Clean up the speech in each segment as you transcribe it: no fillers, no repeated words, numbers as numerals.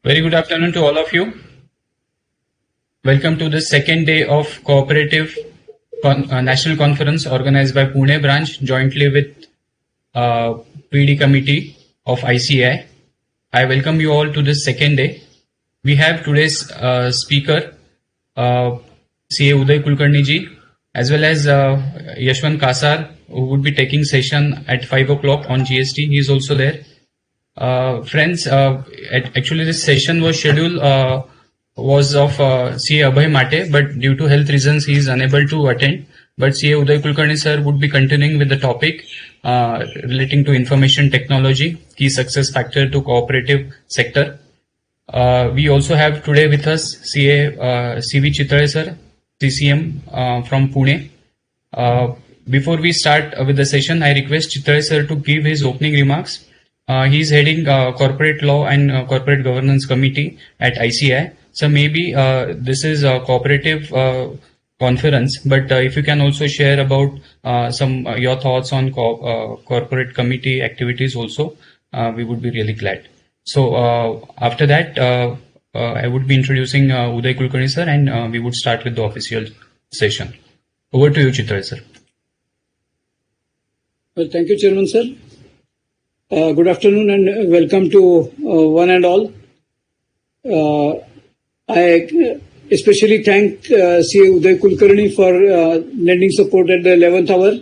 Very good afternoon to all of you. Welcome to the second day of Cooperative National Conference organized by Pune branch jointly with PD Committee of ICI. I welcome you all to this second day. We have today's speaker, CA Uday Kulkarni ji, as well as Yashwant Kasar, who would be taking session at 5 o'clock on GST. He is also there. Friends, actually this session was scheduled was of CA Abhay Mate, but due to health reasons he is unable to attend. But CA Uday Kulkarni sir would be continuing with the topic relating to information technology, key success factor to cooperative sector. We also have today with us CA CV Chitale sir, CCM from Pune. Before we start with the session, I request Chitale sir to give his opening remarks. He is heading Corporate Law and Corporate Governance Committee at ICI. So maybe this is a cooperative conference, but if you can also share about some your thoughts on corporate committee activities also, we would be really glad. So after that, I would be introducing Uday Kulkarni sir, and we would start with the official session. Over to you, Chitale sir. Well, thank you, Chairman sir. Good afternoon and welcome to one and all. I especially thank CA Uday Kulkarni for lending support at the 11th hour,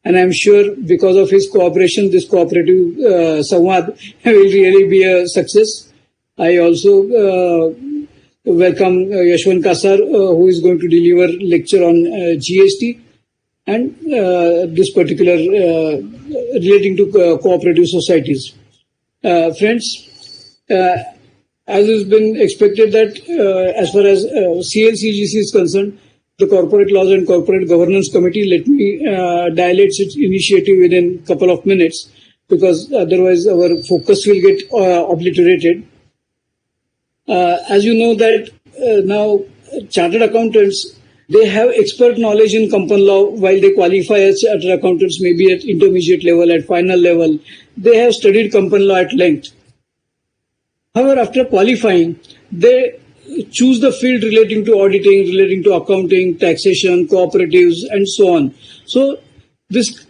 and I'm sure because of his cooperation, this cooperative Sanvad will really be a success. I also welcome Yashwant Kasar, who is going to deliver lecture on GST and this particular relating to cooperative societies. Friends, as has been expected that as far as CLCGC is concerned, the Corporate Laws and Corporate Governance Committee, let me dilate its initiative within a couple of minutes, because otherwise our focus will get obliterated. As you know that now chartered accountants, they have expert knowledge in company law while they qualify as chartered accountants, maybe at intermediate level, at final level. They have studied company law at length. However, after qualifying, they choose the field relating to auditing, relating to accounting, taxation, cooperatives, and so on. So this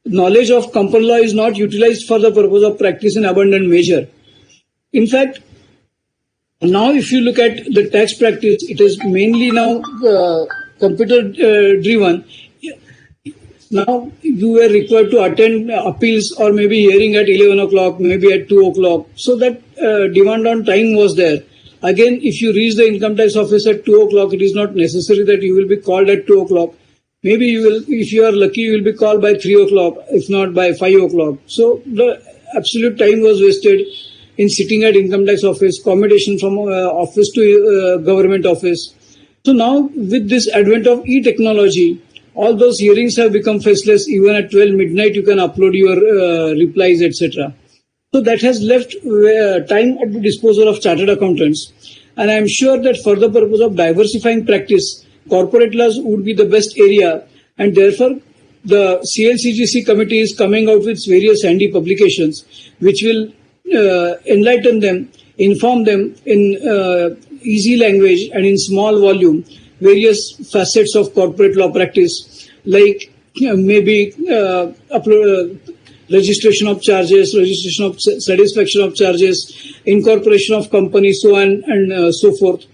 knowledge of company law is not utilized for the purpose of practice in abundant measure. In fact, now if you look at the tax practice, it is mainly now computer driven. Now you were required to attend appeals or maybe hearing at 11 o'clock, maybe at 2 o'clock. So that demand on time was there. Again, if you reach the income tax office at 2 o'clock, it is not necessary that you will be called at 2 o'clock. Maybe you will, if you are lucky, you will be called by 3 o'clock, if not by 5 o'clock. So the absolute time was wasted in sitting at income tax office, accommodation from office to government office. So now with this advent of e-technology, all those hearings have become faceless. Even at 12 midnight, you can upload your replies, etc. So that has left time at the disposal of chartered accountants. And I am sure that for the purpose of diversifying practice, corporate laws would be the best area. And therefore, the CLCGC committee is coming out with various handy publications, which will enlighten them, inform them in easy language and in small volume various facets of corporate law practice, like maybe registration of charges, registration of satisfaction of charges, incorporation of company, so on and so forth.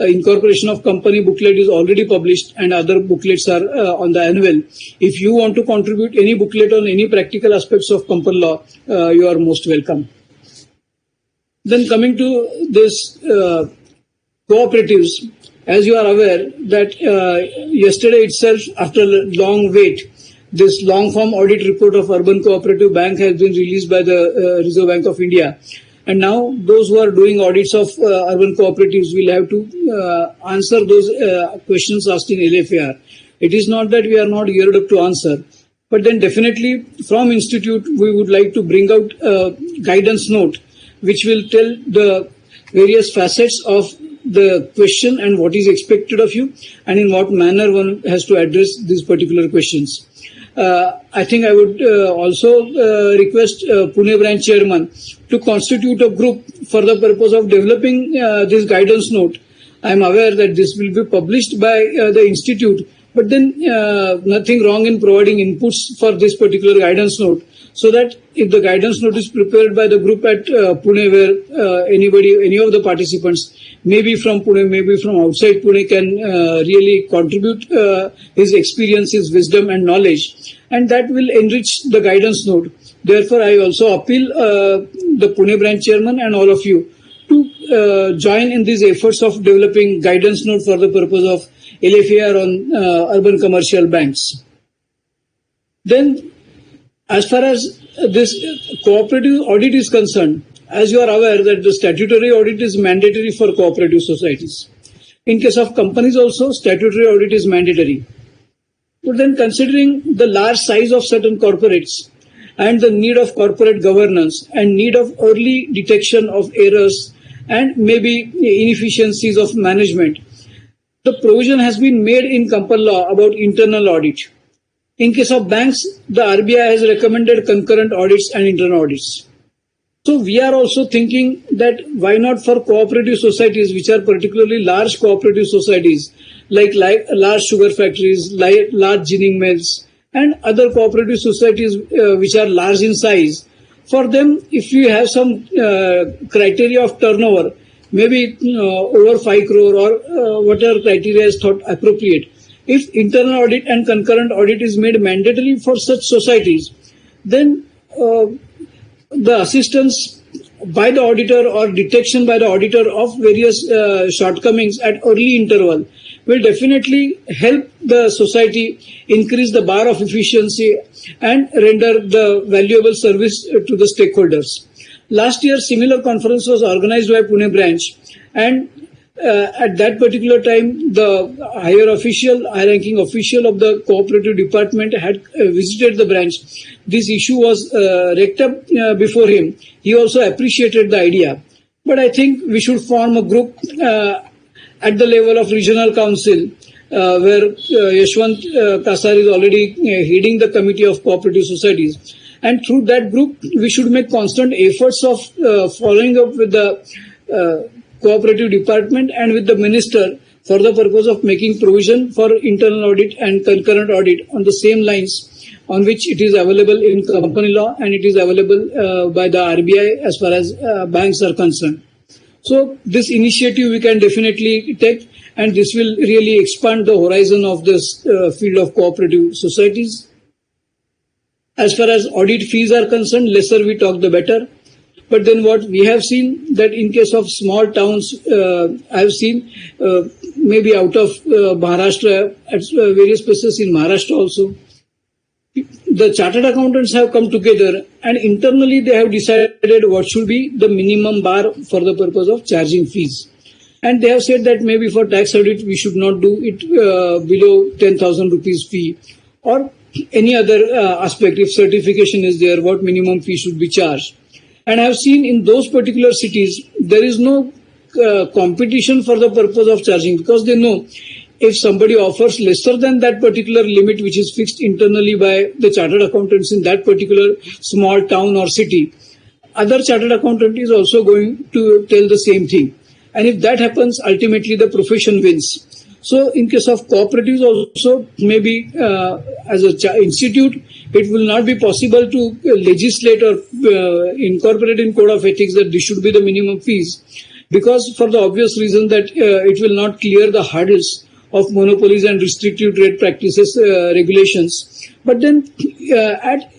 Incorporation of company booklet is already published and other booklets are on the annual. If you want to contribute any booklet on any practical aspects of company law, you are most welcome. Then coming to this cooperatives, as you are aware that yesterday itself, after a long wait, this long form audit report of Urban Cooperative Bank has been released by the Reserve Bank of India. And now those who are doing audits of urban cooperatives will have to answer those questions asked in LFAR. It is not that we are not geared up to answer, but then definitely from Institute we would like to bring out a guidance note which will tell the various facets of the question and what is expected of you and in what manner one has to address these particular questions. I think I would also request Pune branch chairman to constitute a group for the purpose of developing this guidance note. I am aware that this will be published by the institute, but then nothing wrong in providing inputs for this particular guidance note, so that if the guidance note is prepared by the group at Pune, where any of the participants, maybe from Pune, maybe from outside Pune, can really contribute his experience, his wisdom and knowledge, and that will enrich the guidance note. Therefore, I also appeal the Pune branch chairman and all of you to join in these efforts of developing guidance note for the purpose of LFAR on urban commercial banks. Then, as far as this cooperative audit is concerned, as you are aware that the statutory audit is mandatory for cooperative societies. In case of companies also, statutory audit is mandatory. But then considering the large size of certain corporates and the need of corporate governance and need of early detection of errors and maybe inefficiencies of management, the provision has been made in company law about internal audit. In case of banks, the RBI has recommended concurrent audits and internal audits. So we are also thinking that why not for cooperative societies, which are particularly large cooperative societies, like large sugar factories, large ginning mills, and other cooperative societies which are large in size. For them, if you have some criteria of turnover, maybe over 5 crore or whatever criteria is thought appropriate, if internal audit and concurrent audit is made mandatory for such societies, then the assistance by the auditor or detection by the auditor of various shortcomings at early interval will definitely help the society increase the bar of efficiency and render the valuable service to the stakeholders. Last year, similar conference was organized by Pune branch, and at that particular time, the high-ranking official of the cooperative department had visited the branch. This issue was raked up before him. He also appreciated the idea. But I think we should form a group at the level of regional council, where Yashwant Kasar is already heading the committee of cooperative societies. And through that group, we should make constant efforts of following up with the cooperative department and with the minister for the purpose of making provision for internal audit and concurrent audit on the same lines on which it is available in company law and it is available by the RBI as far as banks are concerned. So this initiative we can definitely take, and this will really expand the horizon of this field of cooperative societies. As far as audit fees are concerned, lesser we talk the better. But then what we have seen that in case of small towns, I have seen maybe out of Maharashtra, at various places in Maharashtra also, the chartered accountants have come together and internally they have decided what should be the minimum bar for the purpose of charging fees. And they have said that maybe for tax audit we should not do it below 10,000 rupees fee, or any other aspect. If certification is there, what minimum fee should be charged. And I have seen in those particular cities, there is no competition for the purpose of charging, because they know if somebody offers lesser than that particular limit which is fixed internally by the chartered accountants in that particular small town or city, other chartered accountant is also going to tell the same thing. And if that happens, ultimately the profession wins. So in case of cooperatives also, maybe as an institute, it will not be possible to legislate or incorporate in code of ethics that this should be the minimum fees, because for the obvious reason that it will not clear the hurdles of monopolies and restrictive trade practices regulations. But then at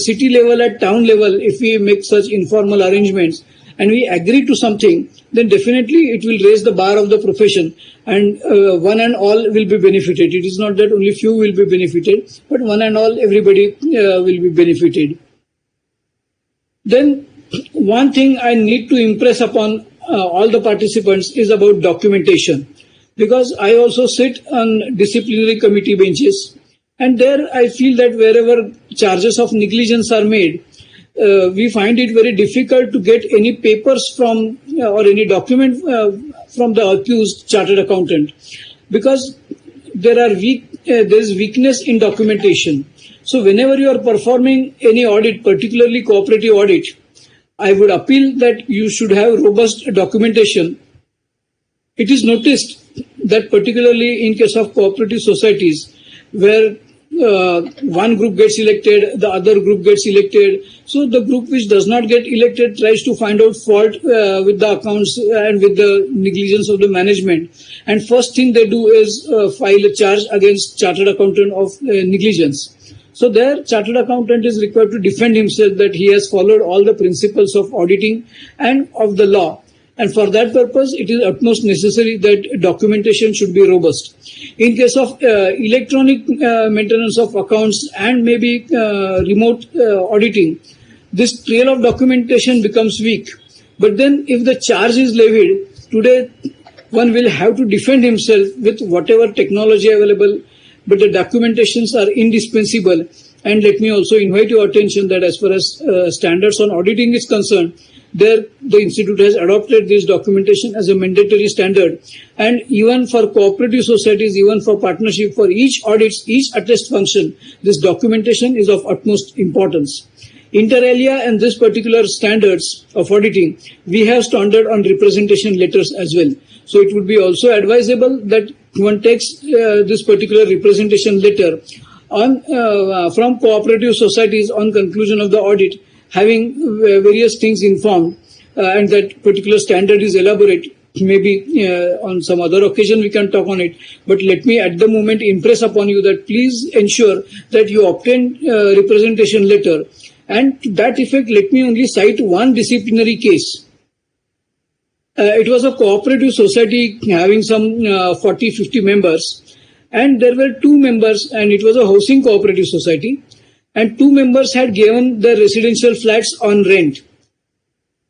city level, at town level, if we make such informal arrangements and we agree to something, then definitely it will raise the bar of the profession, and one and all will be benefited. It is not that only few will be benefited, but one and all, everybody will be benefited. Then one thing I need to impress upon all the participants is about documentation, because I also sit on disciplinary committee benches, and there I feel that wherever charges of negligence are made, we find it very difficult to get any papers from or any document from the accused chartered accountant, because there are weak there is weakness in documentation. So whenever you are performing any audit, particularly cooperative audit, I would appeal that you should have robust documentation. It is noticed that particularly in case of cooperative societies, where one group gets elected, the other group gets elected. So the group which does not get elected tries to find out fault with the accounts and with the negligence of the management. And first thing they do is file a charge against chartered accountant of negligence. So there, chartered accountant is required to defend himself that he has followed all the principles of auditing and of the law. And for that purpose, it is utmost necessary that documentation should be robust. In case of electronic maintenance of accounts and maybe remote auditing, this trail of documentation becomes weak. But then if the charge is levied, today one will have to defend himself with whatever technology available, but the documentations are indispensable. And let me also invite your attention that as far as standards on auditing is concerned, there the institute has adopted this documentation as a mandatory standard. And even for cooperative societies, even for partnership, for each audits, each attest function, this documentation is of utmost importance. Inter alia and this particular standards of auditing, we have standard on representation letters as well. So it would be also advisable that one takes this particular representation letter on from cooperative societies on conclusion of the audit, having various things informed, and that particular standard is elaborate. Maybe on some other occasion we can talk on it. But let me at the moment impress upon you that please ensure that you obtain representation letter. And to that effect, let me only cite one disciplinary case. It was a cooperative society having some 40-50 members, and there were two members, and it was a housing cooperative society, and two members had given their residential flats on rent.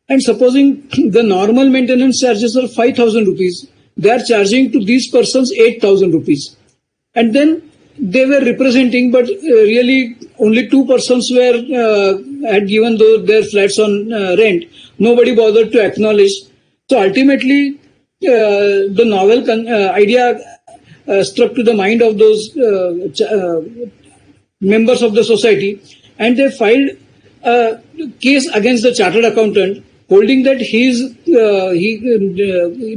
And supposing the normal maintenance charges are 5,000 rupees, they are charging to these persons 8,000 rupees. And then they were representing, but really only two persons were had given their flats on rent. Nobody bothered to acknowledge. So ultimately, the novel idea struck to the mind of those members of the society, and they filed a case against the chartered accountant, holding that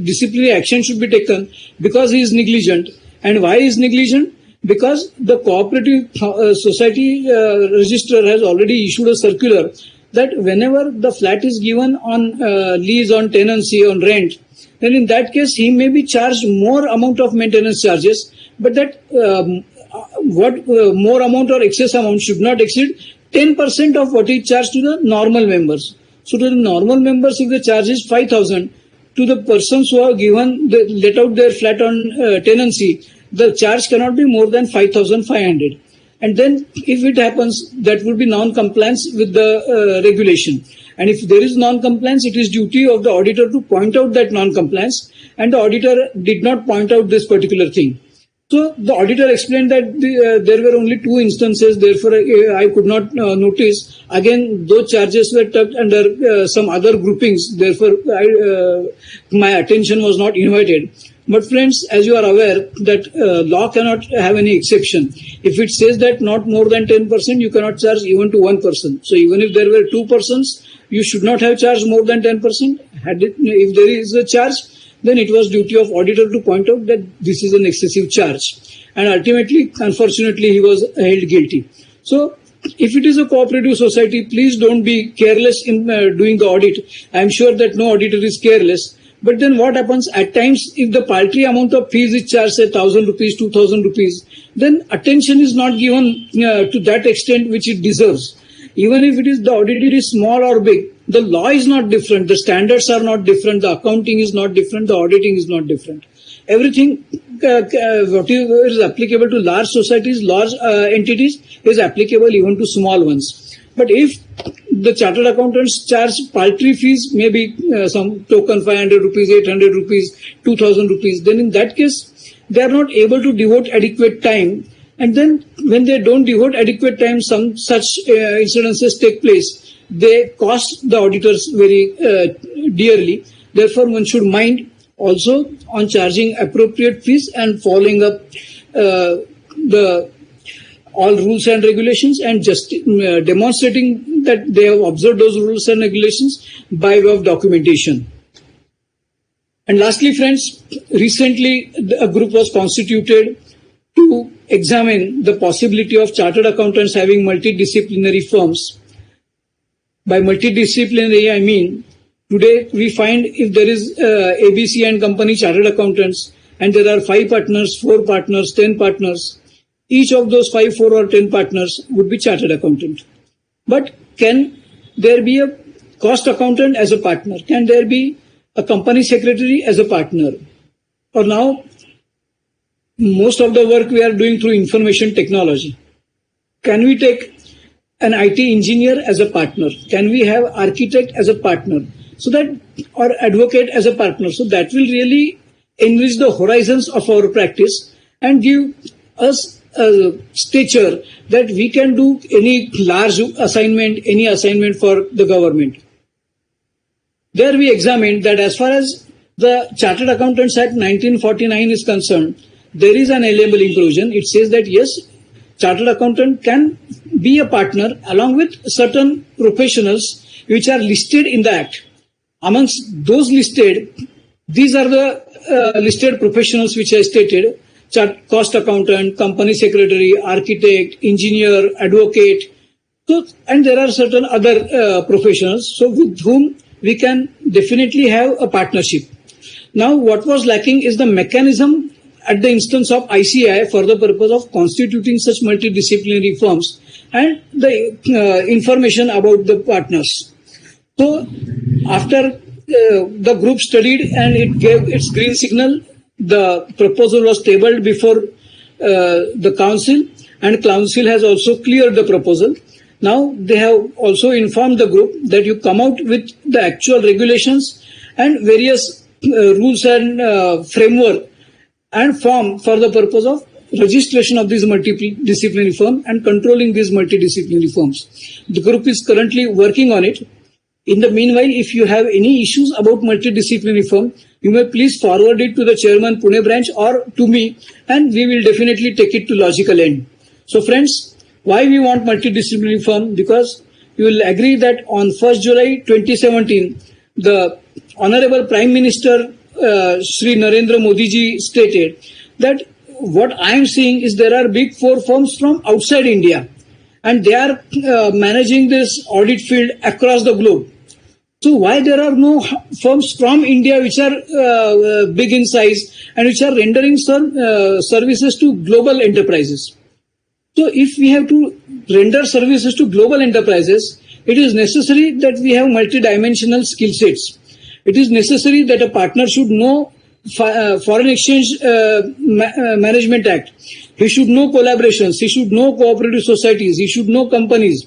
disciplinary action should be taken because he is negligent. And why is negligent? Because the cooperative society registrar has already issued a circular that whenever the flat is given on lease, on tenancy, on rent, then in that case he may be charged more amount of maintenance charges, but that more amount or excess amount should not exceed 10% of what is charged to the normal members. So to the normal members, if the charge is 5,000, to the persons who have let out their flat on tenancy, the charge cannot be more than 5,500. And then if it happens, that would be non-compliance with the regulation. And if there is non-compliance, it is duty of the auditor to point out that non-compliance, and the auditor did not point out this particular thing. So the auditor explained that there were only two instances, therefore I could not notice. Again, those charges were tucked under some other groupings, therefore my attention was not invited. But friends, as you are aware that law cannot have any exception. If it says that not more than 10%, you cannot charge even to one person. So even if there were two persons, you should not have charged more than 10%. If there is a charge, then it was duty of auditor to point out that this is an excessive charge. And ultimately, unfortunately, he was held guilty. So if it is a cooperative society, please don't be careless in doing the audit. I am sure that no auditor is careless. But then what happens at times, if the paltry amount of fees is charged, say 1,000 rupees, 2,000 rupees, then attention is not given to that extent which it deserves. Even if it is the audit is small or big, the law is not different, the standards are not different, the accounting is not different, the auditing is not different. Everything, whatever is applicable to large societies, large entities, is applicable even to small ones. But if the chartered accountants charge paltry fees, maybe some token 500 rupees, 800 rupees, 2,000 rupees, then in that case, they are not able to devote adequate time. And then when they don't devote adequate time, some such incidences take place. They cost the auditors very dearly. Therefore, one should mind also on charging appropriate fees and following up the all rules and regulations and just demonstrating that they have observed those rules and regulations by way of documentation. And lastly, friends, recently a group was constituted to examine the possibility of chartered accountants having multidisciplinary firms. By multidisciplinary, I mean today we find if there is ABC and company chartered accountants and there are 5 partners, 4 partners, 10 partners, each of those 5, 4 or 10 partners would be chartered accountant. But can there be a cost accountant as a partner? Can there be a company secretary as a partner? Or now, most of the work we are doing through information technology. Can we take an IT engineer as a partner? Can we have architect as a partner? So that, or advocate as a partner. So that will really enrich the horizons of our practice and give us a stature that we can do any large assignment, any assignment for the government. There we examined that as far as the Chartered Accountants Act 1949 is concerned, there is an enabling provision. It says that yes, chartered accountant can be a partner along with certain professionals which are listed in the Act. Amongst those listed, these are the listed professionals which I stated: cost accountant, company secretary, architect, engineer, advocate. So, and there are certain other professionals, so with whom we can definitely have a partnership. Now, what was lacking is the mechanism at the instance of ICAI for the purpose of constituting such multidisciplinary firms and the information about the partners. So, after the group studied and it gave its green signal, the proposal was tabled before the council, and council has also cleared the proposal. Now they have also informed the group that you come out with the actual regulations and various rules and framework and form for the purpose of registration of these multidisciplinary firm and controlling these multidisciplinary firms. The group is currently working on it. In the meanwhile, if you have any issues about multidisciplinary firm, you may please forward it to the chairman Pune branch or to me, and we will definitely take it to logical end. So friends, why we want multidisciplinary firm? Because you will agree that on 1st July 2017, the Honorable Prime Minister Shri Narendra Modi ji stated that what I am seeing is there are big 4 firms from outside India and they are managing this audit field across the globe. So why there are no firms from India which are big in size and which are rendering services to global enterprises? So if we have to render services to global enterprises, it is necessary that we have multidimensional skill sets. It is necessary that a partner should know Foreign Exchange Management Act. He should know collaborations. He should know cooperative societies. He should know companies.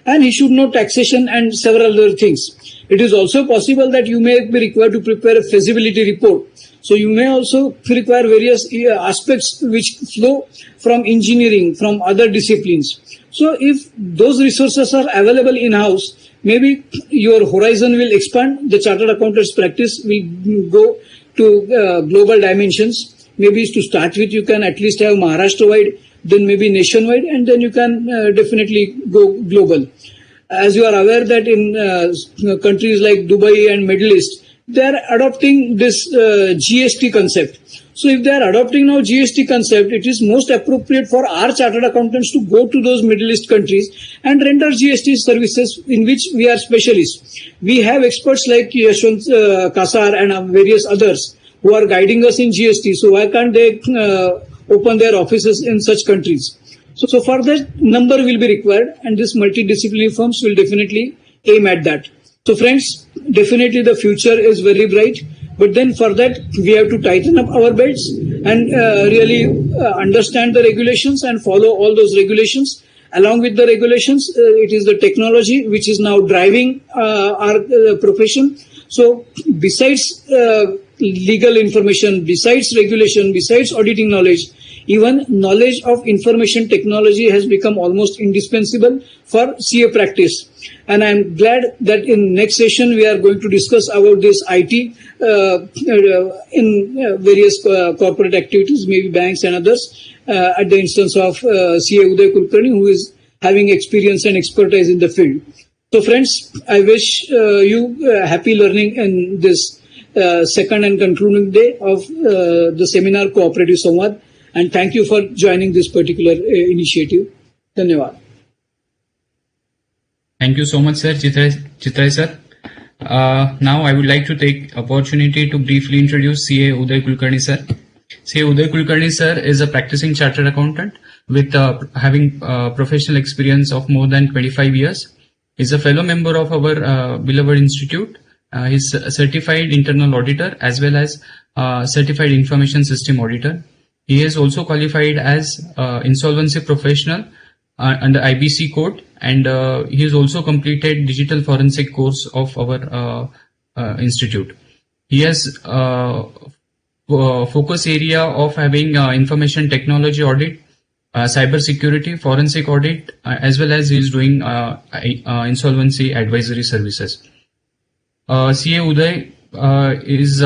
And he should know taxation and several other things. It is also possible that you may be required to prepare a feasibility report. So you may also require various aspects which flow from engineering, from other disciplines. So if those resources are available in-house, maybe your horizon will expand, the chartered accountants practice will go to global dimensions. Maybe to start with, you can at least have Maharashtra-wide, then maybe nationwide, and then you can definitely go global. As you are aware that in countries like Dubai and Middle East, they are adopting this GST concept. So if they are adopting now GST concept, it is most appropriate for our chartered accountants to go to those Middle East countries and render GST services in which we are specialists. We have experts like Yashwant Kasar and various others who are guiding us in GST. So why can't they open their offices in such countries? So for that, number will be required, and this multidisciplinary firms will definitely aim at that. So friends, definitely the future is very bright, but then for that we have to tighten up our belts and really understand the regulations and follow all those regulations. Along with the regulations, it is the technology which is now driving our profession. So besides legal information, besides regulation, besides auditing knowledge, Even knowledge of information technology has become almost indispensable for CA practice. And I'm glad that in next session we are going to discuss about this IT in various corporate activities, maybe banks and others, at the instance of CA Uday Kulkarni, who is having experience and expertise in the field. So friends, I wish you happy learning in this second and concluding day of the seminar Cooperative Sanvad, and thank you for joining this particular initiative. Dhanyawad. Thank you so much, sir. Chitray sir. Now I would like to take opportunity to briefly introduce CA Uday Kulkarni sir. CA Uday Kulkarni sir is a practicing chartered accountant with having professional experience of more than 25 years. He is a fellow member of our beloved institute. He is a certified internal auditor as well as certified information system auditor. He is also qualified as insolvency professional under IBC code, and he has also completed digital forensic course of our institute. He has focus area of having information technology audit, cyber security, forensic audit, as well as he is doing insolvency advisory services. CA Uday is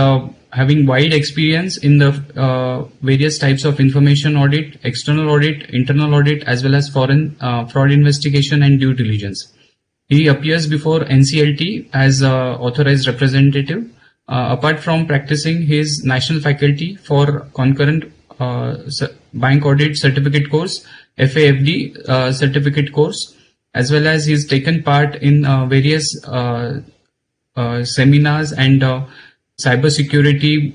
having wide experience in the various types of information audit, external audit, internal audit, as well as foreign fraud investigation and due diligence. He appears before NCLT as authorized representative. Apart from practicing his national faculty for concurrent bank audit certificate course, FAFD certificate course, as well as he's taken part in various seminars and cybersecurity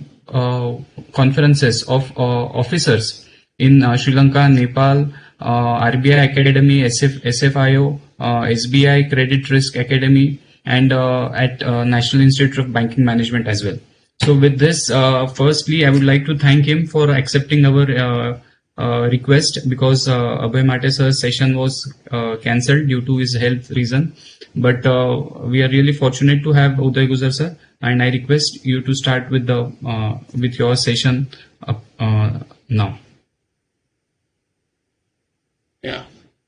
conferences of officers in Sri Lanka, Nepal, RBI Academy, SFIO, SBI Credit Risk Academy, and at National Institute of Banking Management as well. So with this, firstly, I would like to thank him for accepting our request, because Abhay Mate sir's session was cancelled due to his health reason. But we are really fortunate to have Uday Guzar sir, and I request you to start with your session now. Yeah,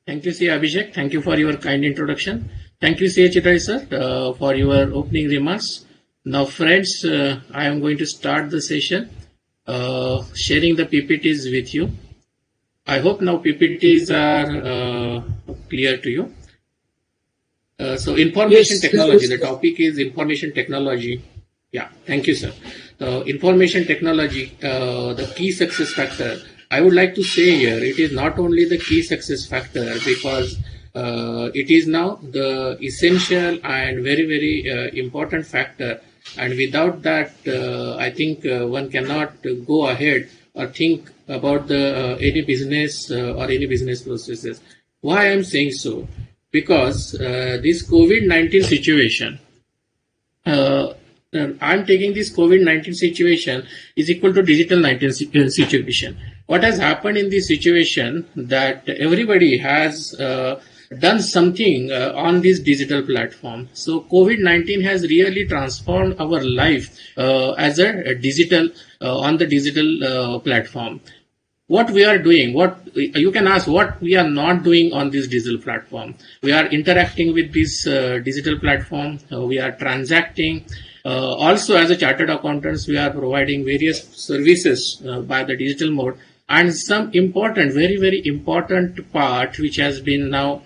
thank you, C. Abhishek. Thank you for your kind introduction. Thank you, C. Chitrai sir, for your opening remarks. Now, friends, I am going to start the session sharing the PPTs with you. I hope now PPTs are clear to you. So, information technology, the topic is information technology. Yeah, thank you, sir. Information technology, the key success factor. I would like to say here, it is not only the key success factor, because it is now the essential and very, very important factor. And without that, I think one cannot go ahead or think about the any business or any business processes. Why I am saying so? Because this COVID-19 situation, I'm taking this COVID-19 situation is equal to digital 19 situation. What has happened in this situation, that everybody has done something on this digital platform. So COVID-19 has really transformed our life as a digital on the digital platform. What we are doing, what you can ask, what we are not doing on this digital platform. We are interacting with this digital platform. We are transacting. Also, as a chartered accountants, we are providing various services by the digital mode. And some important, very, very important part which has been now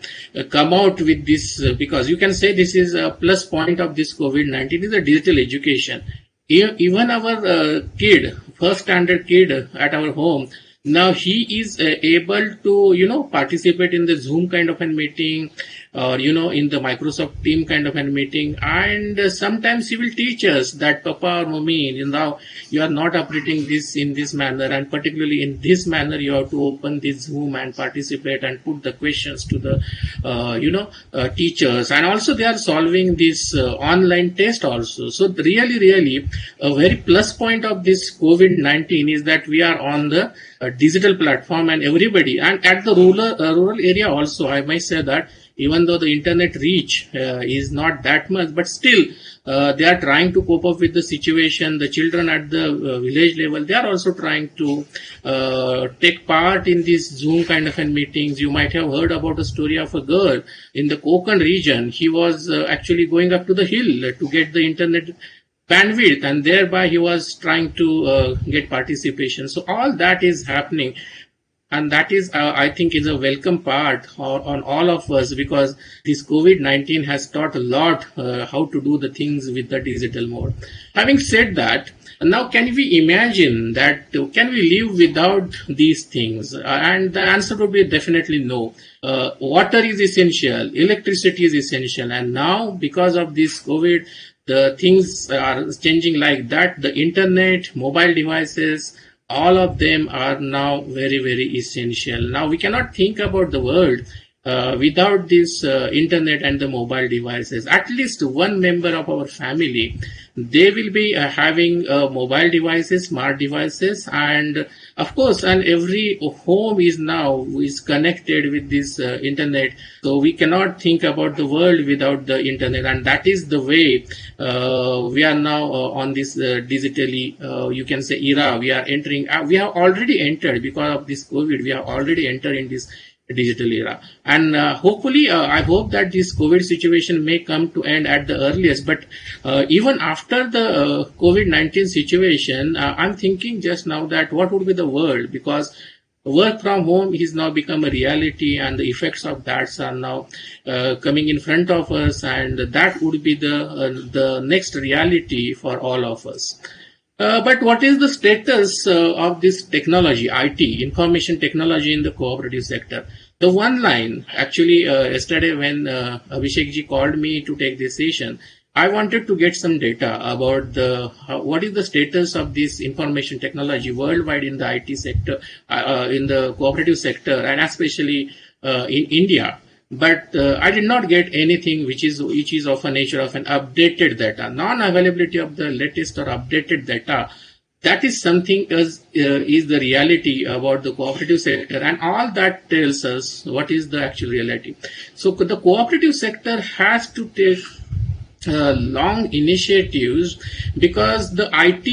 come out with this, because you can say this is a plus point of this COVID-19 is the digital education. Even our kid, first standard kid at our home, now he is able to, participate in the Zoom kind of a meeting, or, in the Microsoft Team kind of a meeting. And sometimes he will teach us that, Papa or Mommy, now you are not operating this in this manner, and particularly in this manner, you have to open this Zoom and participate and put the questions to the, teachers. And also they are solving this online test also. So really, really, a very plus point of this COVID-19 is that we are on the digital platform, and everybody, and at the rural area also, I might say that even though the internet reach is not that much, but still they are trying to cope up with the situation. The children at the village level, they are also trying to take part in these Zoom kind of meetings. You might have heard about a story of a girl in the Konkan region. He was actually going up to the hill to get the internet bandwidth, and thereby he was trying to get participation. So all that is happening, and that is I think is a welcome part on all of us, because this COVID-19 has taught a lot how to do the things with the digital mode. Having said that, now can we imagine that can we live without these things? And the answer would be definitely no. Water is essential, electricity is essential, and now because of this COVID, the things are changing like that. The internet, mobile devices, all of them are now very, very essential. Now we cannot think about the world without this internet and the mobile devices. At least one member of our family, they will be having mobile devices, smart devices, and of course, and every home is now is connected with this internet. So we cannot think about the world without the internet, and that is the way we are now on this digitally, you can say, era. We are entering. We have already entered because of this COVID. We have already entered in this digital era, and hopefully I hope that this COVID situation may come to end at the earliest. But even after the COVID-19 situation, I'm thinking just now that what would be the world, because work from home is now become a reality, and the effects of that are now coming in front of us, and that would be the next reality for all of us. But what is the status of this technology, IT, information technology in the cooperative sector? The one line, actually, yesterday when Abhishek ji called me to take this session, I wanted to get some data about what is the status of this information technology worldwide in the IT sector, in the cooperative sector, and especially in India. But I did not get anything which is of a nature of an updated data. Non-availability of the latest or updated data, that is something is the reality about the cooperative sector, and all that tells us what is the actual reality. So the cooperative sector has to take long initiatives, because the IT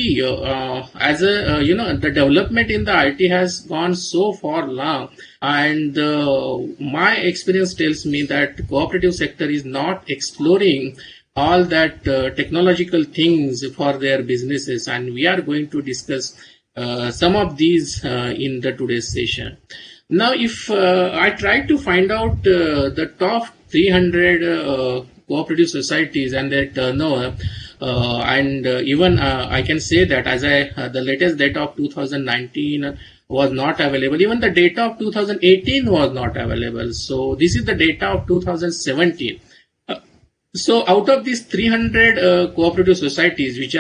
as a the development in the IT has gone so far long, and my experience tells me that the cooperative sector is not exploring all that technological things for their businesses, and we are going to discuss some of these in the today's session. Now, if I try to find out the top 300 cooperative societies and their turnover, and even I can say that as the latest data of 2019 was not available. Even the data of 2018 was not available. So this is the data of 2017. So out of these 300 cooperative societies, which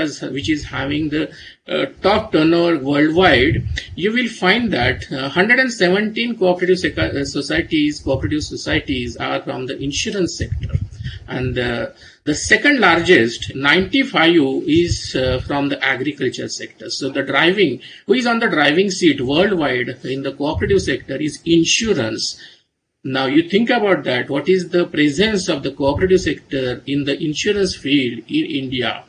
is having the top turnover worldwide, you will find that 117 cooperative societies are from the insurance sector, and the second largest, 95, is from the agriculture sector. So who is on the driving seat worldwide in the cooperative sector is insurance. Now you think about that, what is the presence of the cooperative sector in the insurance field in India?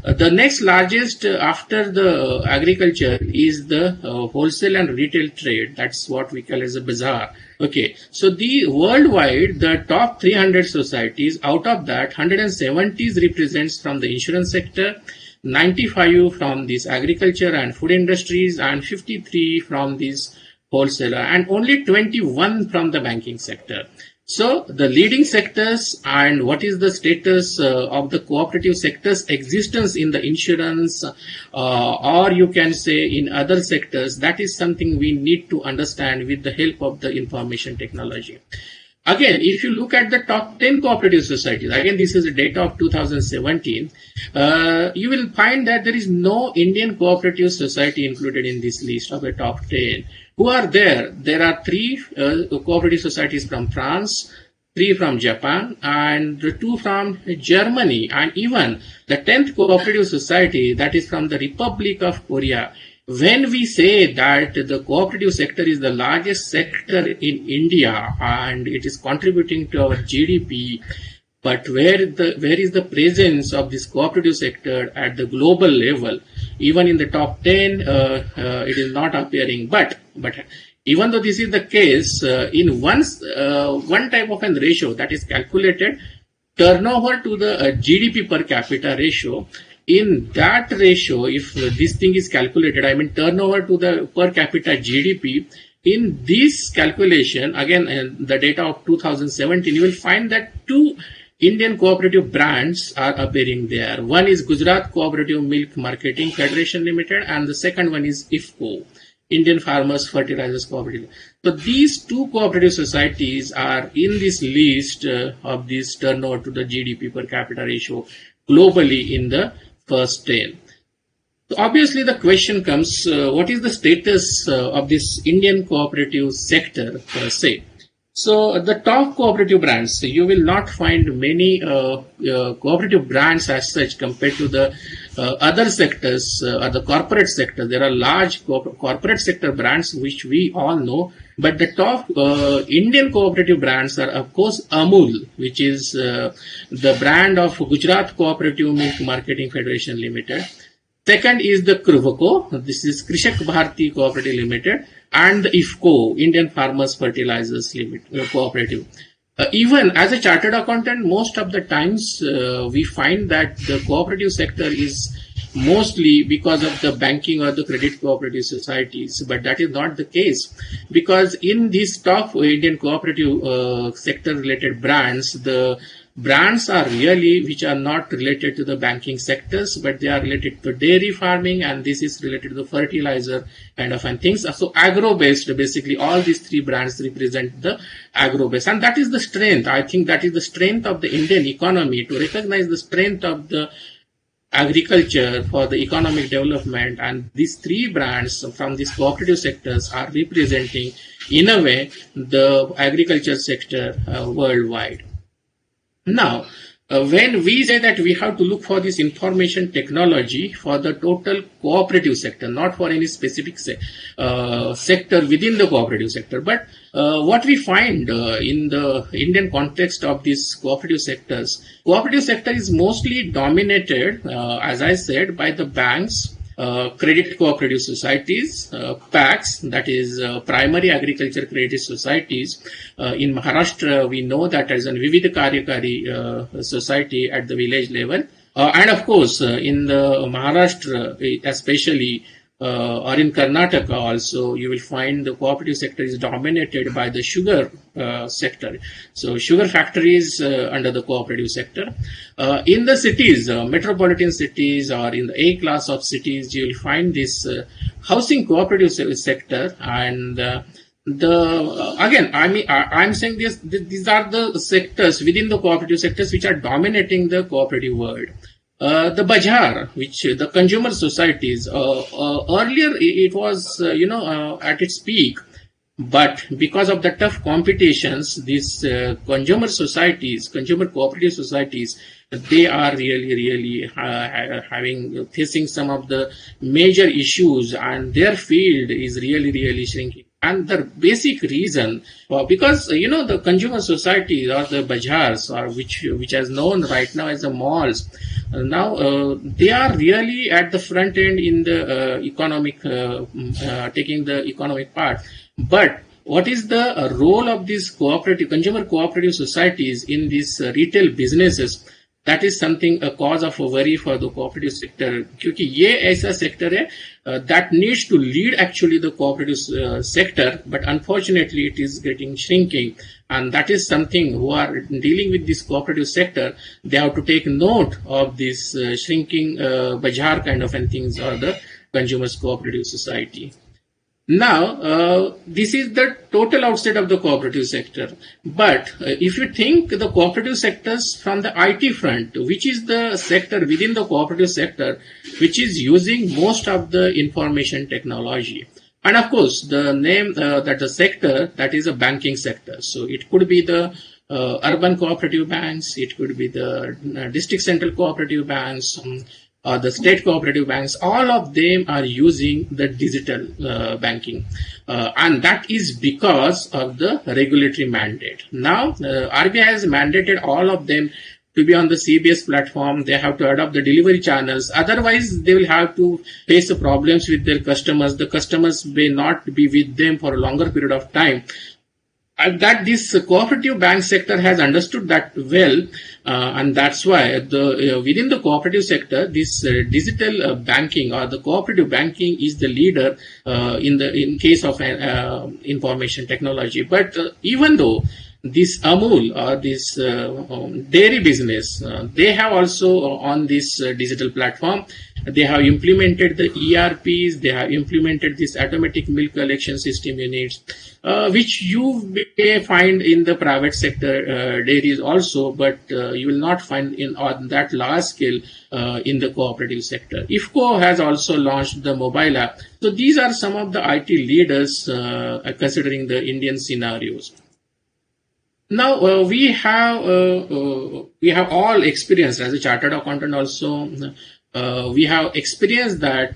The next largest after the agriculture is the wholesale and retail trade. That's what we call as a bazaar. Okay, so the worldwide, the top 300 societies, out of that 170 represents from the insurance sector, 95 from this agriculture and food industries, and 53 from this wholesaler, and only 21 from the banking sector. So the leading sectors, and what is the status of the cooperative sector's existence in the insurance, or you can say in other sectors, that is something we need to understand with the help of the information technology. Again, if you look at the top 10 cooperative societies, again this is the data of 2017, you will find that there is no Indian cooperative society included in this list of the top 10. Who are there? There are 3 cooperative societies from France, 3 from Japan, and 2 from Germany, and even the 10th cooperative society, that is from the Republic of Korea. When we say that the cooperative sector is the largest sector in India and it is contributing to our GDP, but where is the presence of this cooperative sector at the global level? Even in the top 10, it is not appearing. But even though this is the case, in one type of a ratio that is calculated, turnover to the GDP per capita ratio. In that ratio, if this thing is calculated, I mean turnover to the per capita GDP, in this calculation, again, the data of 2017, you will find that two Indian cooperative brands are appearing there. One is Gujarat Cooperative Milk Marketing Federation Limited and the second one is IFCO, Indian Farmers Fertilizers Cooperative. So these two cooperative societies are in this list of this turnover to the GDP per capita ratio globally in the first 10. So obviously the question comes, what is the status of this Indian cooperative sector per se? So the top cooperative brands, you will not find many cooperative brands as such compared to the other sectors or the corporate sector. There are large corporate sector brands which we all know, but the top Indian cooperative brands are of course Amul, which is the brand of Gujarat Cooperative Milk Marketing Federation Limited. Second is the Kruvako, this is Krishak Bharti Cooperative Limited, and the IFCO, Indian Farmers Fertilizers Limited, Cooperative. Even as a chartered accountant, most of the times we find that the cooperative sector is mostly because of the banking or the credit cooperative societies, but that is not the case, because in these top Indian cooperative sector related brands, the brands are really which are not related to the banking sectors, but they are related to dairy farming, and this is related to the fertilizer kind of and things. So agro-based, basically all these three brands represent the agro-based, and that is the strength. I think that is the strength of the Indian economy, to recognize the strength of the agriculture for the economic development, and these three brands from these cooperative sectors are representing in a way the agriculture sector worldwide. Now, when we say that we have to look for this information technology for the total cooperative sector, not for any specific sector within the cooperative sector, but what we find in the Indian context of these cooperative sectors, cooperative sector is mostly dominated, as I said, by the banks, credit cooperative societies, PACs, that is primary agriculture credit societies. In Maharashtra, we know that as a Vividh Karyakari society at the village level. And of course, in the Maharashtra, especially, or in Karnataka also, you will find the cooperative sector is dominated by the sugar sector. So sugar factories under the cooperative sector. In the cities, metropolitan cities or in the A class of cities, you will find this housing cooperative sector. And again, I'm saying these are the sectors within the cooperative sectors which are dominating the cooperative world. The Bazaar, which the consumer societies, earlier it was, at its peak, but because of the tough competitions, these consumer societies, consumer cooperative societies, they are really facing some of the major issues, and their field is really shrinking. And the basic reason, because the consumer societies or the bazaars, or which is known right now as the malls, now they are really at the front end in the economic, taking the economic part. But what is the role of these consumer cooperative societies in these retail businesses? That is something, a cause of worry for the cooperative sector, क्योंकि ये ऐसा sector है that needs to lead actually the cooperative sector, but unfortunately it is getting shrinking, and that is something who are dealing with this cooperative sector, they have to take note of this shrinking bazaar kind of and things, or the consumers cooperative society. Now, this is the total outside of the cooperative sector. But if you think the cooperative sectors from the IT front, which is the sector within the cooperative sector, which is using most of the information technology. And of course, the name that the sector, that is a banking sector. So it could be the urban cooperative banks, it could be the district central cooperative banks, or the state cooperative banks, all of them are using the digital banking. And that is because of the regulatory mandate. Now, RBI has mandated all of them to be on the CBS platform. They have to adopt the delivery channels. Otherwise, they will have to face the problems with their customers. The customers may not be with them for a longer period of time. That this cooperative bank sector has understood that well, and that's why the within the cooperative sector, this digital banking or the cooperative banking is the leader in case of information technology. But even though this Amul or this dairy business, they have also on this digital platform, they have implemented the ERPs, they have implemented this automatic milk collection system units, which you may find in the private sector dairies also, but you will not find on that large scale in the cooperative sector. IFCO has also launched the mobile app. So these are some of the IT leaders considering the Indian scenarios. Now we have all experienced as a chartered accountant also. We have experienced that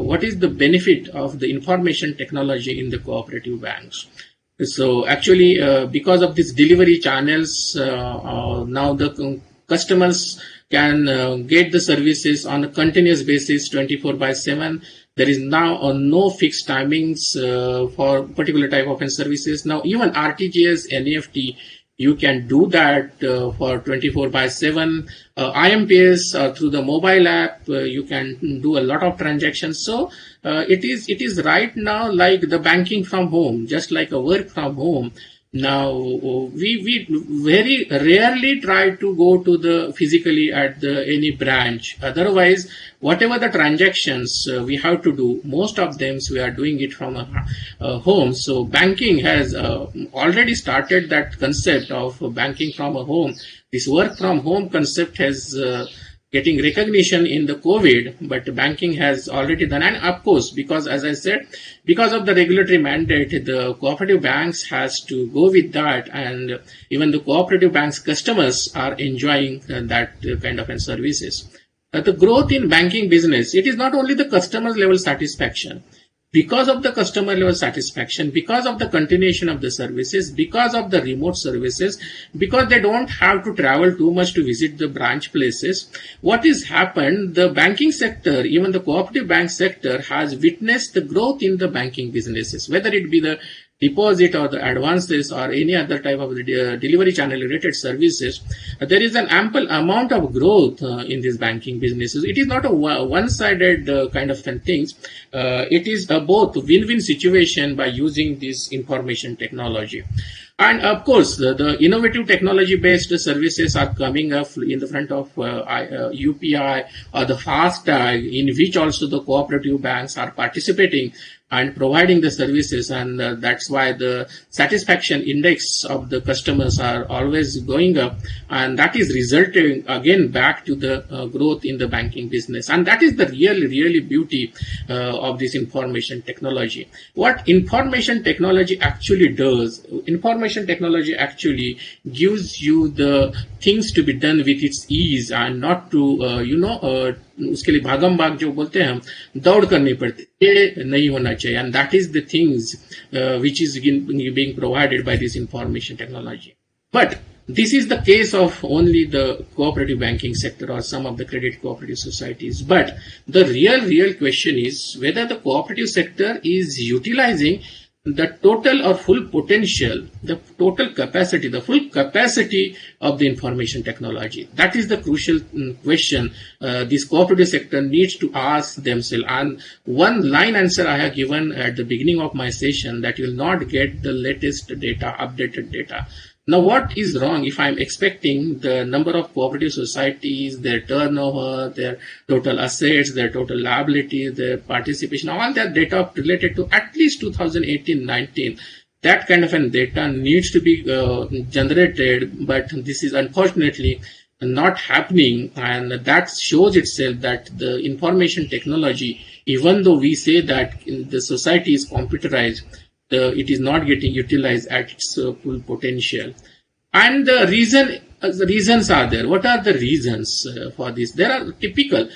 what is the benefit of the information technology in the cooperative banks. So actually, because of these delivery channels, now the customers can get the services on a continuous basis, 24/7. There is now no fixed timings for particular type of services. Now even RTGS, NEFT, you can do that for 24/7. IMPS through the mobile app, you can do a lot of transactions. So it is right now like the banking from home, just like a work from home. Now we very rarely try to go to the physically at any branch. Otherwise, whatever the transactions we have to do, most of them we are doing it from home. So banking has already started that concept of banking from a home. This work from home concept has getting recognition in the COVID, but banking has already done. And of course, because as I said, because of the regulatory mandate, the cooperative banks has to go with that, and even the cooperative banks customers are enjoying that kind of services. The growth in banking business, it is not only the customer level satisfaction. Because of the customer level satisfaction, because of the continuation of the services, because of the remote services, because they don't have to travel too much to visit the branch places, what has happened, the banking sector, even the cooperative bank sector has witnessed the growth in the banking businesses, whether it be the deposit or the advances or any other type of delivery channel related services. There is an ample amount of growth in these banking businesses. It is not a one-sided kind of things. It is both win-win situation by using this information technology. And of course, the innovative technology-based services are coming up in the front of UPI or the FASTag, in which also the cooperative banks are participating and providing the services, and that's why the satisfaction index of the customers are always going up, and that is resulting again back to the growth in the banking business. And that is the really beauty of this information technology. What information technology actually does, information technology actually gives you the things to be done with its ease and not to उसके लिए भागम भाग जो बोलते हैं हम, दौड़ करनी पड़ती है, ये नहीं होना चाहिए. And that is the things which is being provided by this information technology. But this is the case of only the cooperative banking sector or some of the credit cooperative societies. But the real question is whether the cooperative sector is utilizing the total or full potential, the total capacity, the full capacity of the information technology. That is the crucial question this cooperative sector needs to ask themselves. And one line answer I have given at the beginning of my session, that you will not get the latest data, updated data. Now, what is wrong if I'm expecting the number of cooperative societies, their turnover, their total assets, their total liabilities, their participation, all that data related to at least 2018-19, that kind of data needs to be generated, but this is unfortunately not happening, and that shows itself that the information technology, even though we say that the society is computerized, it is not getting utilized at its full potential. And the reason the reasons are there? What are the reasons for this? There are typical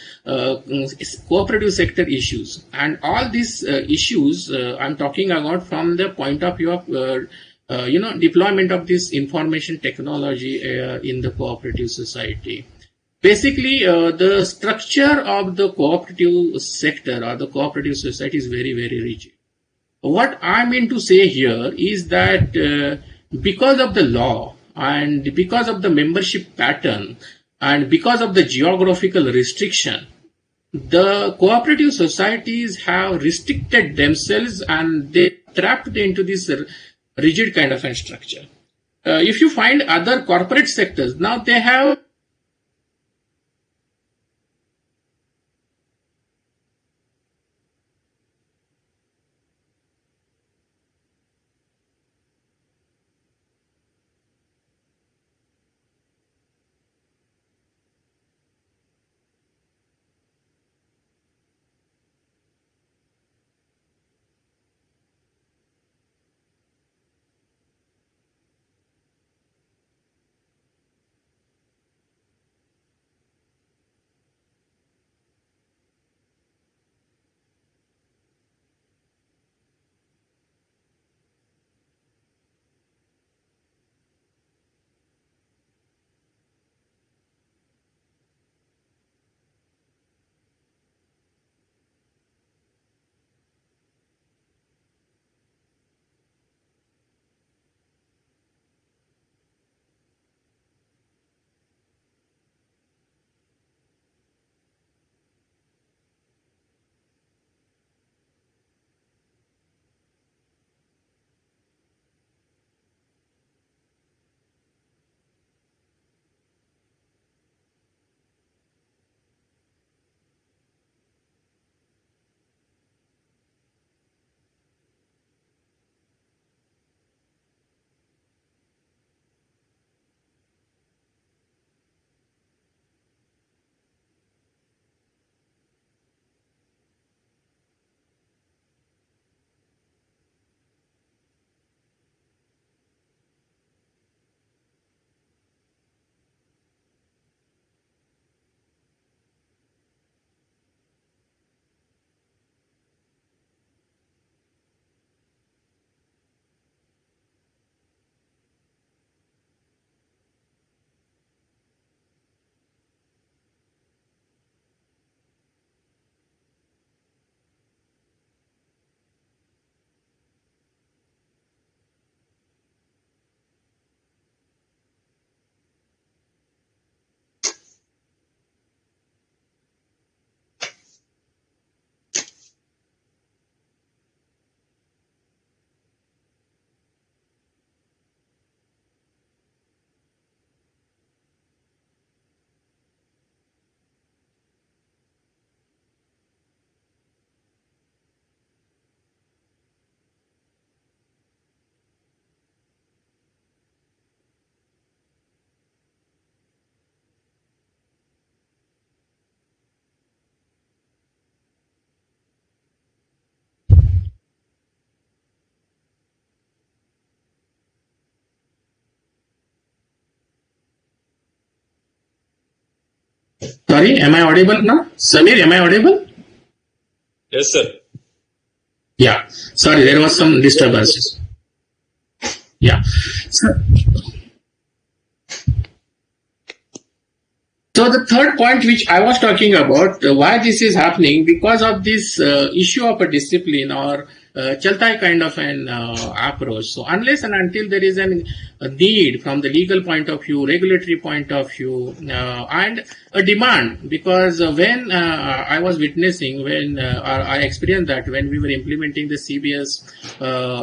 cooperative sector issues, and all these issues I'm talking about from the point of view of deployment of this information technology in the cooperative society. Basically, the structure of the cooperative sector or the cooperative society is very, very rigid. What I mean to say here is that because of the law and because of the membership pattern and because of the geographical restriction, the cooperative societies have restricted themselves and they trapped into this rigid kind of a structure. If you find other corporate sectors, now they have Sorry, am I audible now? Samir, am I audible? Yes, sir. Yeah. Sorry, there was some disturbances. Yeah. So the third point which I was talking about, why this is happening, because of this issue of a discipline or chalta hai kind of an approach. So unless and until there is a need from the legal point of view, regulatory point of view, and a demand, because when I was witnessing, when I experienced that when we were implementing the CBS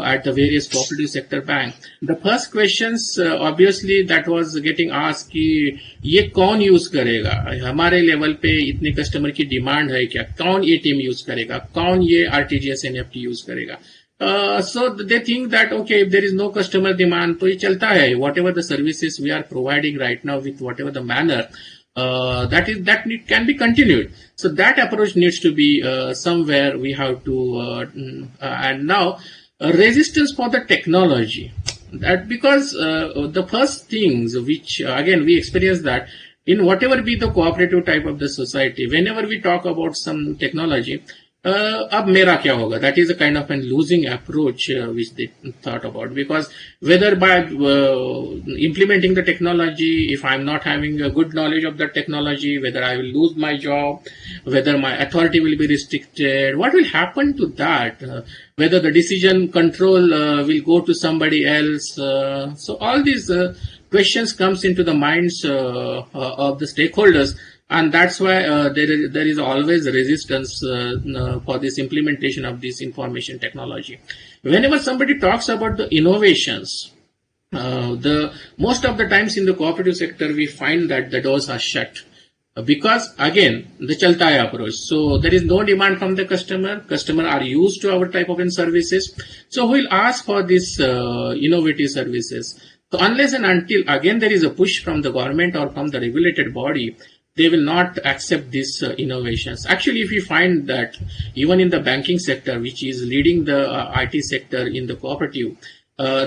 at the various cooperative sector bank, the first questions obviously that was getting asked कि ये कौन use करेगा, हमारे level पे इतने customer की demand है क्या, कौन ये टीम यूज करेगा, कौन ये आरटीजीएस एनएफटी यूज करेगा. So they think that okay, if there is no customer demand, तो ये चलता है, whatever the services we are providing right now with whatever the manner, that can be continued. So that approach needs to be somewhere we have to and now resistance for the technology. That because the first things which again we experience that in whatever be the cooperative type of the society, whenever we talk about some technology, ab mera kya hoga? That is a kind of an losing approach which they thought about, because whether by implementing the technology, if I'm not having a good knowledge of the technology, whether I will lose my job, whether my authority will be restricted, what will happen to that? Whether the decision control will go to somebody else. So all these questions comes into the minds of the stakeholders. And that's why there is always resistance for this implementation of this information technology. Whenever somebody talks about the innovations, the most of the times in the cooperative sector, we find that the doors are shut. Because again, the chaltaya approach. So there is no demand from the customer. Customer are used to our type of services. So we'll ask for this innovative services. So unless and until again there is a push from the government or from the regulated body, they will not accept these innovations. Actually, if you find that even in the banking sector, which is leading the IT sector in the cooperative,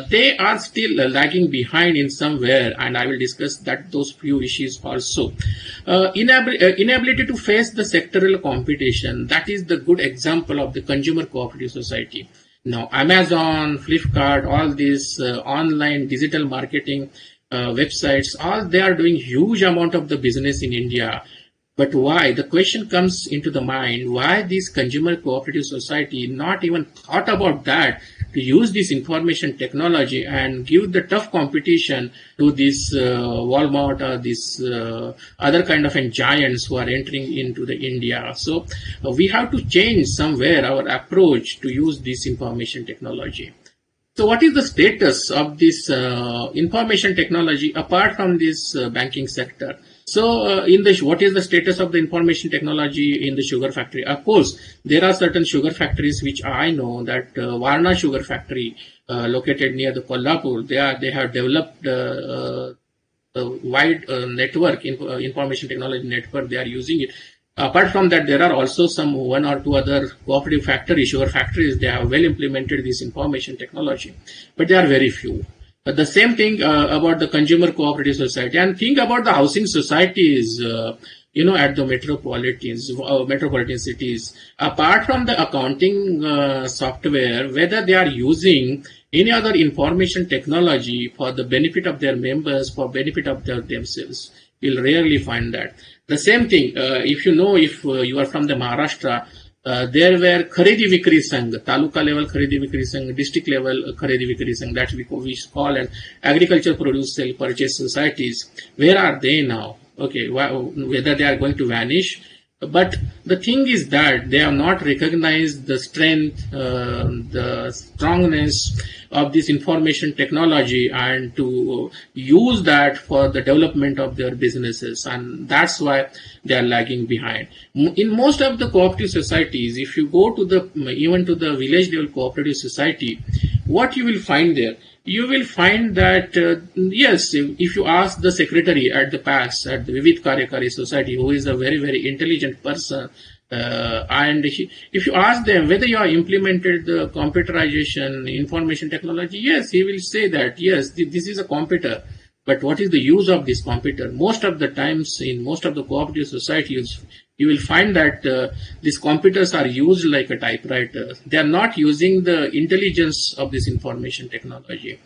they are still lagging behind in somewhere, and I will discuss that those few issues also. Inability to face the sectoral competition, that is the good example of the consumer cooperative society. Now, Amazon, Flipkart, all these online digital marketing websites, all they are doing huge amount of the business in India. But why? The question comes into the mind, why this consumer cooperative society not even thought about that, to use this information technology and give the tough competition to this Walmart or this other kind of giants who are entering into the India. So we have to change somewhere our approach to use this information technology. So what is the status of this information technology apart from this banking sector? So what is the status of the information technology in the sugar factory? Of course, there are certain sugar factories which I know, that Varna sugar factory located near the Kolhapur, they have developed a wide network, information technology network, they are using it. Apart from that, there are also some one or two other cooperative factories, sugar factories, they have well implemented this information technology, but they are very few. But the same thing about the consumer cooperative society, and think about the housing societies, at the metropolitan cities. Apart from the accounting software, whether they are using any other information technology for the benefit of their members, for benefit of themselves, you'll rarely find that. The same thing, if you are from the Maharashtra, there were Kharedi Vikri Sangh, taluka level Kharedi Vikri Sangh, district level Kharedi Vikri Sangh, that we call an agriculture produce sale purchase societies. Where are they now? Okay, whether they are going to vanish. But the thing is that they have not recognized the strength, the strongness of this information technology, and to use that for the development of their businesses, and that's why they are lagging behind. In most of the cooperative societies, if you go to even to the village level cooperative society, what you will find there? You will find that, yes, if you ask the secretary at the PAS, at the Vivid Karyakari Society, who is a very, very intelligent person, and if you ask them whether you have implemented the computerization information technology, yes, he will say that, yes, this is a computer. But what is the use of this computer? Most of the times in most of the cooperative societies, you will find that these computers are used like a typewriter. They are not using the intelligence of this information technology.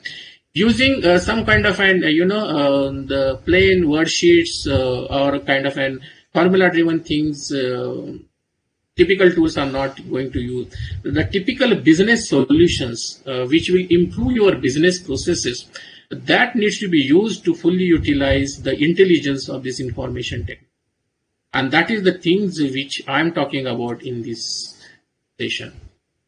Using some kind of the plain worksheets or kind of an formula-driven things, typical tools are not going to use. The typical business solutions which will improve your business processes, that needs to be used to fully utilize the intelligence of this information technology. And that is the things which I'm talking about in this session.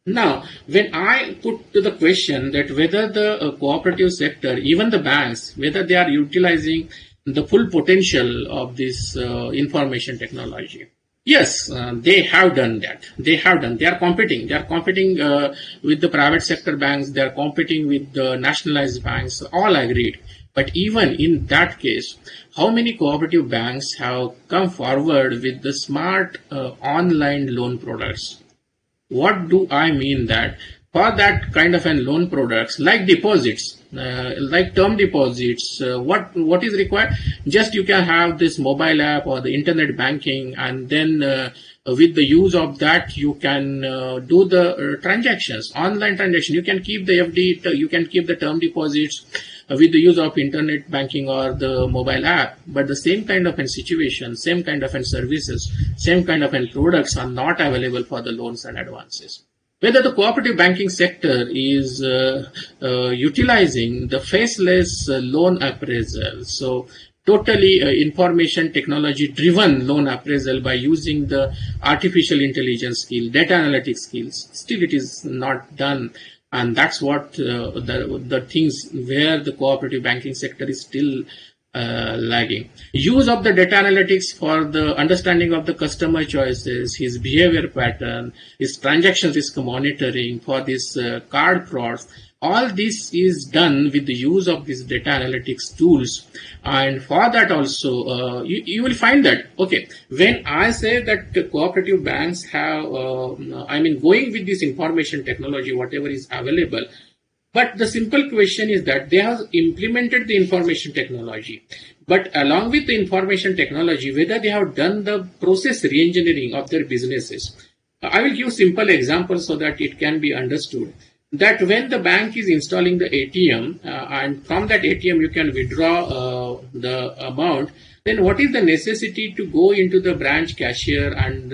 Now, when I put to the question that whether the cooperative sector, even the banks, whether they are utilizing the full potential of this information technology, yes, they have done that. They are competing. They are competing with the private sector banks. They are competing with the nationalized banks. All agreed. But even in that case, how many cooperative banks have come forward with the smart online loan products? What do I mean that? For that kind of loan products, like deposits, like term deposits. What is required? Just you can have this mobile app or the internet banking, and then with the use of that, you can do the transactions, online transaction. You can keep the FD, you can keep the term deposits with the use of internet banking or the mobile app. But the same kind of a situation, same kind of services, same kind of products are not available for the loans and advances. Whether the cooperative banking sector is utilizing the faceless loan appraisal, so totally information technology driven loan appraisal by using the artificial intelligence skill, data analytics skills, still it is not done. And that's what the things where the cooperative banking sector is still lagging. Use of the data analytics for the understanding of the customer choices, his behavior pattern, his transaction risk monitoring for this card frauds. All this is done with the use of these data analytics tools. And for that also, you will find that, okay, when I say that cooperative banks have, going with this information technology, whatever is available, but the simple question is that they have implemented the information technology. But along with the information technology, whether they have done the process re-engineering of their businesses. I will give simple examples so that it can be understood. That when the bank is installing the ATM and from that ATM you can withdraw the amount, then what is the necessity to go into the branch cashier and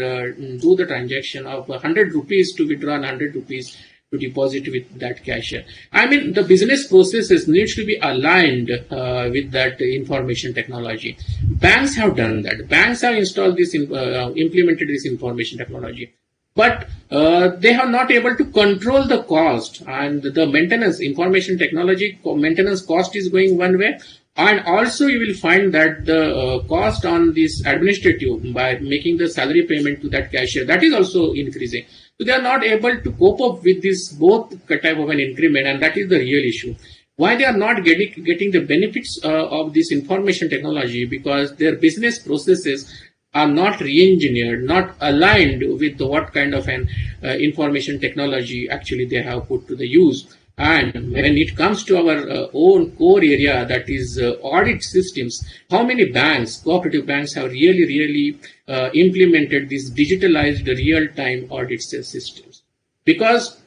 do the transaction of 100 rupees to withdraw and 100 rupees to deposit with that cashier? I mean, the business processes needs to be aligned with that information technology. Banks have done that. Banks have installed this, implemented this information technology. But they have not able to control the cost, and the maintenance information technology maintenance cost is going one way, and also you will find that the cost on this administrative by making the salary payment to that cashier, that is also increasing. So they are not able to cope up with this both type of an increment, and that is the real issue. Why they are not getting the benefits of this information technology? Because their business processes are not re-engineered, not aligned with what kind of an information technology actually they have put to the use. And when it comes to our own core area, that is audit systems, how many banks, cooperative banks, have really implemented these digitalized real-time audit systems? Because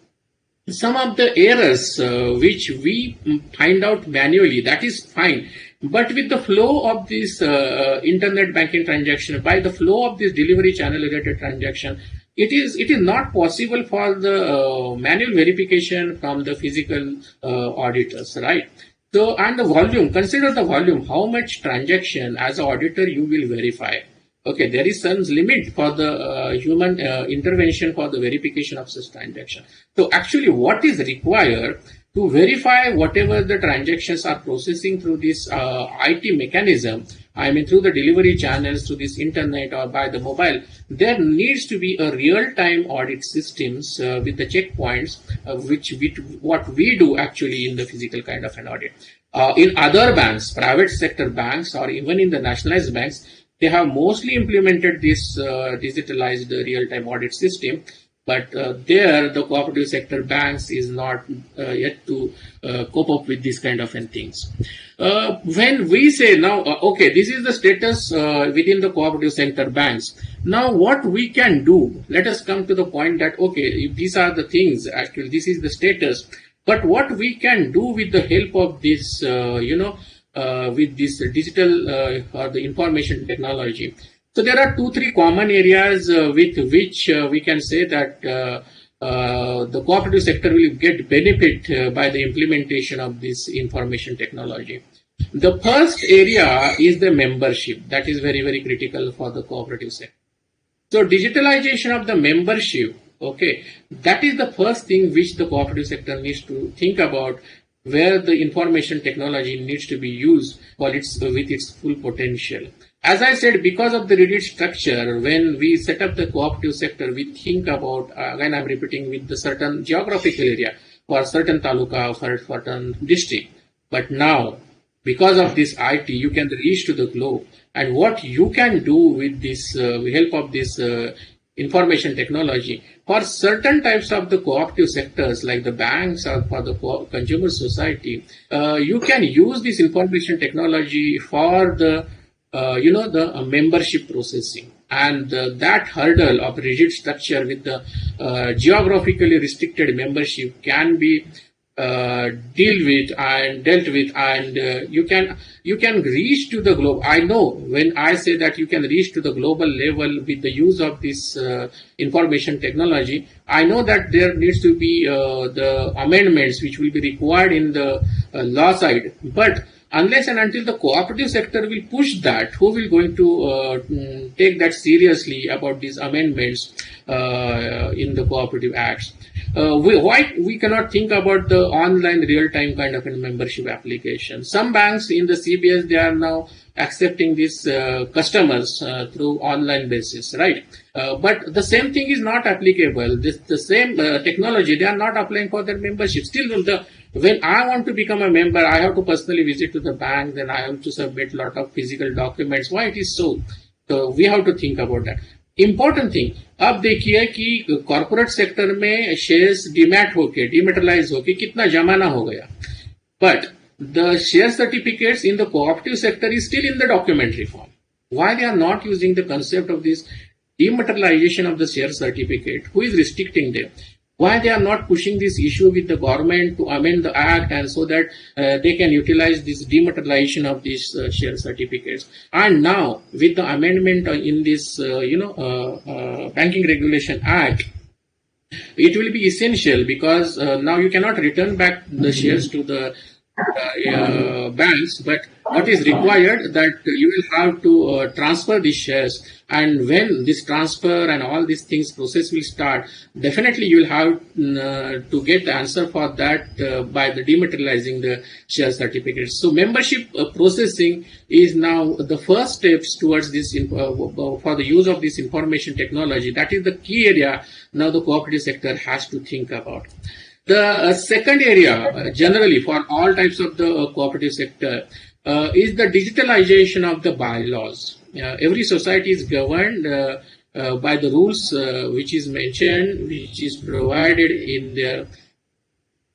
some of the errors which we find out manually, that is fine. But with the flow of this internet banking transaction, by the flow of this delivery channel related transaction, it is not possible for the manual verification from the physical auditors, right? So, and the volume, consider the volume, how much transaction as an auditor you will verify. Okay, there is some limit for the human intervention for the verification of such transaction. So actually what is required to verify whatever the transactions are processing through this IT mechanism, I mean through the delivery channels, through this internet or by the mobile, there needs to be a real-time audit systems with the checkpoints, what we do actually in the physical kind of an audit. In other banks, private sector banks, or even in the nationalized banks, they have mostly implemented this digitalized real-time audit system. But there, the cooperative sector banks is not yet to cope up with this kind of things. When we say now, okay, this is the status within the cooperative sector banks. Now, what we can do? Let us come to the point that, okay, if these are the things, actually, this is the status. But what we can do with the help of this, with this digital or the information technology. So there are 2-3 common areas with which we can say that the cooperative sector will get benefit by the implementation of this information technology. The first area is the membership. That is very critical for the cooperative sector. So digitalization of the membership, okay, that is the first thing which the cooperative sector needs to think about, where the information technology needs to be used for with its full potential. As I said, because of the rigid structure, when we set up the cooperative sector, we think about, again I'm repeating, with the certain geographical area for certain taluka, for certain district. But now, because of this IT, you can reach to the globe. And what you can do with this, with help of this information technology. For certain types of the cooperative sectors like the banks or for the consumer society, you can use this information technology for the the membership processing, and that hurdle of rigid structure with the geographically restricted membership can be dealt with, and you can reach to the globe. I know when I say that you can reach to the global level with the use of this information technology, I know that there needs to be the amendments which will be required in the law side, but unless and until the cooperative sector will push that, who will going to take that seriously about these amendments in the cooperative acts? Why we cannot think about the online real-time kind of a membership application? Some banks in the CBS, they are now accepting these customers through online basis, right? But the same thing is not applicable. The same technology, they are not applying for their membership. Still, when I want to become a member, I have to personally visit to the bank, then I have to submit a lot of physical documents. Why it is so? So we have to think about that. Important thing, अब देखिए कि corporate sector में shares डिमेटलाइज होके कितना जमाना हो गया, but the share certificates in the cooperative sector is still in the documentary form. Why they are not using the concept of this dematerialization of the share certificate? Who is restricting them? Why they are not pushing this issue with the government to amend the act and so that they can utilize this dematerialization of these share certificates? And now with the amendment in this Banking Regulation Act, it will be essential because now you cannot return back the shares to the banks, but what is required that you will have to transfer these shares, and when this transfer and all these things process will start, definitely you will have to get the answer for that by the dematerializing the share certificates. So membership processing is now the first steps towards this for the use of this information technology. That is the key area now the cooperative sector has to think about. The second area, generally for all types of the cooperative sector, is the digitalization of the bylaws. Every society is governed by the rules which is mentioned, which is provided in their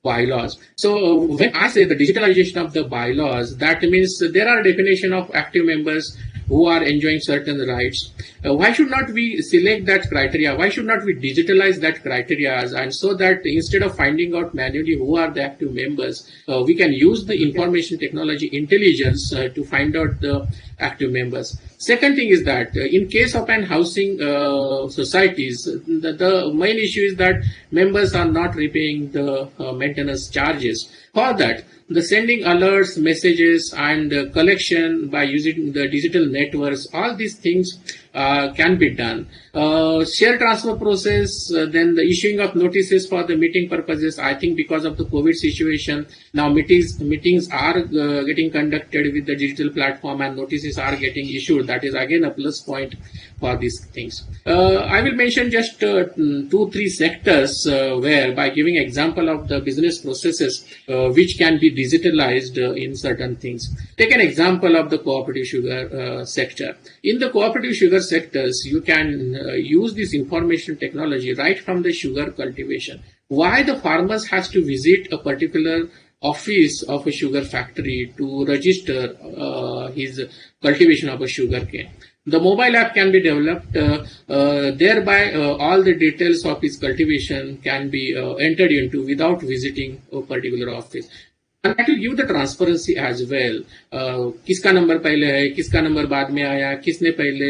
bylaws. So when I say the digitalization of the bylaws, that means there are definition of active members who are enjoying certain rights. Why should not we select that criteria? Why should not we digitalize that criteria, and so that instead of finding out manually who are the active members, we can use the information technology intelligence to find out the active members. Second thing is that in case of an housing societies, the main issue is that members are not repaying the maintenance charges. For that, the sending alerts, messages, and collection by using the digital networks, all these things can be done. Share transfer process, then the issuing of notices for the meeting purposes. I think because of the COVID situation, now meetings are getting conducted with the digital platform and notices are getting issued. That is again a plus point for these things. I will mention just 2-3 sectors where, by giving example of the business processes which can be digitalized in certain things. Take an example of the cooperative sugar sector. In the cooperative sugar sectors, you can use this information technology right from the sugar cultivation. Why the farmers has to visit a particular office of a sugar factory to register his cultivation of a sugar cane? The mobile app can be developed, thereby all the details of his cultivation can be entered into without visiting a particular office. And that will give the transparency as well. किसका number पहले है, किसका number बाद में आया, किसने पहले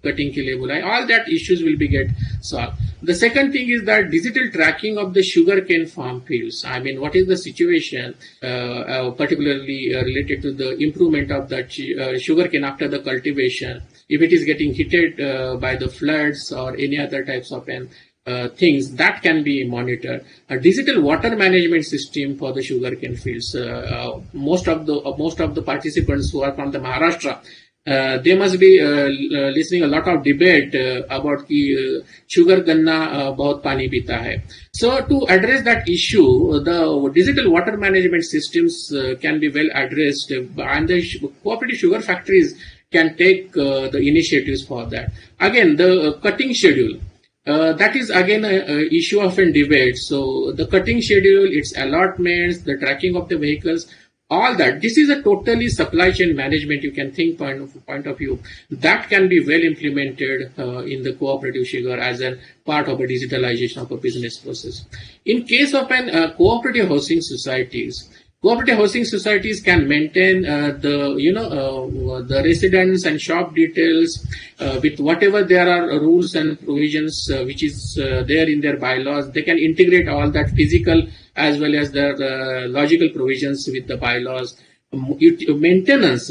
cutting के लिए बुलाया, all that issues will be get solved. The second thing is that digital tracking of the sugarcane farm fields. I mean, what is the situation, particularly related to the improvement of that sugarcane after the cultivation, if it is getting hit by the floods or any other types of things that can be monitored. A digital water management system for the sugarcane fields. Most of the participants who are from the Maharashtra, they must be listening a lot of debate about कि sugar गन्ना बहुत पानी पीता है. So to address that issue, the digital water management systems can be well addressed, and the cooperative sugar factories can take the initiatives for that. Again, the cutting schedule. That is again a issue of a debate. So the cutting schedule, its allotments, the tracking of the vehicles, all that. This is a totally supply chain management. You can think point of view that can be well implemented in the cooperative figure as a part of a digitalization of a business process. In case of an cooperative housing societies. Cooperative housing societies can maintain the residence and shop details with whatever there are rules and provisions which is there in their bylaws. They can integrate all that physical as well as the logical provisions with the bylaws. Maintenance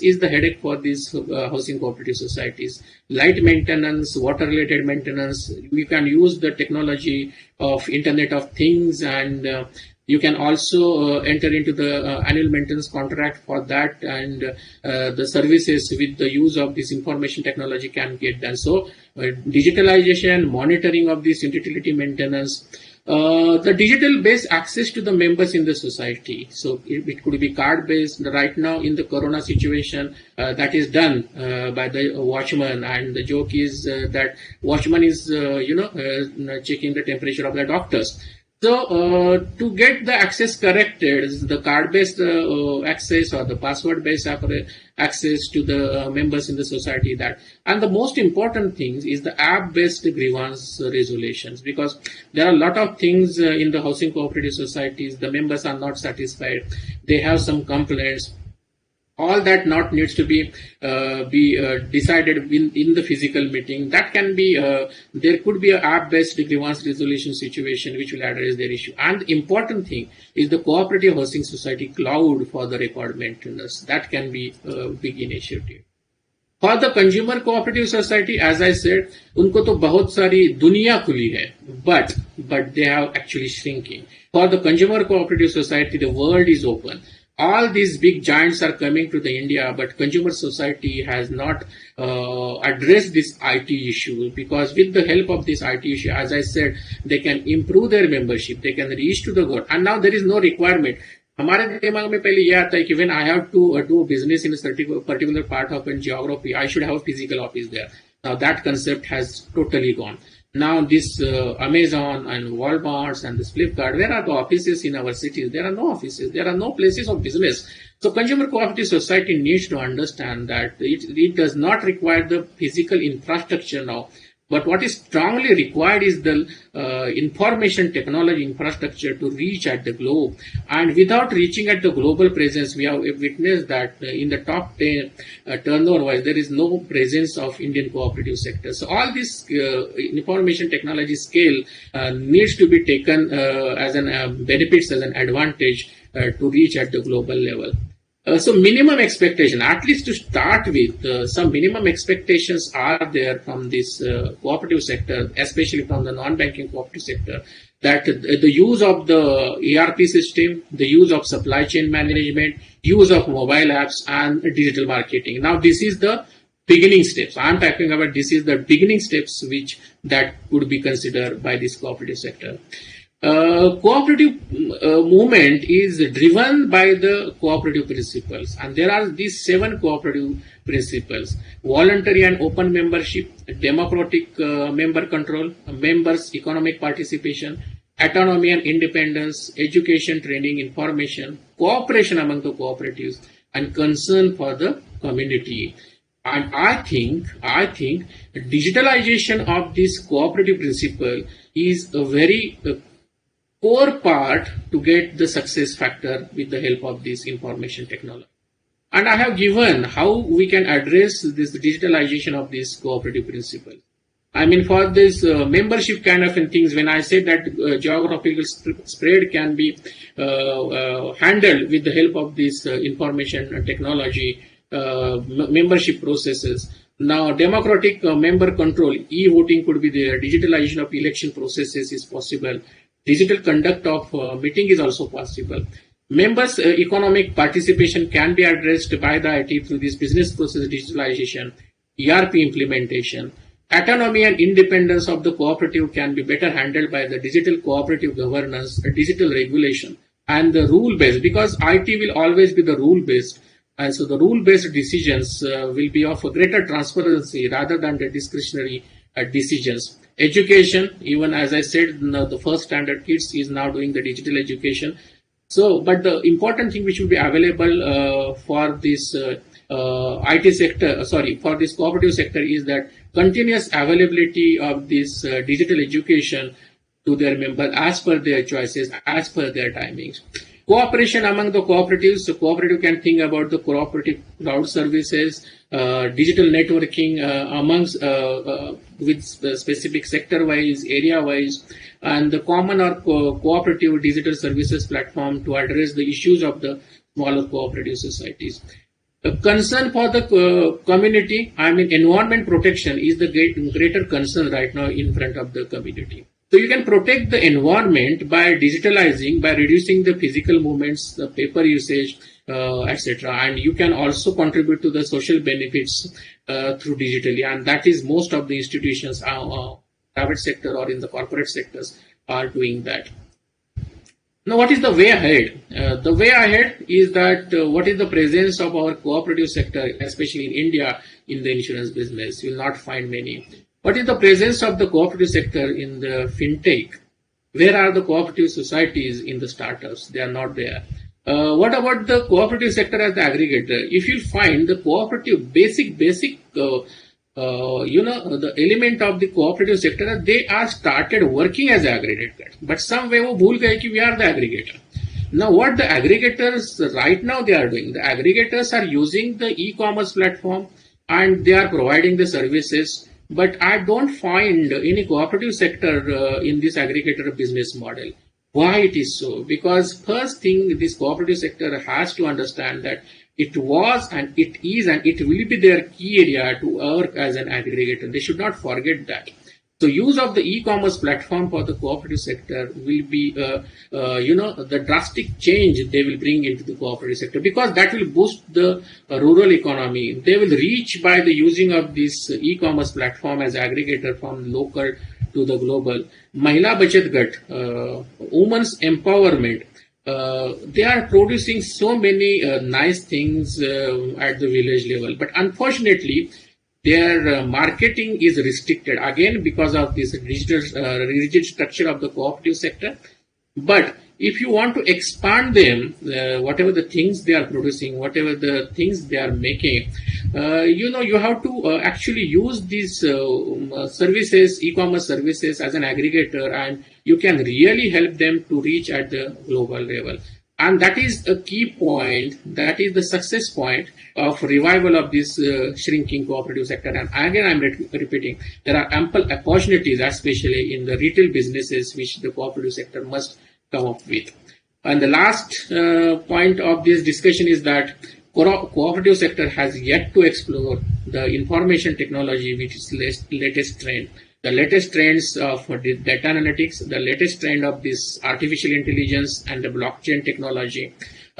is the headache for these housing cooperative societies. Light maintenance, water related maintenance. You can use the technology of Internet of Things, and you can also enter into the annual maintenance contract for that, and the services with the use of this information technology can get done. So digitalization, monitoring of this utility maintenance, the digital based access to the members in the society. So it could be card based. Right now in the corona situation, that is done by the watchman, and the joke is that watchman is checking the temperature of the doctors. So to get the access corrected, the card-based access or the password-based access to the members in the society, that, and the most important thing is the app-based grievance resolutions, because there are a lot of things in the housing cooperative societies. The members are not satisfied. They have some complaints. All that not needs to be decided in the physical meeting. That can be there could be an app-based grievance resolution situation which will address their issue. And the important thing is the cooperative housing society cloud for the record maintenance. That can be a big initiative. For the consumer cooperative society, as I said, उनको तो बहुत सारी दुनिया खुली है, but they have actually shrinking. For the consumer cooperative society, the world is open. All these big giants are coming to the India, but consumer society has not addressed this IT issue, because with the help of this IT issue, as I said, they can improve their membership, they can reach to the goal, and now there is no requirement. हमारे दिमाग में पहले ये आता है कि when I have to do business in a particular part of a geography, I should have a physical office there. Now that concept has totally gone. Now this Amazon and Walmart and this Flipkart, where are the offices in our cities? There are no offices. There are no places of business. So consumer cooperative society needs to understand that it does not require the physical infrastructure now. But what is strongly required is the information technology infrastructure to reach at the globe. And without reaching at the global presence, we have witnessed that in the top 10 turnover-wise, there is no presence of Indian cooperative sector. So all this information technology scale needs to be taken as an benefits, as an advantage to reach at the global level. So minimum expectation, at least to start with, some minimum expectations are there from this cooperative sector, especially from the non-banking cooperative sector, that the use of the ERP system, the use of supply chain management, use of mobile apps and digital marketing. Now this is the beginning steps. I'm talking about this is the beginning steps which that could be considered by this cooperative sector. Cooperative movement is driven by the cooperative principles, and there are these 7 cooperative principles: voluntary and open membership, democratic member control, members' economic participation, autonomy and independence, education, training, information, cooperation among the cooperatives, and concern for the community. And I think digitalization of this cooperative principle is a very core part to get the success factor with the help of this information technology. And I have given how we can address this digitalization of this cooperative principle. I mean, for this membership kind of things, when I said that geographical spread can be handled with the help of this information technology, membership processes. Now, democratic member control, e-voting could be there, digitalization of election processes is possible. Digital conduct of meeting is also possible. Members' economic participation can be addressed by the IT through this business process digitalization, ERP implementation. Autonomy and independence of the cooperative can be better handled by the digital cooperative governance, digital regulation, and the rule-based, because IT will always be the rule-based. And so the rule-based decisions will be of a greater transparency rather than the discretionary decisions. Education, even as I said, the first standard kids is now doing the digital education. So, but the important thing which will be available for this IT sector, for this cooperative sector is that continuous availability of this digital education to their members as per their choices, as per their timings. Cooperation among the cooperatives. So cooperative can think about the cooperative cloud services, digital networking amongst with specific sector-wise, area-wise, and the common or cooperative digital services platform to address the issues of the smaller cooperative societies. The concern for the community, environment protection is the greater concern right now in front of the community. So you can protect the environment by digitalizing, by reducing the physical movements, the paper usage, etc. And you can also contribute to the social benefits through digitally. And that is most of the institutions, private sector or in the corporate sectors are doing that. Now, what is the way ahead? The way ahead is that what is the presence of our cooperative sector, especially in India, in the insurance business? You will not find many. What is the presence of the cooperative sector in the fintech? Where are the cooperative societies in the startups? They are not there. What about the cooperative sector as the aggregator? If you find the cooperative basic, the element of the cooperative sector, they are started working as aggregator. But some way wo bhul gaye ki we are the aggregator. Now, what the aggregators right now they are doing? The aggregators are using the e-commerce platform and they are providing the services. But I don't find any cooperative sector in this aggregator business model. Why it is so? Because first thing, this cooperative sector has to understand that it was and it is and it will be their key area to work as an aggregator. They should not forget that. So use of the e-commerce platform for the cooperative sector will be, the drastic change they will bring into the cooperative sector because that will boost the rural economy. They will reach by the using of this e-commerce platform as aggregator from local to the global. Mahila Bachat Gat, women's empowerment. They are producing so many nice things at the village level, but unfortunately, their marketing is restricted again because of this rigid structure of the cooperative sector. But if you want to expand them, whatever the things they are producing, whatever the things they are making, you have to actually use these services, e-commerce services as an aggregator, and you can really help them to reach at the global level. And that is a key point, that is the success point of revival of this shrinking cooperative sector. And again, I'm repeating, there are ample opportunities, especially in the retail businesses, which the cooperative sector must come up with. And the last point of this discussion is that cooperative sector has yet to explore the information technology, which is latest trend. The latest trends of data analytics, the latest trend of this artificial intelligence and the blockchain technology.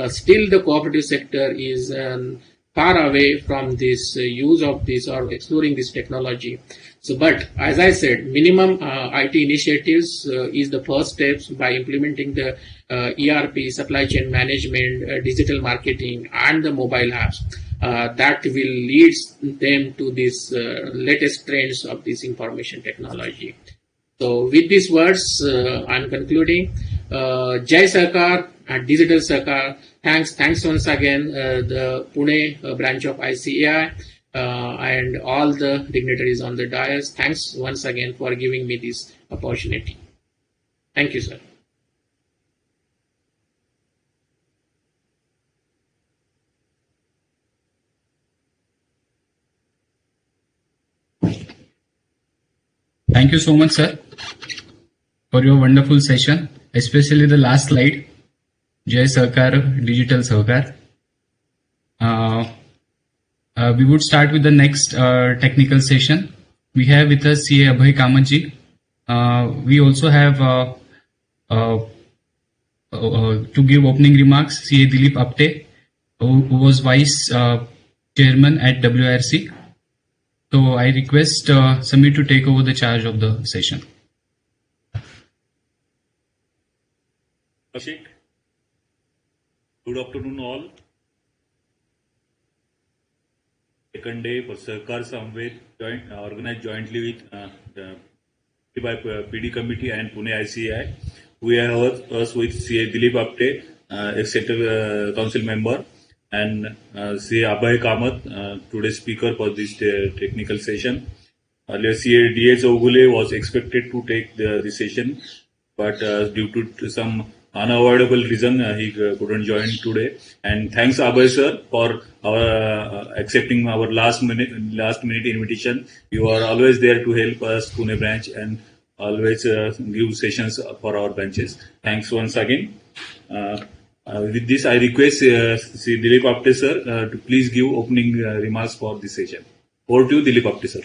Still, the cooperative sector is far away from this use of this or exploring this technology. So, but as I said, minimum IT initiatives is the first steps by implementing the ERP, supply chain management, digital marketing, and the mobile apps. That will lead them to this latest trends of this information technology. So with these words, I'm concluding. Jai Sahakar and Digital Sahakar. Thanks once again, the Pune branch of ICAI and all the dignitaries on the dais. Thanks once again for giving me this opportunity. Thank you, sir. Thank you so much, sir, for your wonderful session, especially the last slide, Jai Sahakar, Digital Sahakar. We would start with the next technical session. We have with us CA Abhay Kamatji. We also have to give opening remarks, CA Dilip Apte, who was Vice Chairman at WRC. So I request Samir to take over the charge of the session. Ashik, good afternoon all. second day for Sahakar Sanvad, organized jointly by PD Committee and Pune ICAI. We have us with CA Dilip Apte, Executive Council Member, and CA Abhay Kamath, today's speaker for this technical session. Earlier, CA D.H. Ogule was expected to take the session, but due to some unavoidable reason, he couldn't join today. And thanks, Abhay sir, for accepting our last minute invitation. You are always there to help us, Pune branch, and always give sessions for our branches. Thanks once again. With this, I request Sri Dilip Apte sir to please give opening remarks for this session. Over to you, Dilip Apte sir.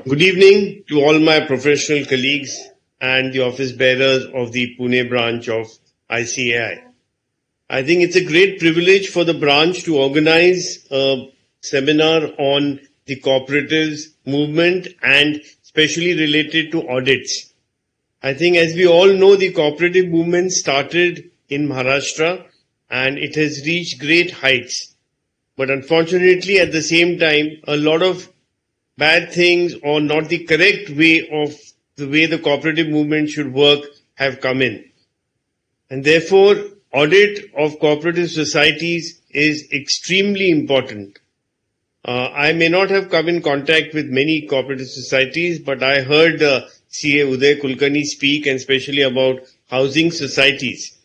Good evening to all my professional colleagues and the office bearers of the Pune branch of ICAI. I think it's a great privilege for the branch to organize a seminar on the cooperatives movement and especially related to audits. I think as we all know, the cooperative movement started in Maharashtra and it has reached great heights. But unfortunately, at the same time, a lot of bad things or not the correct way of the way the cooperative movement should work have come in. And therefore, audit of cooperative societies is extremely important. I may not have come in contact with many cooperative societies, but I heard CA Uday Kulkarni speak, and especially about housing societies.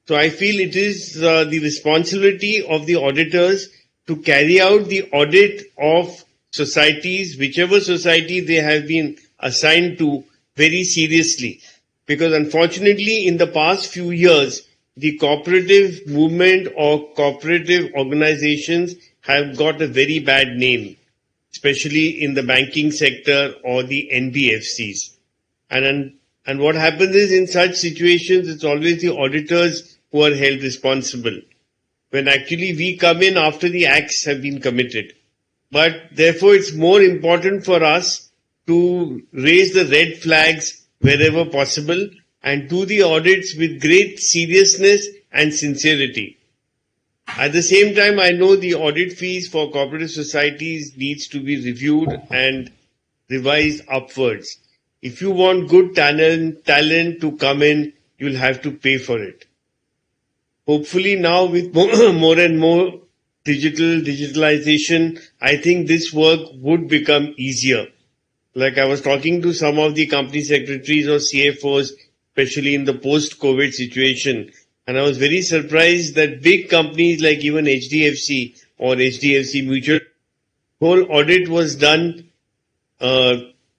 So I feel it is the responsibility of the auditors to carry out the audit of societies, whichever society they have been assigned to, very seriously. Because unfortunately, in the past few years, the cooperative movement or cooperative organizations have got a very bad name, especially in the banking sector or the NBFCs. And what happens is, in such situations, it's always the auditors who are held responsible, when actually we come in after the acts have been committed. But therefore, it's more important for us to raise the red flags wherever possible and do the audits with great seriousness and sincerity. At the same time, I know the audit fees for cooperative societies needs to be reviewed and revised upwards. If you want good talent to come in, you'll have to pay for it. Hopefully now with more and more digitalization, I think this work would become easier. Like I was talking to some of the company secretaries or CFOs, especially in the post-COVID situation, and I was very surprised that big companies like even HDFC or HDFC Mutual, whole audit was done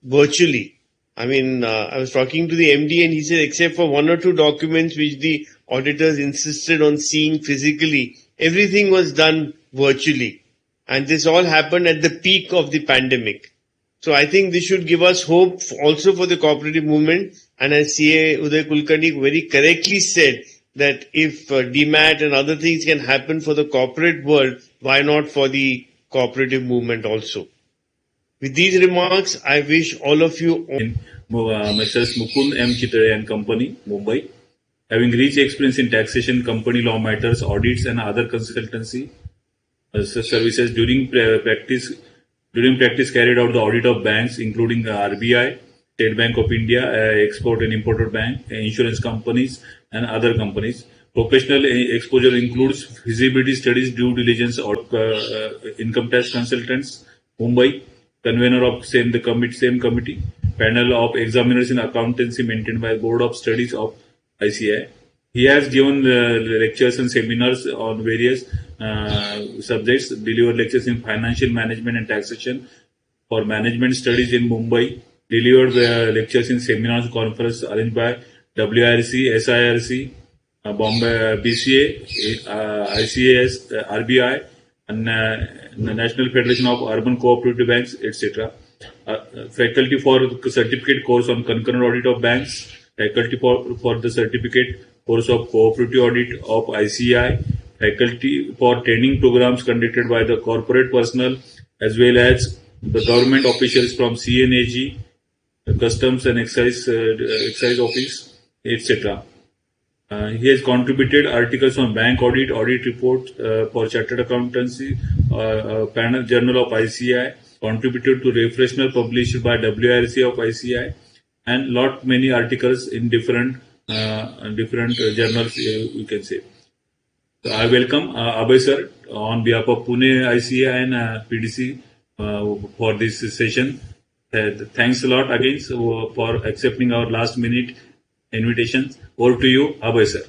virtually. I mean, I was talking to the MD and he said, except for one or two documents which the auditors insisted on seeing physically, everything was done virtually. And this all happened at the peak of the pandemic. So I think this should give us hope also for the cooperative movement. And as CA Uday Kulkarni very correctly said, that if DMAT and other things can happen for the corporate world, why not for the cooperative movement also? With these remarks, I wish all of you... Messrs. Mukund M. Chitare and Company, Mumbai. Having rich experience in taxation, company law matters, audits and other consultancy services, during practice carried out the audit of banks including the RBI, State Bank of India, Export and Importer Bank, insurance companies and other companies. Professional exposure includes feasibility studies, due diligence, or income tax consultants, Mumbai, convener of same committee, panel of examiners in accountancy maintained by Board of Studies of ICAI. He has given lectures and seminars on various subjects, delivered lectures in financial management and taxation for management studies in Mumbai, delivered lectures in seminars, conferences arranged by WIRC, SIRC, Bombay BCA, ICAS, RBI, and the National Federation of Urban Cooperative Banks, etc. Faculty for the certificate course on concurrent audit of banks, faculty for the certificate course of cooperative audit of ICAI, faculty for training programs conducted by the corporate personnel as well as the government officials from CNAG, Customs and Excise Office, etc. He has contributed articles on bank audit report for chartered accountancy, panel journal of ICI, contributed to refresher published by WIRC of ICI, and lot many articles in different journals, you can say. So I welcome Abhay sir on behalf of Pune ICI and PDC for this session. Thanks a lot again for accepting our last minute invitations. Over to you, Abhay sir.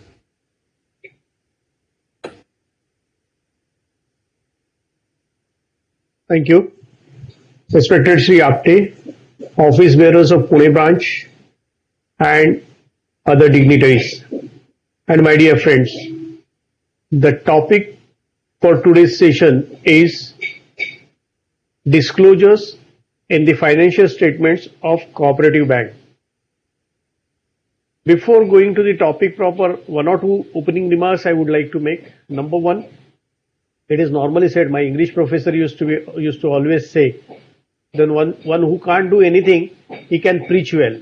Thank you. Respected Sri Apte, office bearers of Pune branch and other dignitaries, and my dear friends. The topic for today's session is disclosures in the financial statements of Cooperative Bank. Before going to the topic proper, one or two opening remarks I would like to make. Number one, it is normally said, my English professor used to always say, then one who can't do anything, he can preach well.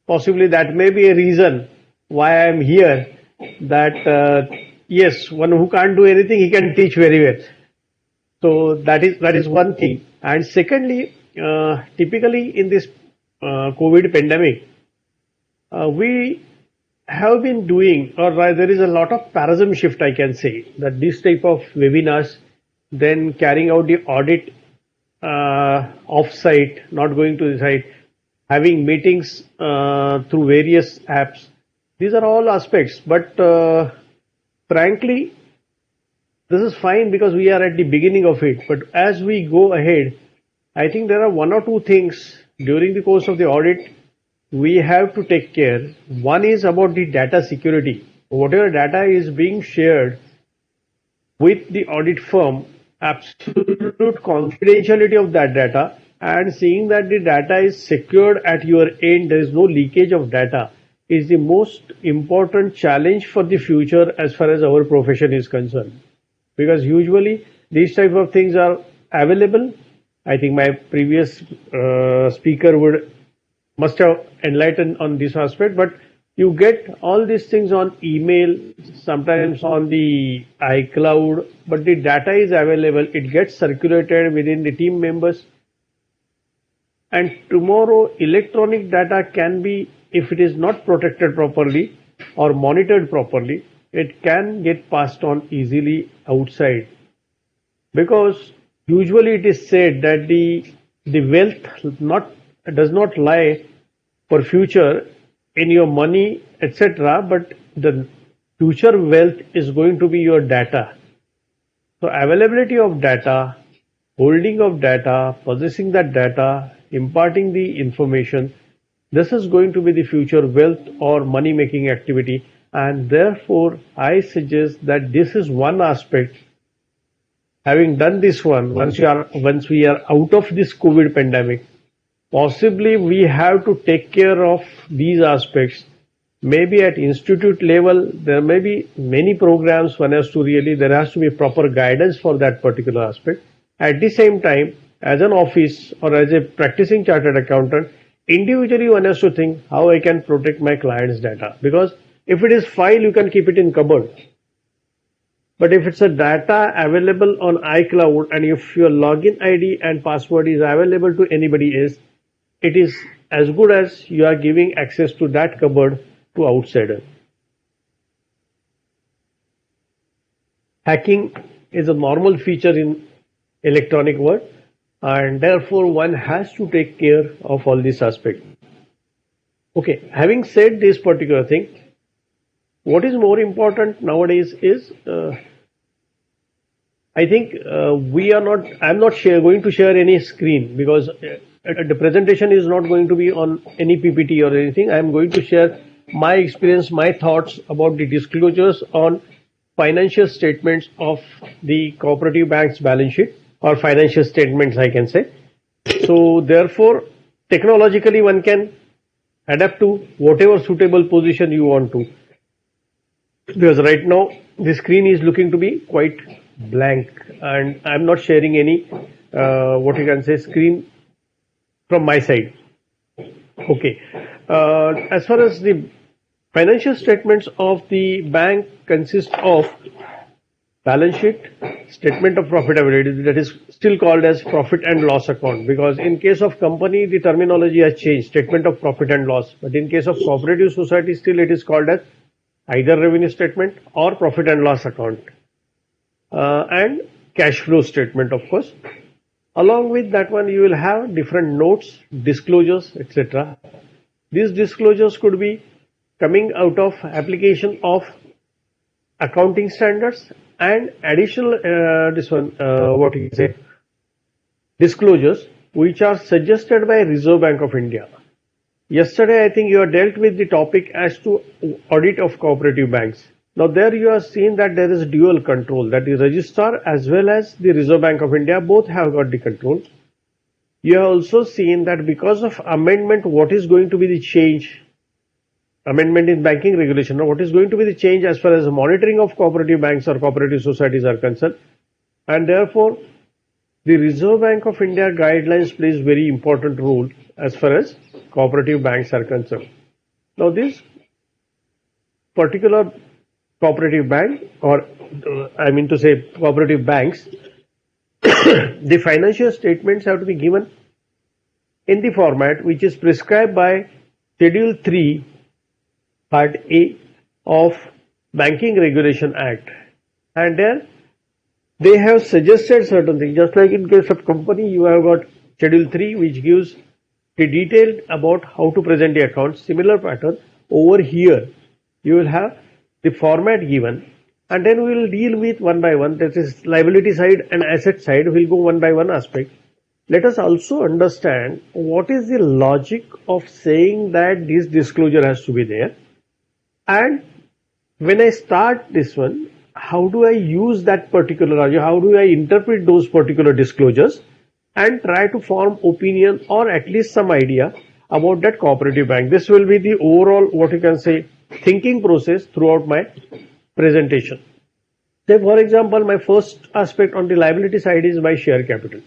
Possibly that may be a reason why I am here, that yes, one who can't do anything, he can teach very well. So that is one thing. And secondly, typically in this COVID pandemic, we have been doing, or there is a lot of paradigm shift, I can say, that this type of webinars, then carrying out the audit off-site, not going to the site, having meetings through various apps. These are all aspects, but frankly, this is fine because we are at the beginning of it. But as we go ahead, I think there are one or two things during the course of the audit we have to take care. One is about the data security. Whatever data is being shared with the audit firm, absolute confidentiality of that data, and seeing that the data is secured at your end, there is no leakage of data, is the most important challenge for the future as far as our profession is concerned. Because usually these type of things are available. I think my previous speaker must have enlightened on this aspect, but you get all these things on email, sometimes on the iCloud, but the data is available, it gets circulated within the team members. And tomorrow electronic data can be, if it is not protected properly or monitored properly, it can get passed on easily outside. Because usually it is said that the wealth does not lie for future in your money, etc., but the future wealth is going to be your data. So availability of data, holding of data, possessing that data, imparting the information, this is going to be the future wealth or money making activity, and therefore I suggest that this is one aspect. Having done this one, once we are out of this COVID pandemic, possibly we have to take care of these aspects. Maybe at institute level, there may be many programs there has to be proper guidance for that particular aspect. At the same time, as an office or as a practicing chartered accountant, individually one has to think how I can protect my client's data. Because if it is file, you can keep it in cupboard. But if it's a data available on iCloud and if your login ID and password is available to anybody else, it is as good as you are giving access to that cupboard to outsider. Hacking is a normal feature in electronic world, and therefore one has to take care of all these aspects. Okay, having said this particular thing, what is more important nowadays is, I think I'm not going to share any screen, because the presentation is not going to be on any PPT or anything. I am going to share my experience, my thoughts about the disclosures on financial statements of the cooperative bank's balance sheet, or financial statements, I can say. So therefore, technologically one can adapt to whatever suitable position you want to. Because right now the screen is looking to be quite blank, and I'm not sharing any screen from my side. Okay. As far as the financial statements of the bank consist of balance sheet, statement of profitability, that is still called as profit and loss account, because in case of company the terminology has changed, statement of profit and loss, but in case of cooperative society still it is called as either revenue statement or profit and loss account, and cash flow statement, of course. Along with that one you will have different notes, disclosures, etc. These disclosures could be coming out of application of accounting standards and additional disclosures which are suggested by Reserve Bank of India. Yesterday I think you have dealt with the topic as to audit of cooperative banks. Now there you have seen that there is dual control, that the registrar as well as the Reserve Bank of India both have got the control. You have also seen that because of amendment, what is going to be the change, amendment in banking regulation, or what is going to be the change as far as the monitoring of cooperative banks or cooperative societies are concerned, and therefore the Reserve Bank of India guidelines plays very important role as far as cooperative banks are concerned. Now this particular cooperative bank, or I mean to say cooperative banks, the financial statements have to be given in the format which is prescribed by Schedule 3 Part A of Banking Regulation Act, and there they have suggested certain things. Just like in case of company, you have got Schedule 3 which gives the detail about how to present the accounts. Similar pattern over here you will have the format given, and then we will deal with one by one, that is liability side and asset side. We will go one by one aspect. Let us also understand what is the logic of saying that this disclosure has to be there, and when I start this one, how do I use that particular logic, how do I interpret those particular disclosures and try to form opinion or at least some idea about that cooperative bank. This will be the overall, what you can say, thinking process throughout my presentation. Say for example, my first aspect on the liability side is my share capital.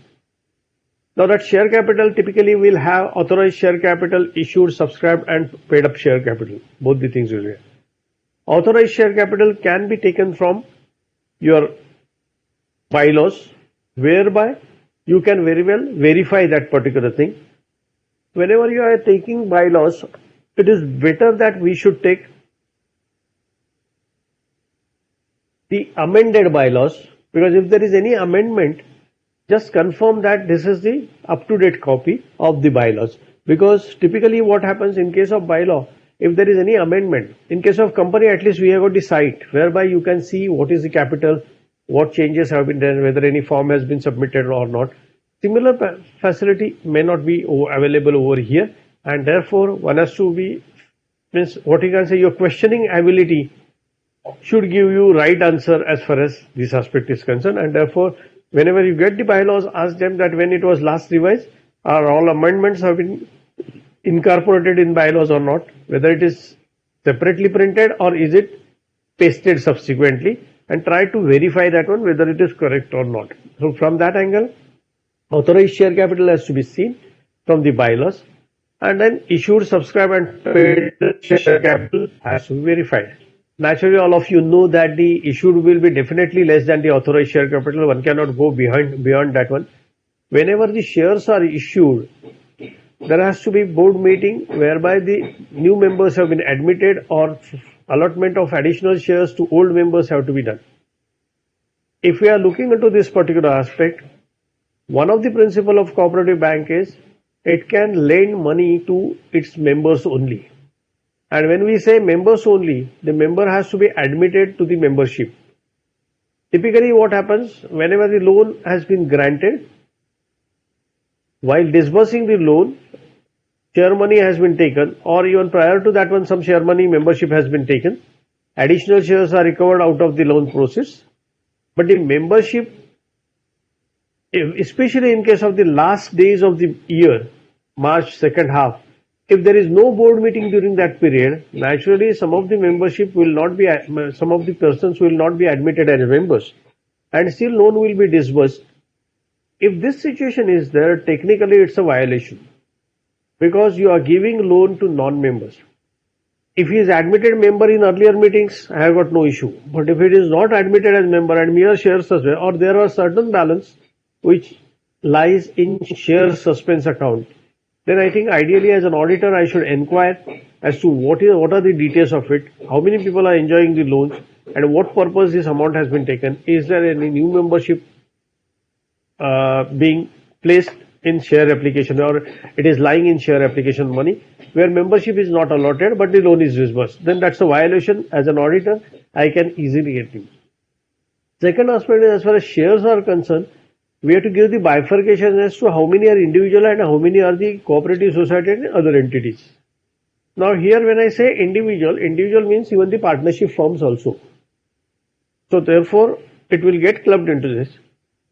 Now that share capital typically will have authorized share capital, issued, subscribed and paid up share capital. Both the things will be there. Authorized share capital can be taken from your bylaws, whereby you can very well verify that particular thing. Whenever you are taking bylaws, it is better that we should take the amended bylaws, because if there is any amendment, just confirm that this is the up-to-date copy of the bylaws. Because typically what happens in case of bylaw, if there is any amendment, in case of company at least we have got the site whereby you can see what is the capital, what changes have been done, whether any form has been submitted or not. Similar facility may not be available over here, and therefore one has to be, means what you can say, your questioning ability should give you right answer as far as this aspect is concerned, and therefore whenever you get the bylaws, ask them that when it was last revised, are all amendments have been incorporated in bylaws or not, whether it is separately printed or is it pasted subsequently, and try to verify that one whether it is correct or not. So from that angle, authorized share capital has to be seen from the bylaws, and then issued, subscribed and paid share capital has to be verified. Naturally, all of you know that the issued will be definitely less than the authorized share capital. One cannot go beyond that one. Whenever the shares are issued, there has to be board meeting whereby the new members have been admitted or allotment of additional shares to old members have to be done. If we are looking into this particular aspect, one of the principle of cooperative bank is it can lend money to its members only. And when we say members only, the member has to be admitted to the membership. Typically what happens, whenever the loan has been granted, while disbursing the loan, share money has been taken, or even prior to that one some share money membership has been taken. Additional shares are recovered out of the loan process. But the membership, especially in case of the last days of the year, March second half, if there is no board meeting during that period, naturally some of the membership will not be, some of the persons will not be admitted as members, and still loan will be disbursed. If this situation is there, technically it's a violation, because you are giving loan to non-members. if he is admitted member in earlier meetings, I have got no issue. But if it is not admitted as member and mere share suspense, or there are certain balance which lies in share suspense account, then I think ideally as an auditor I should inquire as to what are the details of it, how many people are enjoying the loans, and what purpose this amount has been taken. Is there any new membership being placed in share application, or it is lying in share application money where membership is not allotted but the loan is disbursed? Then that's a violation. As an auditor, I can easily get it. Second aspect is, as far as shares are concerned, we have to give the bifurcation as to how many are individual and how many are the cooperative society and other entities. Now here when I say individual means even the partnership firms also. So therefore it will get clubbed into this.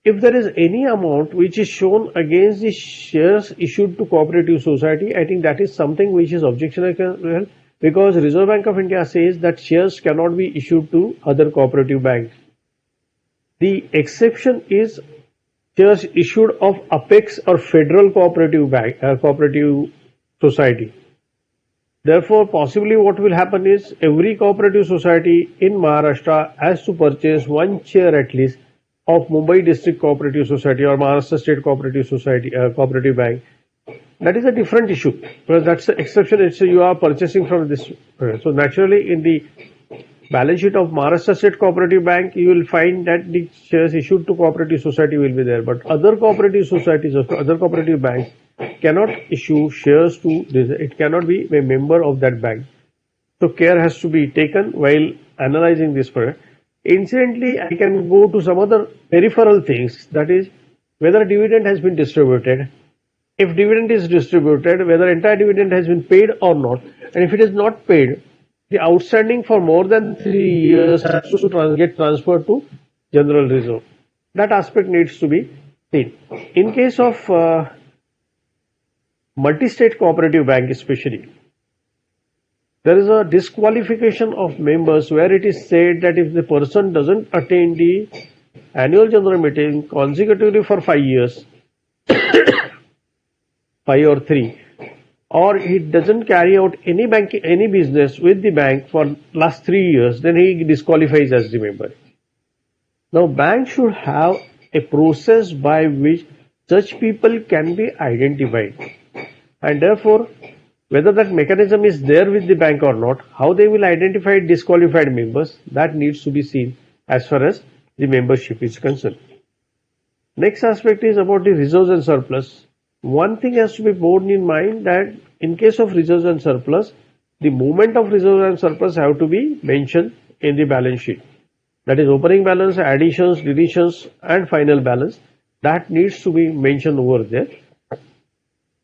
If there is any amount which is shown against the shares issued to cooperative society, I think that is something which is objectionable, because Reserve Bank of India says that shares cannot be issued to other cooperative banks. The exception is shares issued of Apex or Federal Cooperative Bank, cooperative society. Therefore, possibly what will happen is every cooperative society in Maharashtra has to purchase one share at least of Mumbai District Cooperative Society or Maharashtra State Cooperative Society, Cooperative Bank. That is a different issue, because that's the exception. It's you are purchasing from this. So naturally, in the balance sheet of Maharashtra State Cooperative Bank, you will find that the shares issued to cooperative society will be there. But other cooperative societies or other cooperative banks cannot issue shares to this. It cannot be a member of that bank. So care has to be taken while analyzing this product. Incidentally, I can go to some other peripheral things, that is whether dividend has been distributed. If dividend is distributed, whether entire dividend has been paid or not. And if it is not paid, the outstanding for more than 3 years has to get transferred to General Reserve. That aspect needs to be seen. In case of multi-state cooperative bank especially, there is a disqualification of members where it is said that if the person doesn't attend the annual general meeting consecutively for 5 years, 5 or 3, or he doesn't carry out any business with the bank for last 3 years, then he disqualifies as the member. Now bank should have a process by which such people can be identified, and therefore whether that mechanism is there with the bank or not, how they will identify disqualified members, that needs to be seen as far as the membership is concerned. Next aspect is about the reserves and surplus. One thing has to be borne in mind, that in case of reserves and surplus, the movement of reserves and surplus have to be mentioned in the balance sheet. That is opening balance, additions, deletions and final balance. That needs to be mentioned over there.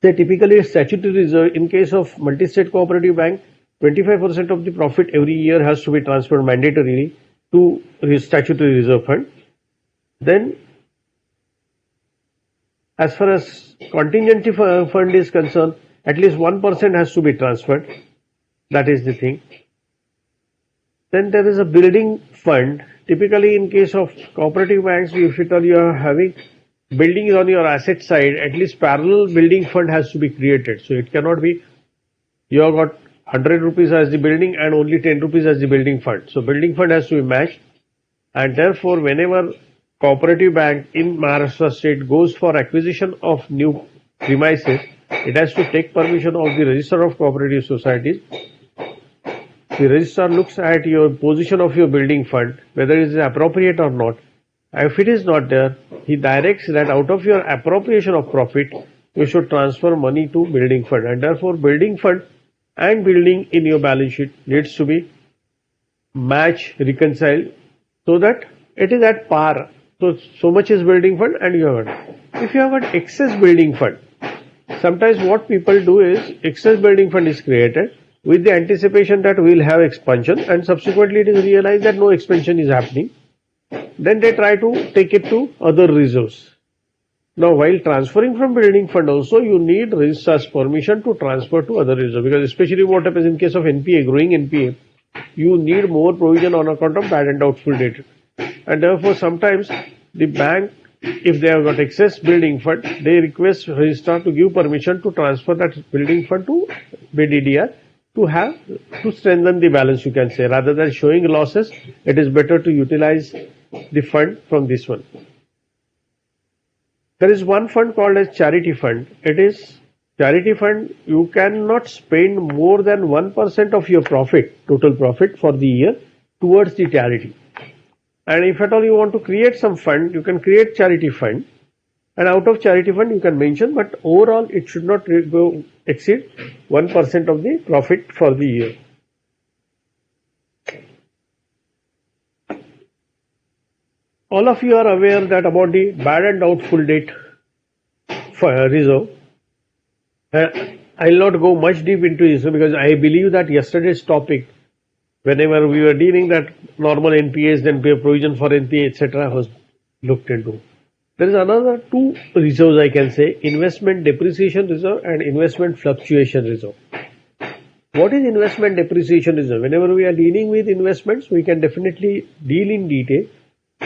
Say typically statutory reserve, in case of multi-state cooperative bank, 25% of the profit every year has to be transferred mandatorily to statutory reserve fund. Then as far as contingency fund is concerned, at least 1% has to be transferred. That is the thing. Then there is a building fund. Typically in case of cooperative banks, if you are having buildings on your asset side, at least parallel building fund has to be created. So it cannot be you have got 100 rupees as the building and only 10 rupees as the building fund. So building fund has to be matched, and therefore whenever cooperative bank in Maharashtra state goes for acquisition of new premises, it has to take permission of the Register of Cooperative Societies. The registrar looks at your position of your building fund, whether it is appropriate or not. If it is not there, he directs that out of your appropriation of profit, you should transfer money to building fund, and therefore building fund and building in your balance sheet needs to be matched, reconciled, so that it is at par. So much is building fund and you have got. If you have got excess building fund, sometimes what people do is excess building fund is created with the anticipation that we will have expansion, and subsequently it is realized that no expansion is happening. Then they try to take it to other reserves. Now while transferring from building fund also, you need registrar's permission to transfer to other reserves, because especially what happens in case of NPA, growing NPA, you need more provision on account of bad and doubtful debt. And therefore sometimes the bank, if they have got excess building fund, they request registrar to give permission to transfer that building fund to BDDR, to strengthen the balance, you can say. Rather than showing losses, it is better to utilize the fund from this one. There is one fund called as charity fund. It is charity fund. You cannot spend more than 1% of your profit, total profit for the year, towards the charity. And if at all you want to create some fund, you can create charity fund. And out of charity fund, you can mention, but overall it should not exceed 1% of the profit for the year. All of you are aware that about the bad and doubtful debt reserve. I'll not go much deep into this because I believe that yesterday's topic, whenever we were dealing that normal NPAs, then provision for NPA, etc., was looked into. There is another two reserves, I can say, investment depreciation reserve and investment fluctuation reserve. What is investment depreciation reserve? Whenever we are dealing with investments, we can definitely deal in detail.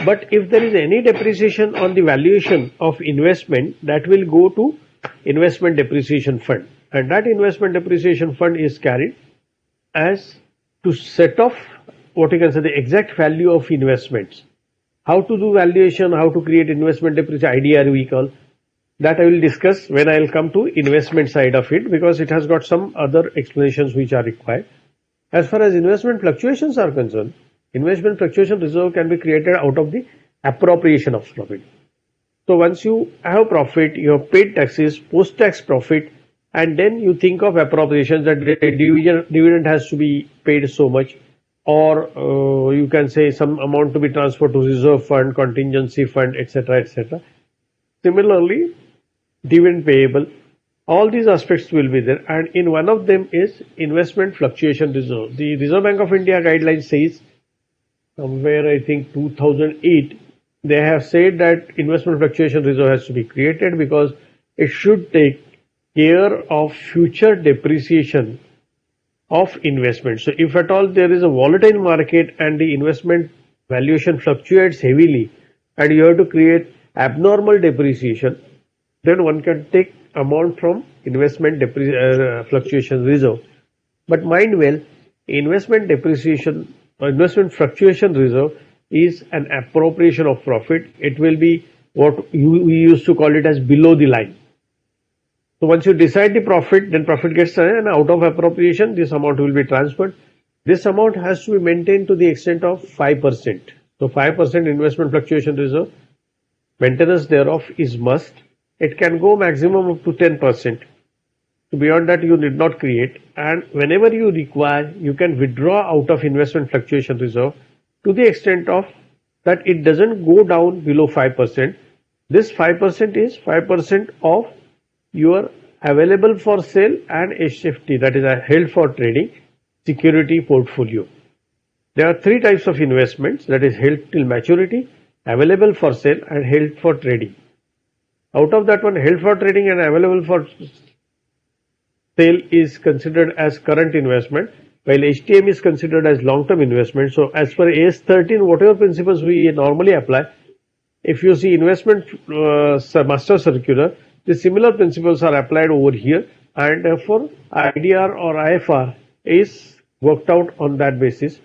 But if there is any depreciation on the valuation of investment, that will go to investment depreciation fund. And that investment depreciation fund is carried as to set off what you can say the exact value of investments. How to do valuation, how to create investment depreciation, IDR we call. That I will discuss when I will come to investment side of it, because it has got some other explanations which are required. As far as investment fluctuations are concerned, investment fluctuation reserve can be created out of the appropriation of profit. So once you have profit, you have paid taxes, post-tax profit, and then you think of appropriations that the dividend has to be paid so much, or you can say some amount to be transferred to reserve fund, contingency fund, etc., etc. Similarly, dividend payable, all these aspects will be there, and in one of them is investment fluctuation reserve. The Reserve Bank of India guideline says, somewhere I think 2008, they have said that investment fluctuation reserve has to be created because it should take care of future depreciation of investment. So if at all there is a volatile market and the investment valuation fluctuates heavily and you have to create abnormal depreciation, then one can take amount from investment fluctuation reserve. But mind well, investment depreciation or investment fluctuation reserve is an appropriation of profit. It will be what we used to call it as below the line. So once you decide the profit, then profit gets done, and out of appropriation, this amount will be transferred. This amount has to be maintained to the extent of 5%. So 5% investment fluctuation reserve, maintenance thereof is must. It can go maximum up to 10%. So beyond that, you need not create. And whenever you require, you can withdraw out of investment fluctuation reserve to the extent of that it doesn't go down below 5%. This 5% is 5% of your available for sale and HFT, that is a held for trading security portfolio. There are three types of investments, that is held till maturity, available for sale and held for trading. Out of that one, held for trading and available for sale is considered as current investment, while HTM is considered as long-term investment. So as per AS 13, whatever principles we normally apply, if you see investment master circular, the similar principles are applied over here, and therefore IDR or IFR is worked out on that basis.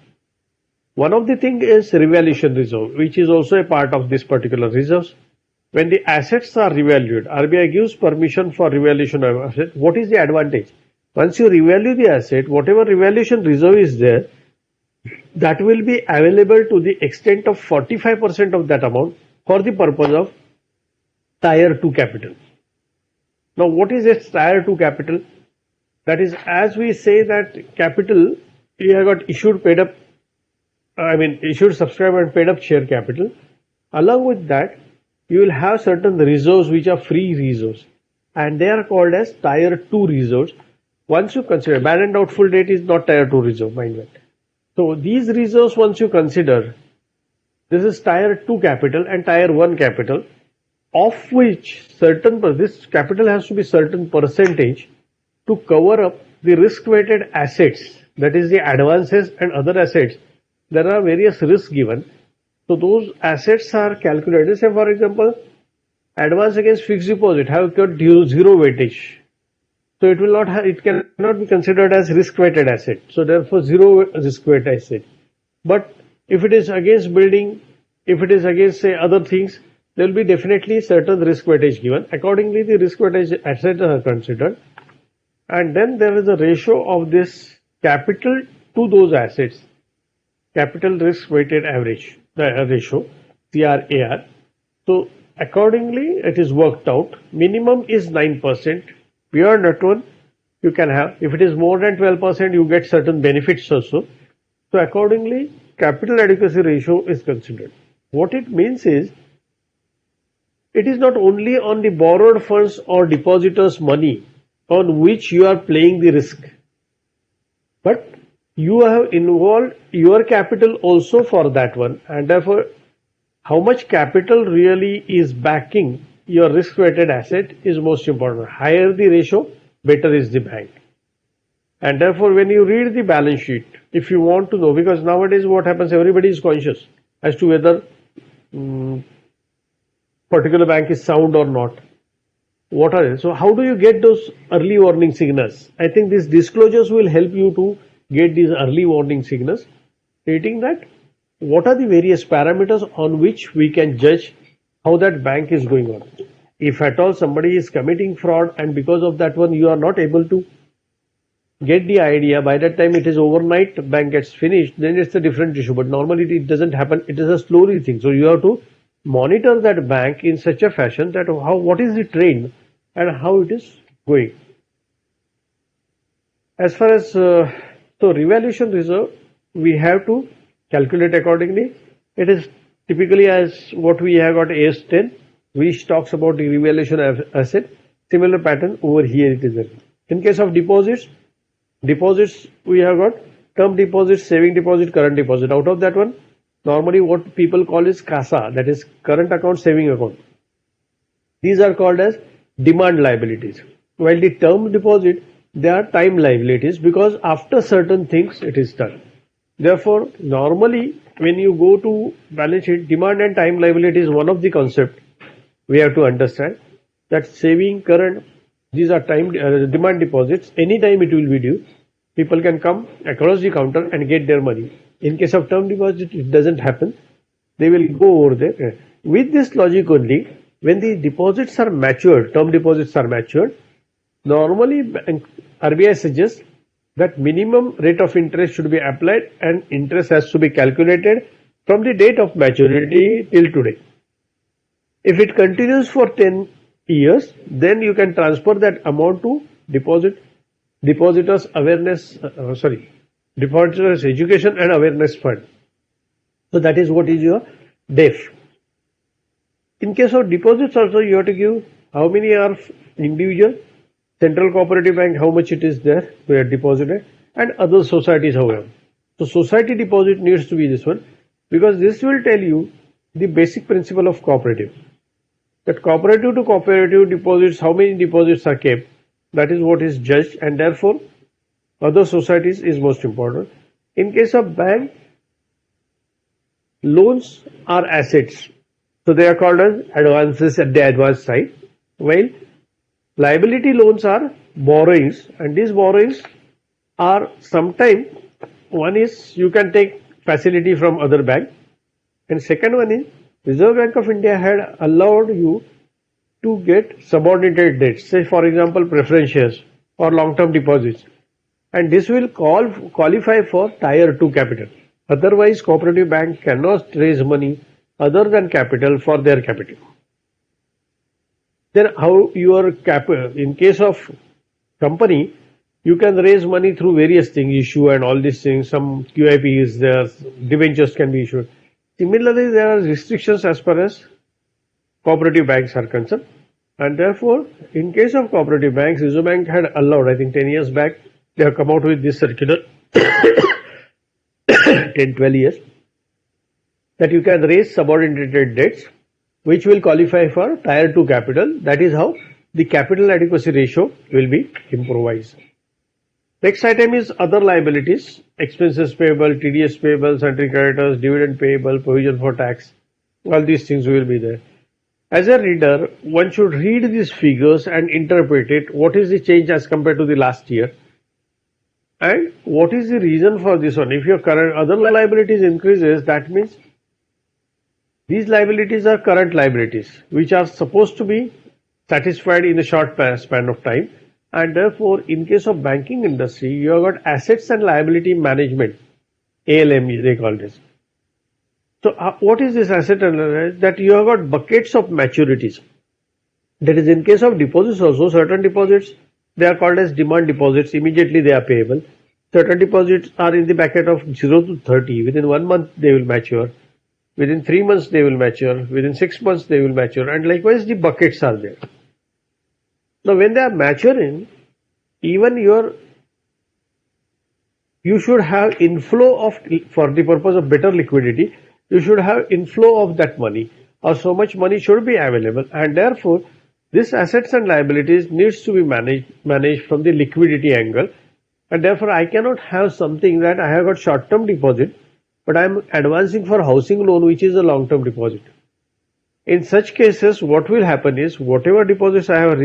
One of the thing is revaluation reserve, which is also a part of this particular reserves. When the assets are revalued, RBI gives permission for revaluation of asset. What is the advantage? Once you revalue the asset, whatever revaluation reserve is there, that will be available to the extent of 45% of that amount for the purpose of Tier 2 capital. Now, what is its Tier 2 capital? That is, as we say that capital, you have got issued, paid up, issued, subscribed and paid up share capital. Along with that, you will have certain reserves which are free reserves, and they are called as Tier 2 reserves. Once you consider, bad and doubtful debt is not Tier 2 reserve, mind that. So these reserves, once you consider, this is Tier 2 capital and Tier 1 capital, of which this capital has to be certain percentage to cover up the risk-weighted assets, that is the advances and other assets. There are various risks given. So those assets are calculated. Say for example, advance against fixed deposit have got zero weightage. So it will not have, it cannot be considered as risk-weighted asset. So therefore, zero risk-weighted asset. But if it is against building, if it is against say other things, there will be definitely certain risk weightage given. Accordingly, the risk weightage assets are considered. And then there is a ratio of this capital to those assets. Capital risk weighted average, the ratio, CRAR. So accordingly, it is worked out. Minimum is 9%. Beyond that one, you can have, if it is more than 12%, you get certain benefits also. So accordingly, capital adequacy ratio is considered. What it means is, it is not only on the borrowed funds or depositors' money on which you are playing the risk, but you have involved your capital also for that one, and therefore how much capital really is backing your risk weighted asset is most important. Higher the ratio, better is the bank. And therefore when you read the balance sheet, if you want to know, because nowadays what happens, everybody is conscious as to whether particular bank is sound or not. What are they? So how do you get those early warning signals? I think these disclosures will help you to get these early warning signals, stating that what are the various parameters on which we can judge how that bank is going on. If at all somebody is committing fraud and because of that one you are not able to get the idea, by that time it is overnight, bank gets finished, then it's a different issue. But normally it doesn't happen, it is a slowly thing. So you have to monitor that bank in such a fashion that what is the trend and how it is going. As far as so revaluation reserve, we have to calculate accordingly. It is typically as what we have got AS10, which talks about the revaluation asset. Similar pattern over here it is there. In case of deposits we have got term deposits, saving deposit, current deposit. Out of that one, normally what people call is CASA, that is current account, saving account. These are called as demand liabilities. While the term deposit, they are time liabilities because after certain things it is done. Therefore, normally when you go to balance sheet, demand and time liability is one of the concept we have to understand. That saving, current, these are time demand deposits. Anytime it will be due. People can come across the counter and get their money. In case of term deposit, it doesn't happen. They will go over there. With this logic only, when the deposits are matured, term deposits are matured, normally RBI suggests that minimum rate of interest should be applied and interest has to be calculated from the date of maturity till today. If it continues for 10 years, then you can transfer that amount to depositors education and awareness fund. So that is what is your DEF. In case of deposits also, you have to give how many are individual, central cooperative bank, how much it is there, we are deposited, and other societies however. So society deposit needs to be this one, because this will tell you the basic principle of cooperative. That cooperative to cooperative deposits, how many deposits are kept, that is what is judged, and therefore other societies is most important. In case of bank, loans are assets. So they are called as advances at the advance side, while liability loans are borrowings, and these borrowings are sometime, one is you can take facility from other bank, and second one is Reserve Bank of India had allowed you to get subordinated debts, say for example preference shares or long-term deposits, and this will qualify for Tier 2 capital. Otherwise, cooperative bank cannot raise money other than capital for their capital. Then how your capital, in case of company, you can raise money through various things, issue and all these things, some QIP is there, debentures can be issued. Similarly, there are restrictions as far as cooperative banks are concerned, and therefore, in case of cooperative banks, Reserve Bank had allowed, I think 10 years back, they have come out with this circular, 10-12 years, that you can raise subordinated debts, which will qualify for Tier 2 capital. That is how the capital adequacy ratio will be improvised. Next item is other liabilities, expenses payable, TDS payable, sundry creditors, dividend payable, provision for tax. All these things will be there. As a reader, one should read these figures and interpret it. What is the change as compared to the last year? And what is the reason for this one? If your current other liabilities increases, that means these liabilities are current liabilities, which are supposed to be satisfied in a short span of time. And therefore, in case of banking industry, you have got assets and liability management, ALM they call this. So what is this asset and liability? That you have got buckets of maturities. That is, in case of deposits also, certain deposits, they are called as demand deposits, immediately they are payable. Certain deposits are in the bucket of 0 to 30, within 1 month they will mature, within 3 months they will mature, within 6 months they will mature, and likewise the buckets are there. Now when they are maturing, even you should have inflow of, for the purpose of better liquidity, you should have inflow of that money, or so much money should be available, and therefore this assets and liabilities needs to be managed from the liquidity angle, and therefore I cannot have something that I have got short-term deposit, but I am advancing for housing loan which is a long-term deposit. In such cases, what will happen is, whatever deposits I have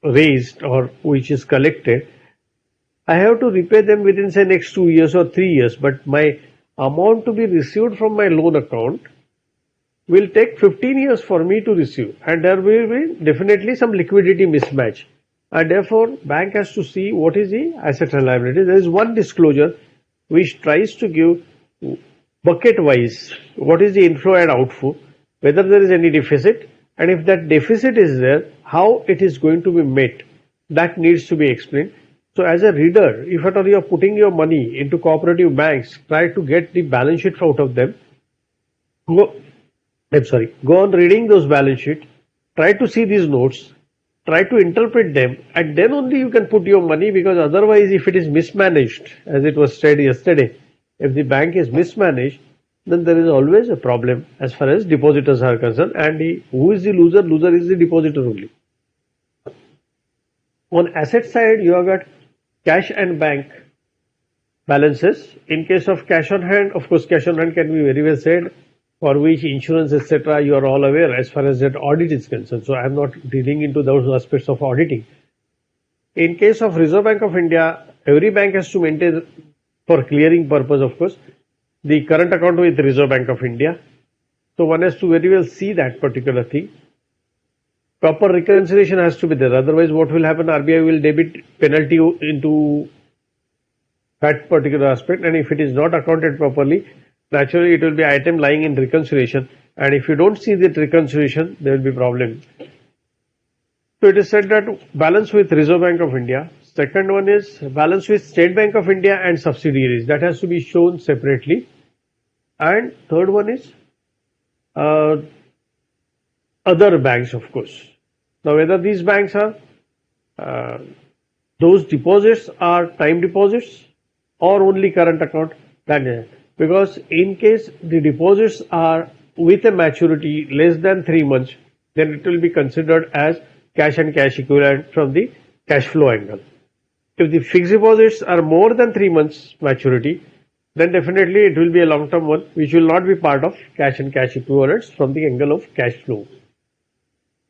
raised or which is collected, I have to repay them within say next 2 years or 3 years, but my amount to be received from my loan account will take 15 years for me to receive, and there will be definitely some liquidity mismatch, and therefore bank has to see what is the asset and liability. There is one disclosure which tries to give bucket wise what is the inflow and outflow, whether there is any deficit, and if that deficit is there, how it is going to be met, that needs to be explained. So as a reader, if at all you are putting your money into cooperative banks, try to get the balance sheet out of them. Go on reading those balance sheet, try to see these notes, try to interpret them, and then only you can put your money, because otherwise if it is mismanaged, as it was said yesterday, if the bank is mismanaged, then there is always a problem as far as depositors are concerned, and who is the loser? Loser is the depositor only. On asset side, you have got cash and bank balances. In case of cash on hand, of course cash on hand can be very well said, for which insurance etc. you are all aware as far as that audit is concerned. So I am not dealing into those aspects of auditing. In case of Reserve Bank of India, every bank has to maintain, for clearing purpose of course, the current account with Reserve Bank of India. So one has to very well see that particular thing. Proper reconciliation has to be there, otherwise what will happen, RBI will debit penalty into that particular aspect, and if it is not accounted properly, naturally it will be item lying in reconciliation, and if you don't see that reconciliation, there will be problem. So it is said that balance with Reserve Bank of India. Second one is balance with State Bank of India and subsidiaries, that has to be shown separately. And third one is other banks, of course. Now whether these banks are those deposits are time deposits or only current account, that is, because in case the deposits are with a maturity less than 3 months, then it will be considered as cash and cash equivalent from the cash flow angle. If the fixed deposits are more than 3 months maturity, then definitely it will be a long-term one, which will not be part of cash and cash equivalents from the angle of cash flow.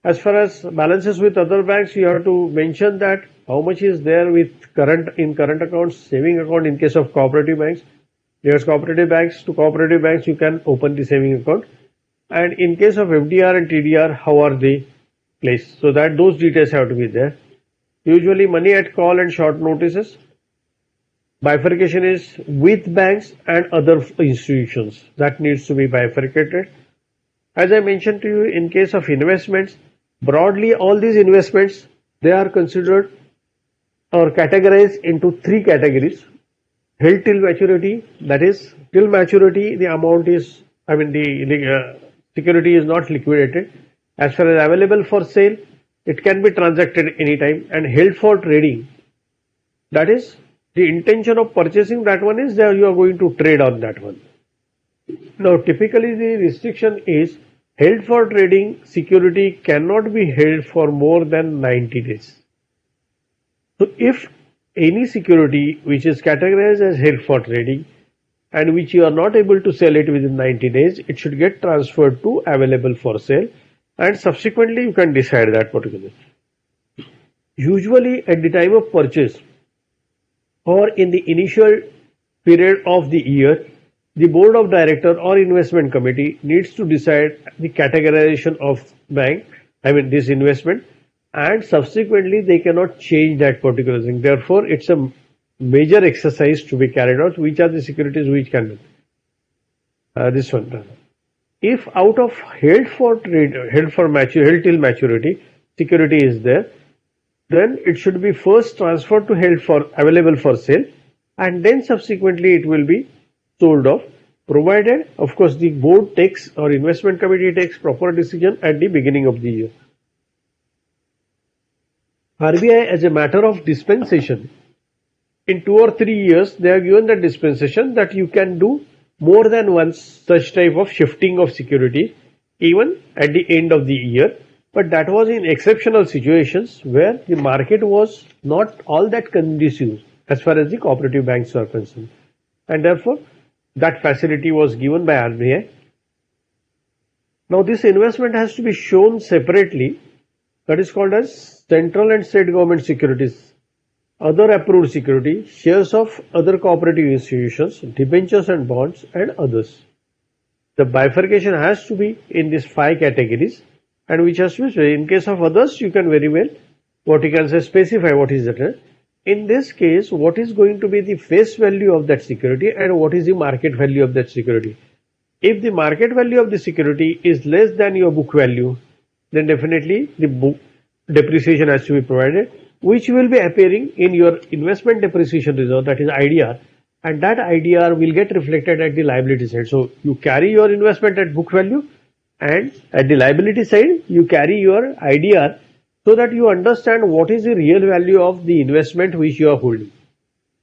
As far as balances with other banks, you have to mention that how much is there with current accounts, saving account in case of cooperative banks. There's cooperative banks, to cooperative banks you can open the saving account, and in case of FDR and TDR, how are they placed? So that those details have to be there. Usually money at call and short notices. Bifurcation is with banks and other institutions, that needs to be bifurcated. As I mentioned to you, in case of investments, broadly all these investments, they are considered or categorized into 3 categories. Held till maturity, that is till maturity the amount is, the security is not liquidated. As far as available for sale, it can be transacted anytime. And held for trading, that is the intention of purchasing that one is that you are going to trade on that one. Now typically the restriction is held for trading security cannot be held for more than 90 days. So if any security which is categorized as held for trading and which you are not able to sell it within 90 days, it should get transferred to available for sale. and subsequently you can decide that particular. Usually at the time of purchase or in the initial period of the year, the board of director or investment committee needs to decide the categorization of this investment, and subsequently they cannot change that particular thing. Therefore, it's a major exercise to be carried out. Which are the securities which can be? This one. If out of held till maturity security is there, then it should be first transferred to held for available for sale, and then subsequently it will be sold off, provided of course the board takes or investment committee takes proper decision at the beginning of the year. RBI, as a matter of dispensation, in 2 or 3 years they have given the dispensation that you can do more than one such type of shifting of security even at the end of the year, but that was in exceptional situations where the market was not all that conducive as far as the cooperative banks are concerned, and therefore that facility was given by RBI. Now this investment has to be shown separately, that is called as central and state government securities, other approved security, shares of other cooperative institutions, debentures and bonds, and others. The bifurcation has to be in these 5 categories, and which has to be, in case of others, you can very well, specify what is that. In this case, what is going to be the face value of that security and what is the market value of that security? If the market value of the security is less than your book value, then definitely the book depreciation has to be provided, which will be appearing in your investment depreciation reserve, that is IDR, and that IDR will get reflected at the liability side. So you carry your investment at book value, and at the liability side you carry your IDR, so that you understand what is the real value of the investment which you are holding.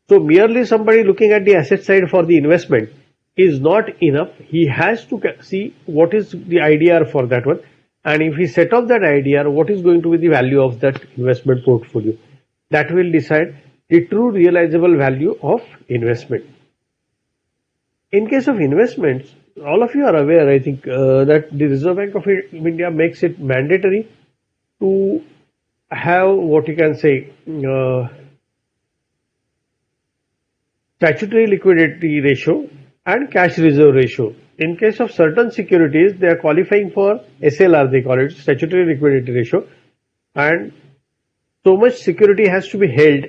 So merely somebody looking at the asset side for the investment is not enough. He has to see what is the IDR for that one, and if he set off that IDR, what is going to be the value of that investment portfolio. That will decide the true realizable value of investment. In case of investments, all of you are aware, I think, that the Reserve Bank of India makes it mandatory to have what you can say statutory liquidity ratio and cash reserve ratio. In case of certain securities, they are qualifying for SLR, they call it statutory liquidity ratio, and so much security has to be held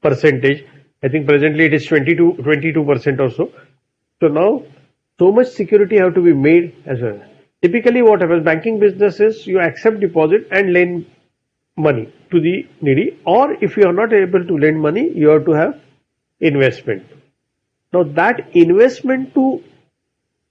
percentage. I think presently it is 22% or so. So now so much security have to be made as well. Typically what happens, banking business is you accept deposit and lend money to the needy, or if you are not able to lend money, you have to have investment. Now that investment to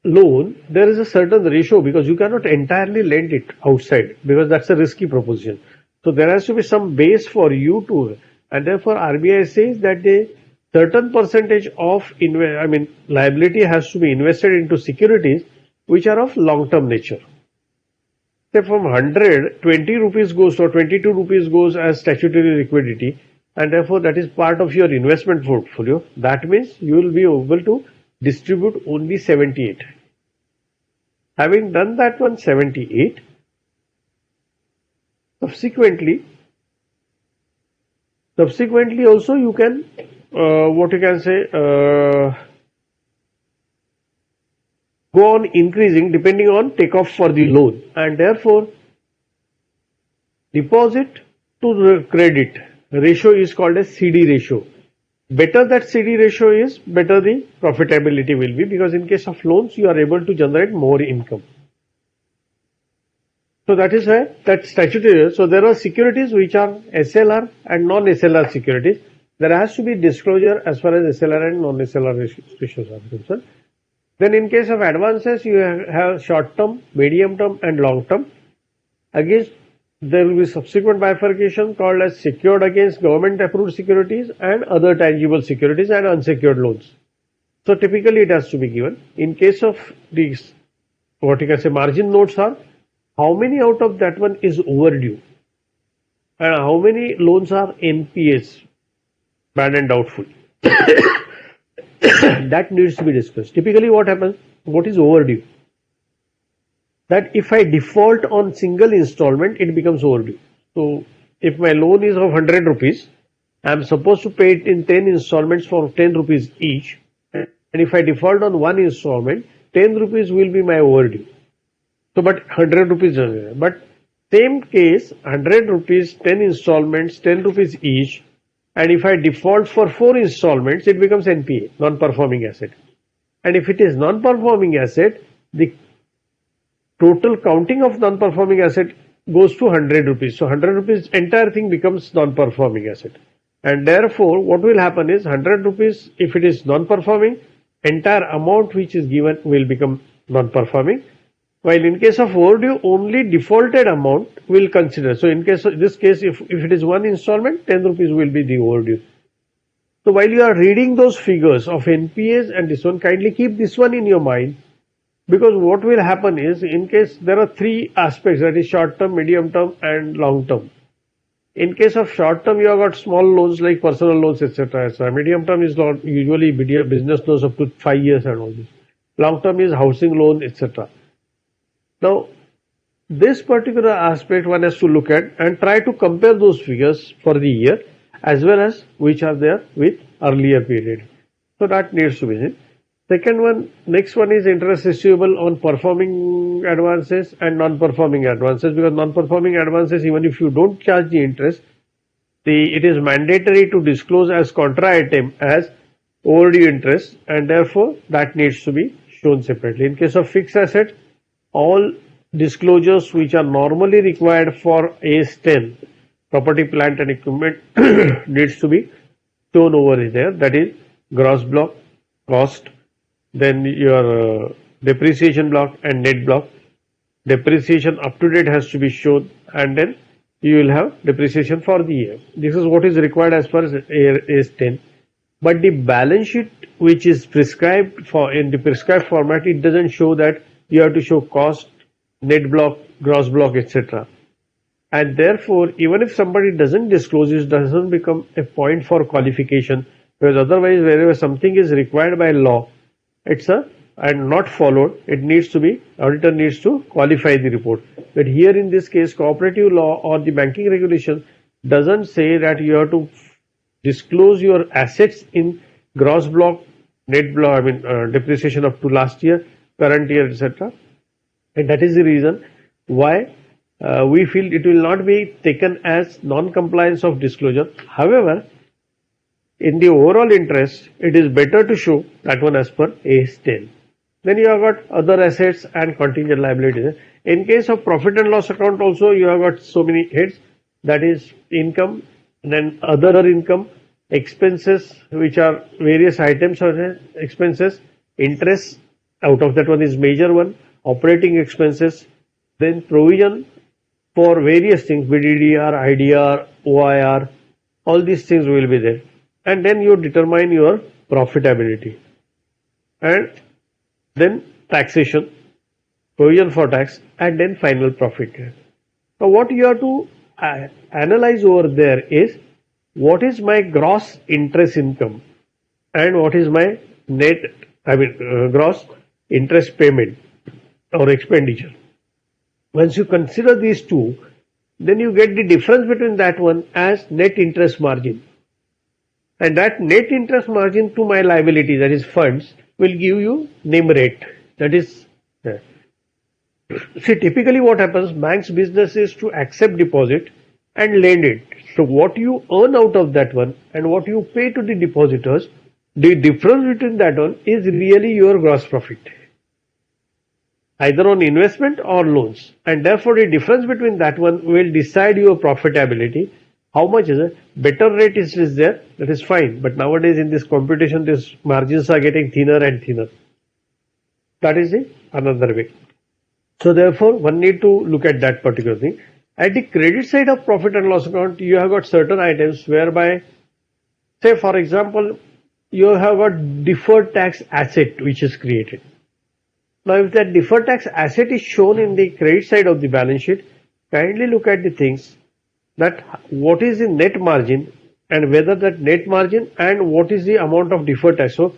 loan, there is a certain ratio, because you cannot entirely lend it outside, because that's a risky proposition. So there has to be some base for you to, and therefore RBI says that the certain percentage of liability has to be invested into securities which are of long-term nature. Say from 100, 20 rupees goes or 22 rupees goes as statutory liquidity, and therefore that is part of your investment portfolio. That means you will be able to distribute only 78. Having done that one 78, subsequently also you can go on increasing depending on takeoff for the loan, and therefore deposit to credit ratio is called as CD ratio. Better that CD ratio is, better the profitability will be, because in case of loans you are able to generate more income. So that is why that statutory. So there are securities which are SLR and non-SLR securities. There has to be disclosure as far as SLR and non-SLR ratios are concerned. Then in case of advances, you have short term, medium term and long term. Against, there will be subsequent bifurcation called as secured against government approved securities and other tangible securities and unsecured loans. So typically it has to be given. In case of these, margin notes are, how many out of that one is overdue and how many loans are NPAs, bad and doubtful. That needs to be discussed. Typically what happens, what is overdue? that if I default on single installment, it becomes overdue. So if my loan is of 100 rupees, I am supposed to pay it in 10 installments for 10 rupees each. And if I default on one installment, 10 rupees will be my overdue. So, but 100 rupees, but same case, 100 rupees, 10 installments, 10 rupees each. And if I default for 4 installments, it becomes NPA, non-performing asset. And if it is non-performing asset, the total counting of non-performing asset goes to 100 rupees. So 100 rupees, entire thing becomes non-performing asset. And therefore, what will happen is 100 rupees, if it is non-performing, entire amount which is given will become non-performing. While in case of overdue, only defaulted amount will consider. So in case of this case, if it is one installment, 10 rupees will be the overdue. So while you are reading those figures of NPAs and this one, kindly keep this one in your mind, because what will happen is, in case there are 3 aspects, that is short term, medium term and long term. In case of short term, you have got small loans like personal loans, etc. Medium term is not usually business loans up to 5 years and all this. Long term is housing loan, etc. Now, this particular aspect one has to look at and try to compare those figures for the year as well as which are there with earlier period. So that needs to be seen. Second one, next one is interest receivable on performing advances and non-performing advances, because non-performing advances, even if you don't charge the interest, it is mandatory to disclose as contra item as overdue interest, and therefore that needs to be shown separately. In case of fixed asset, all disclosures which are normally required for AS 10, property, plant and equipment, needs to be shown over there. That is gross block, cost, then your depreciation block and net block. Depreciation up to date has to be shown, and then you will have depreciation for the year. This is what is required as far as AS 10. But the balance sheet which is prescribed for in the prescribed format, it doesn't show that you have to show cost, net block, gross block, etc. And therefore, even if somebody doesn't disclose, it doesn't become a point for qualification, because otherwise, wherever something is required by law, and not followed, it needs to be, auditor needs to qualify the report. But here in this case, cooperative law or the banking regulation doesn't say that you have to disclose your assets in gross block, net block, depreciation up to last year, current year, etc. And that is the reason why we feel it will not be taken as non-compliance of disclosure. However, in the overall interest, it is better to show that one as per AS 10. Then you have got other assets and contingent liabilities. In case of profit and loss account also, you have got so many heads, that is income, then other income, expenses, which are various items of expenses, interest, out of that one is major one, operating expenses, then provision for various things, BDDR, IDR, OIR, all these things will be there. And then you determine your profitability. And then taxation, provision for tax, and then final profit. Now what you have to analyze over there is, what is my gross interest income and what is my net, gross interest payment or expenditure. Once you consider these two, then you get the difference between that one as net interest margin. And that net interest margin to my liability, that is funds, will give you NIM rate. That is, see, typically what happens, bank's business is to accept deposit and lend it. So what you earn out of that one and what you pay to the depositors, the difference between that one is really your gross profit, either on investment or loans. And therefore the difference between that one will decide your profitability. How much is it? Better rate is there, that is fine. But nowadays in this competition, these margins are getting thinner and thinner. That is another way. So therefore, one need to look at that particular thing. At the credit side of profit and loss account, you have got certain items whereby, say for example, you have got deferred tax asset which is created. Now if that deferred tax asset is shown in the credit side of the balance sheet, kindly look at the things, that what is the net margin and whether that net margin and what is the amount of deferred tax. So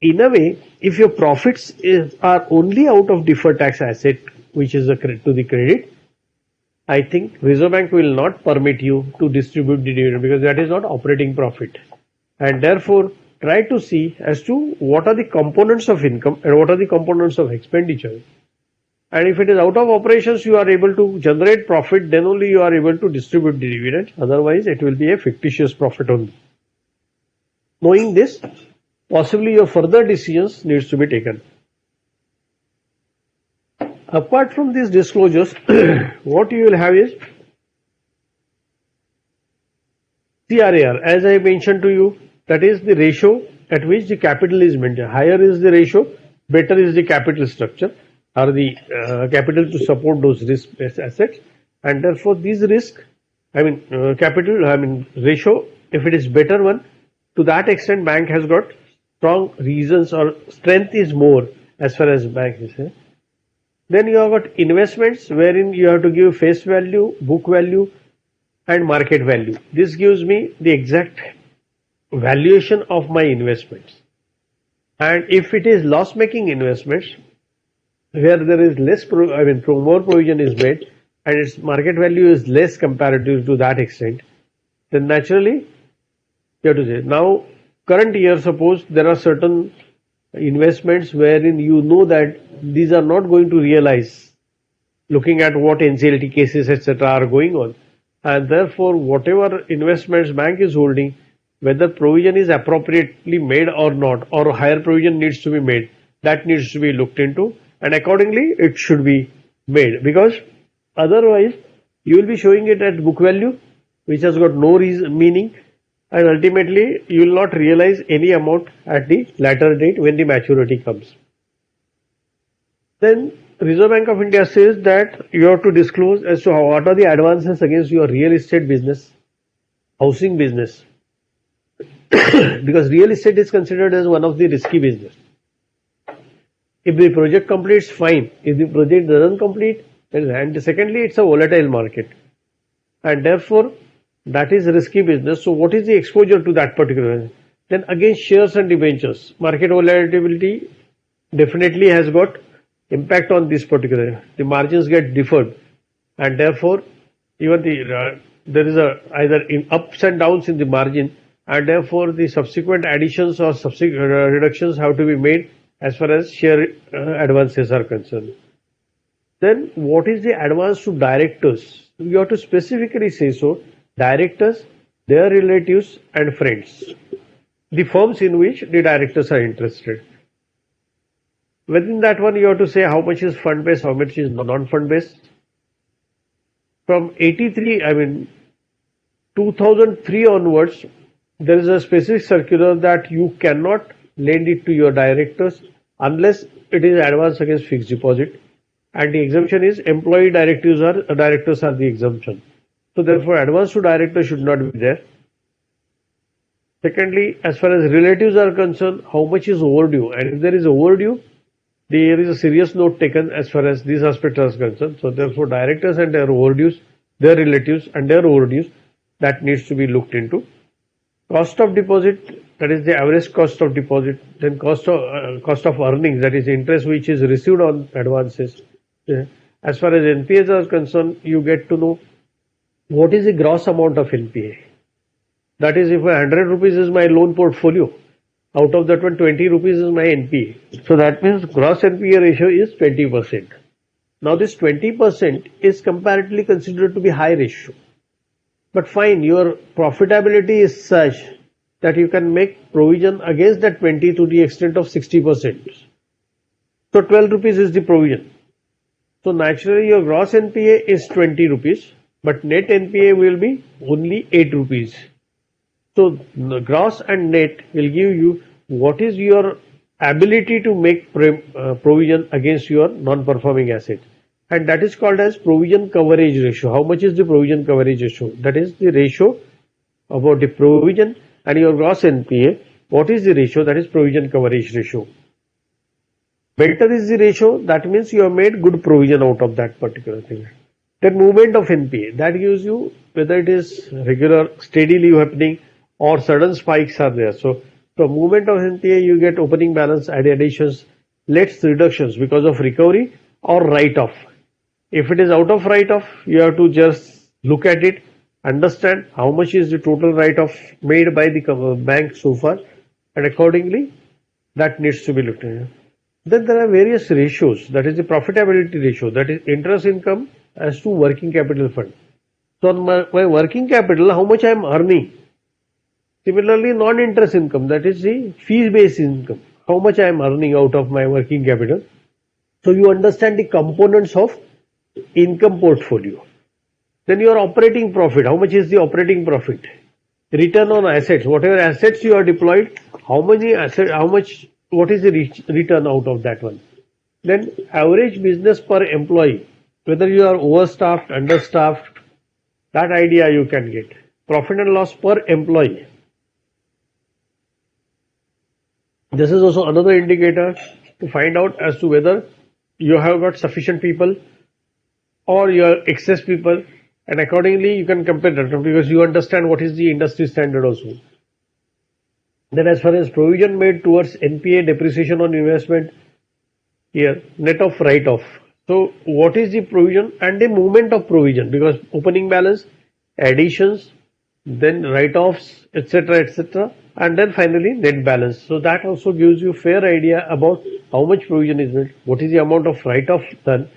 in a way, if your profits are only out of deferred tax asset, which is to the credit, I think Reserve Bank will not permit you to distribute the dividend because that is not operating profit. And therefore, try to see as to what are the components of income and what are the components of expenditure. And if it is out of operations, you are able to generate profit, then only you are able to distribute the dividend. Otherwise, it will be a fictitious profit only. Knowing this, possibly your further decisions needs to be taken. Apart from these disclosures, what you will have is CRAR, as I mentioned to you, that is the ratio at which the capital is maintained. Higher is the ratio, better is the capital structure or the capital to support those risk-based assets. And therefore, these risk, ratio, if it is better one, to that extent, bank has got strong reasons or strength is more as far as bank is concerned. Then you have got investments wherein you have to give face value, book value and market value. This gives me the exact valuation of my investments. And if it is loss making investments where there is more provision is made and its market value is less comparative to that extent, then naturally you have to say, now current year suppose there are certain investments wherein you know that these are not going to realize looking at what NCLT cases etc. are going on, and therefore whatever investments bank is holding, whether provision is appropriately made or not, or higher provision needs to be made, that needs to be looked into and accordingly it should be made, because otherwise you will be showing it at book value which has got no meaning, and ultimately you will not realize any amount at the latter date when the maturity comes. Then Reserve Bank of India says that you have to disclose as to what are the advances against your real estate business, housing business, because real estate is considered as one of the risky business. If the project completes, fine. If the project doesn't complete, and secondly, it's a volatile market, and therefore that is risky business. So what is the exposure to that particular? Then against shares and debentures, market volatility definitely has got impact on this particular. The margins get deferred, and therefore even there is either in ups and downs in the margin, and therefore the subsequent additions or subsequent reductions have to be made as far as share advances are concerned. Then what is the advance to directors? You have to specifically say so. Directors, their relatives and friends, the firms in which the directors are interested. Within that one, you have to say how much is fund based, how much is non-fund based. From 2003 onwards, there is a specific circular that you cannot lend it to your directors unless it is advance against fixed deposit, and the exemption is employee directors are the exemption. So therefore, advance to directors should not be there. Secondly, as far as relatives are concerned, how much is overdue, and if there is overdue, there is a serious note taken as far as these aspects are concerned. So therefore, directors and their overdues, their relatives and their overdues, that needs to be looked into. Cost of deposit, that is the average cost of deposit. Then cost of earnings, that is interest which is received on advances. As far as NPAs are concerned, you get to know what is the gross amount of NPA. That is, if 100 rupees is my loan portfolio, out of that one 20 rupees is my NPA. So that means gross NPA ratio is 20%. Now this 20% is comparatively considered to be high ratio. But fine, your profitability is such that you can make provision against that 20 to the extent of 60%. So 12 rupees is the provision. So naturally your gross NPA is 20 rupees, but net NPA will be only 8 rupees. So the gross and net will give you what is your ability to make provision against your non-performing asset. And that is called as provision coverage ratio. How much is the provision coverage ratio? That is the ratio about the provision and your gross NPA. What is the ratio? That is provision coverage ratio. Better is the ratio. That means you have made good provision out of that particular thing. Then movement of NPA. That gives you whether it is regular, steadily happening or sudden spikes are there. So from movement of NPA, you get opening balance, additions, less reductions because of recovery or write-off. If it is out of write-off, you have to just look at it, understand how much is the total write-off made by the bank so far, and accordingly, that needs to be looked at. Then there are various ratios, that is the profitability ratio, that is interest income as to working capital fund. So on my working capital, how much I am earning. Similarly, non-interest income, that is the fee-based income, how much I am earning out of my working capital. So you understand the components of income portfolio. Then your operating profit, how much is the operating profit? Return on assets, whatever assets you are deployed, what is the return out of that one? Then average business per employee, whether you are overstaffed, understaffed, that idea you can get. Profit and loss per employee. This is also another indicator to find out as to whether you have got sufficient people or you are excess people, and accordingly you can compare that because you understand what is the industry standard also. Then as far as provision made towards NPA, depreciation on investment, here net of write-off. So what is the provision and the movement of provision, because opening balance, additions, then write-offs, etc., and then finally net balance. So that also gives you fair idea about how much provision is made, what is the amount of write-off done.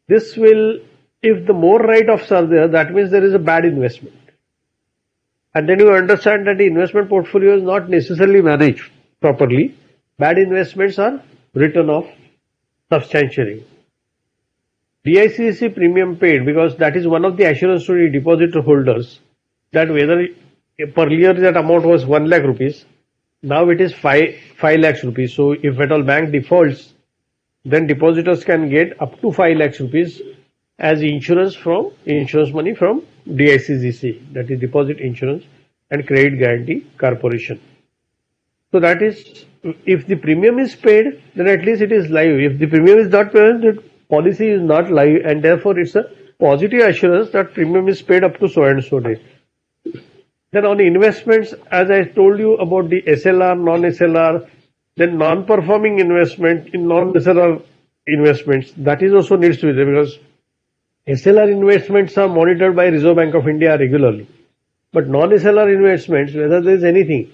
This will, if the more write-offs are there, that means there is a bad investment. And then you understand that the investment portfolio is not necessarily managed properly. Bad investments are written off substantially. DICC premium paid, because that is one of the assurance to the depositor holders, that whether earlier that amount was 1 lakh rupees, now it is 5 lakhs rupees. So if at all bank defaults, then depositors can get up to 5 lakhs rupees as insurance money from DICGC, that is Deposit Insurance and Credit Guarantee Corporation. So that is, if the premium is paid, then at least it is live. If the premium is not paid, the policy is not live, and therefore it's a positive assurance that premium is paid up to so and so date. Then on the investments, as I told you about the SLR, non-SLR, then non-performing investment in non-SLR investments, that is also needs to be there, because SLR investments are monitored by Reserve Bank of India regularly. But non-SLR investments, whether there is anything,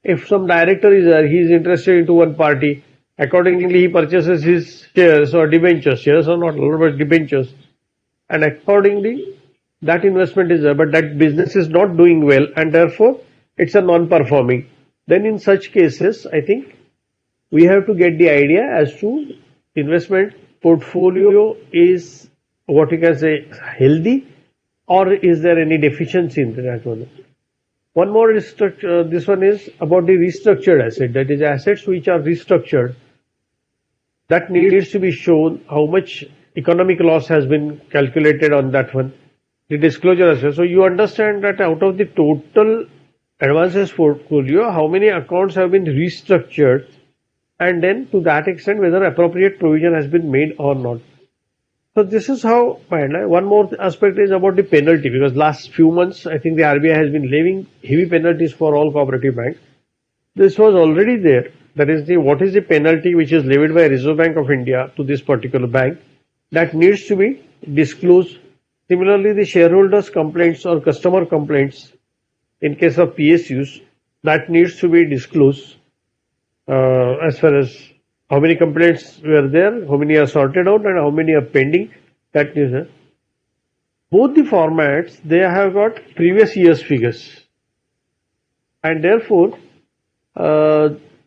if some director is there, he is interested into one party, accordingly he purchases his shares or debentures, shares or not, but debentures, and accordingly that investment is there, but that business is not doing well, and therefore it's a non-performing. Then in such cases, I think we have to get the idea as to investment portfolio is, what you can say, healthy, or is there any deficiency in that one. One more restructure, this one is about the restructured asset, that is assets which are restructured, that needs to be shown how much economic loss has been calculated on that one, the disclosure asset. So you understand that out of the total advances portfolio, how many accounts have been restructured, and then to that extent whether appropriate provision has been made or not. So this is how, one more aspect is about the penalty, because last few months I think the RBI has been levying heavy penalties for all cooperative banks. This was already there. That is what is the penalty which is levied by Reserve Bank of India to this particular bank, that needs to be disclosed. Similarly, the shareholders' complaints or customer complaints in case of PSUs, that needs to be disclosed as far as how many complaints were there, how many are sorted out, and how many are pending. That is both the formats, they have got previous year's figures, and therefore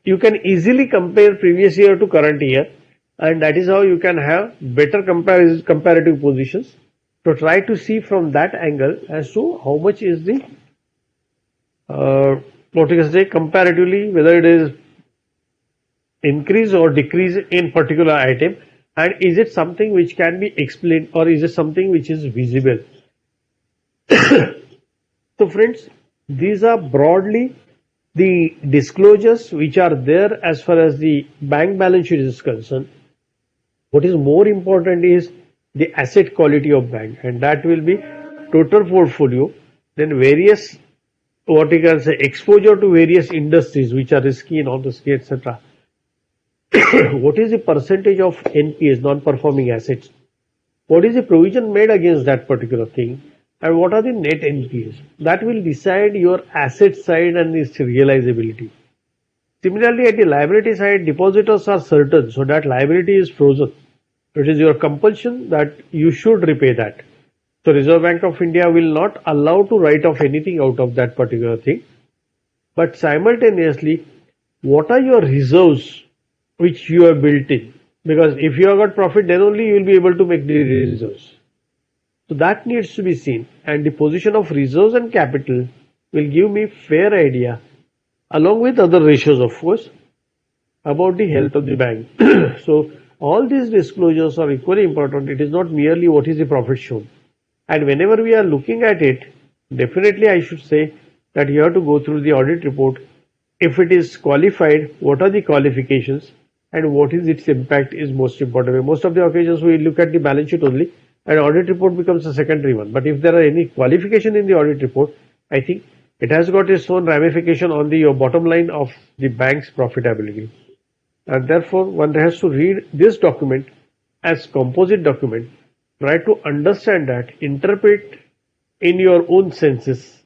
you can easily compare previous year to current year, and that is how you can have better comparative positions. So try to see from that angle as to how much is the what you can say comparatively, whether it is increase or decrease in particular item, and is it something which can be explained, or is it something which is visible. So friends, these are broadly the disclosures which are there as far as the bank balance sheet is concerned. What is more important is the asset quality of bank, and that will be total portfolio, then various, what you can say, exposure to various industries which are risky, non-risky, etc. What is the percentage of NPAs, non-performing assets, what is the provision made against that particular thing, and what are the net NPAs. That will decide your asset side and its realizability. Similarly, at the liability side, depositors are certain, so that liability is frozen. It is your compulsion that you should repay that. So Reserve Bank of India will not allow to write off anything out of that particular thing. But simultaneously, what are your reserves which you have built in? Because if you have got profit, then only you will be able to make the reserves. So that needs to be seen, and the position of reserves and capital will give me fair idea, along with other ratios of course, about the health of the bank. So all these disclosures are equally important. It is not merely what is the profit shown. And whenever we are looking at it, definitely I should say that you have to go through the audit report. If it is qualified, what are the qualifications and what is its impact is most important. Most of the occasions we look at the balance sheet only, and audit report becomes a secondary one. But if there are any qualification in the audit report, I think it has got its own ramification on the bottom line of the bank's profitability. And therefore, one has to read this document as composite document, try to understand that, interpret in your own senses,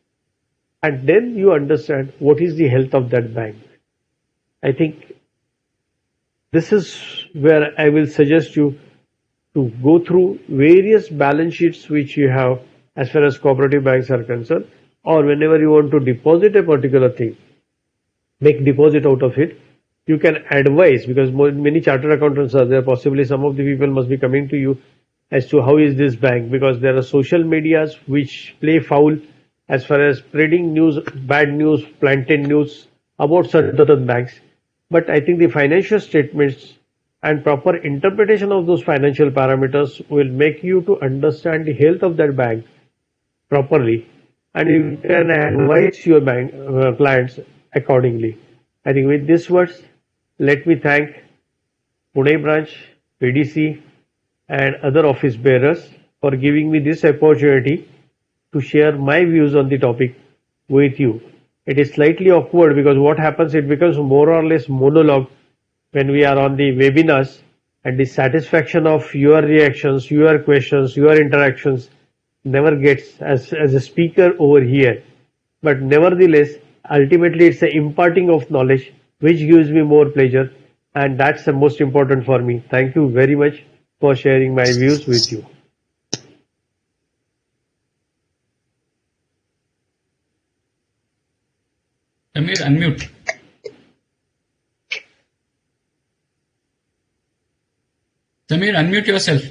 and then you understand what is the health of that bank. I think this is where I will suggest you to go through various balance sheets which you have as far as cooperative banks are concerned, or whenever you want to deposit a particular thing, make deposit out of it. You can advise, because many chartered accountants are there, possibly some of the people must be coming to you as to how is this bank, because there are social medias which play foul as far as spreading news, bad news, plantain news about certain banks. But I think the financial statements and proper interpretation of those financial parameters will make you to understand the health of that bank properly, and you can advise your bank clients accordingly. I think with these words, let me thank Pune branch, PDC and other office bearers for giving me this opportunity to share my views on the topic with you. It is slightly awkward because what happens, it becomes more or less monologue when we are on the webinars, and the satisfaction of your reactions, your questions, your interactions never gets as a speaker over here. But nevertheless, ultimately it's the imparting of knowledge which gives me more pleasure, and that's the most important for me. Thank you very much for sharing my views with you. Samir, unmute. Samir, unmute yourself.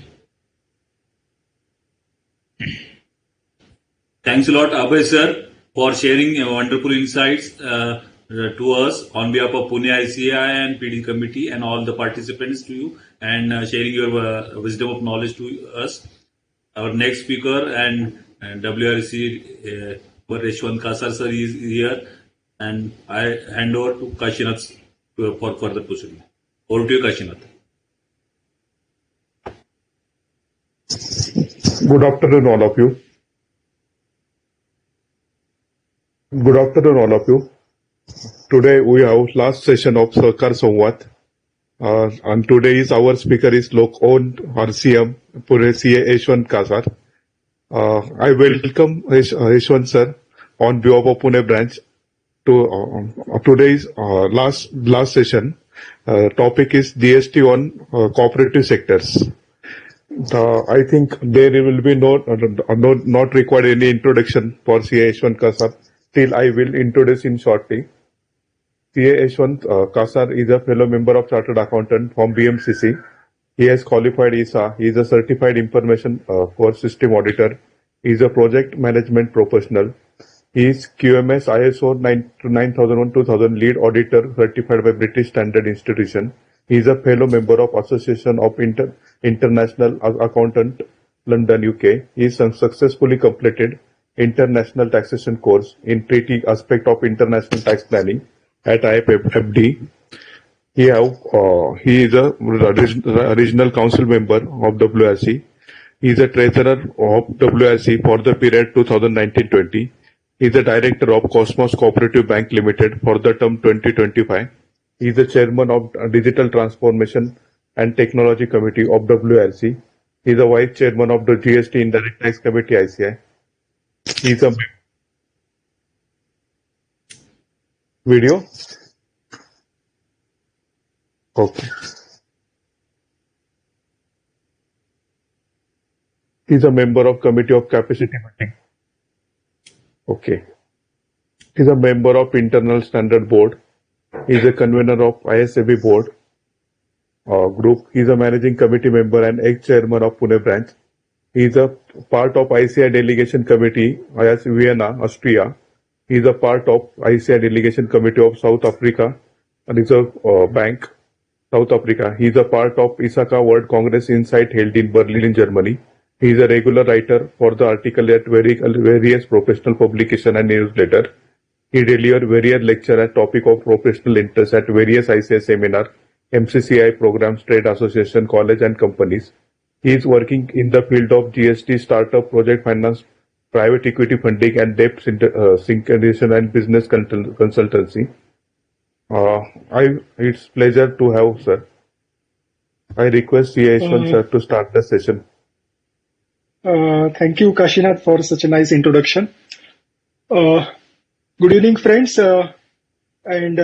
Thanks a lot, Abhay sir, for sharing wonderful insights to us on behalf of Pune ICAI and PD committee and all the participants to you, and sharing your wisdom of knowledge to us. Our next speaker and WRC Yashwant Kasar sir is here, and I hand over to Kashinath for further proceeding. Over to you, Kashinath. Good afternoon, all of you. Good afternoon, all of you. Today we have last session of Sahakar Sanvad. And today our speaker is Lok-owned RCM Pune CA Yashwant Kasar. I welcome Yashwant sir on behalf of Pune branch to today's last session. Topic is GST on cooperative sectors. I think there will be not required any introduction for CA Yashwant Kasar. Still, I will introduce him shortly. CA Yashwant Kasar is a fellow member of Chartered Accountant from BMCC. He has qualified ISA. He is a certified information for system auditor. He is a project management professional. He is QMS ISO 9001-2000 lead auditor certified by British Standard Institution. He is a fellow member of Association of International Accountant, London, UK. He is successfully completed international taxation course in treaty aspect of international tax planning at IFFD. He is a regional council member of WRC. He is a treasurer of WRC for the period 2019-20. He is the director of Cosmos Cooperative Bank Limited for the term 2025. He is the chairman of Digital Transformation and Technology Committee of WRC. He is the Vice Chairman of the GST Indirect Tax Committee, ICI. He is a video. Okay. He is a member of Committee of Capacity Building. Okay. He is a member of Internal Standard Board. He is a convener of ISAB Board group. He is a managing committee member and ex-chairman of Pune branch. He is a part of ICI delegation committee at Vienna, Austria. He is a part of ICI delegation committee of South Africa and Reserve Bank, South Africa. He is a part of ISACA World Congress Insight held in Berlin, in Germany. He is a regular writer for the article at various professional publication and newsletter. He delivers various lectures at topic of professional interest at various ICI seminar, MCCI programs, trade association, college and companies. He is working in the field of GST, startup, project finance, private equity funding and debt syndication and business consultancy. It's pleasure to have sir. I request CA Ishwan sir to start the session. Thank you, Kashinath, for such a nice introduction. Good evening, friends, and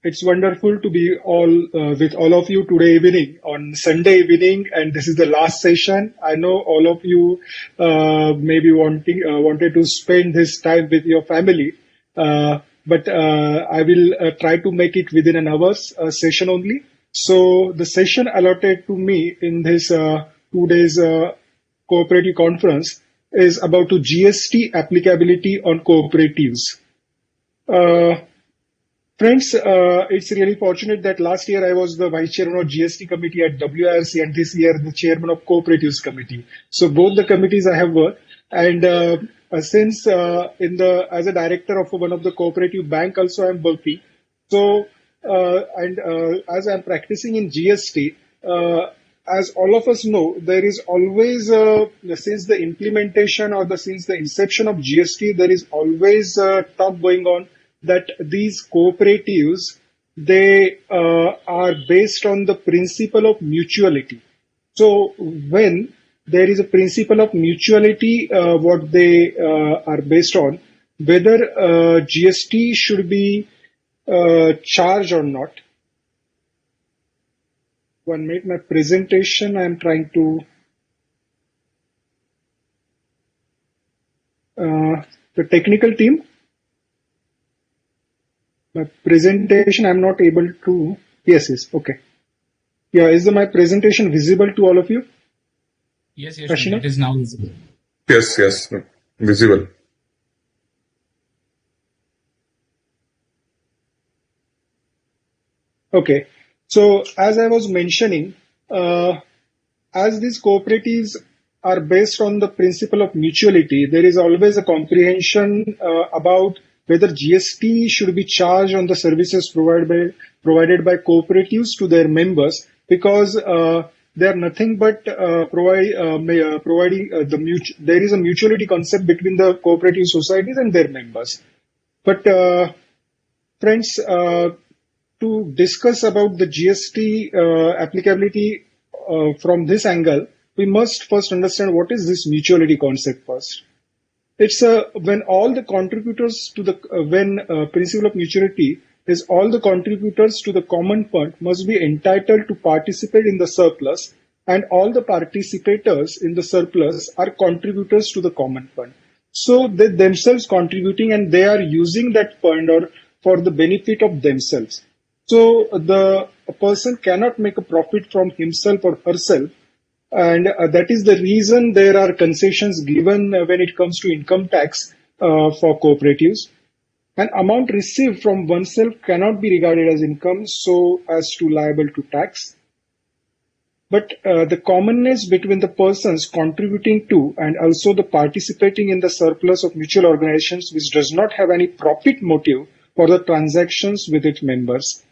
it's wonderful to be with all of you today evening on Sunday evening, and this is the last session. I know all of you may be wanted to spend this time with your family, but I will try to make it within an hour's session only. So the session allotted to me in this 2 days cooperative conference is about to GST applicability on cooperatives. Friends, it's really fortunate that last year I was the vice chairman of GST committee at WIRC and this year the chairman of Cooperatives committee. So both the committees I have worked, and since as a director of one of the cooperative bank also I'm working. So as I'm practicing in GST, as all of us know, there is always, since the implementation or since the inception of GST, there is always talk going on that these cooperatives, they are based on the principle of mutuality. So when there is a principle of mutuality, what they are based on, whether GST should be charged or not. 1 minute, my presentation, I am trying to, the technical team, my presentation, I am not able to, yes, okay. Yeah, is my presentation visible to all of you? Yes, Kashinath? it is now visible. Yes, visible. Okay. So as I was mentioning, as these cooperatives are based on the principle of mutuality, there is always a comprehension about whether GST should be charged on the services provided by cooperatives to their members, because they are nothing but providing there is a mutuality concept between the cooperative societies and their members. But friends, to discuss about the GST applicability from this angle, we must first understand what is this mutuality concept first. It's when all the contributors to the principle of mutuality is all the contributors to the common fund must be entitled to participate in the surplus, and all the participators in the surplus are contributors to the common fund. So they themselves contributing and they are using that fund or for the benefit of themselves. So a person cannot make a profit from himself or herself, and that is the reason there are concessions given when it comes to income tax for cooperatives. An amount received from oneself cannot be regarded as income so as to liable to tax. But the commonness between the persons contributing to and also the participating in the surplus of mutual organizations which does not have any profit motive for the transactions with its members.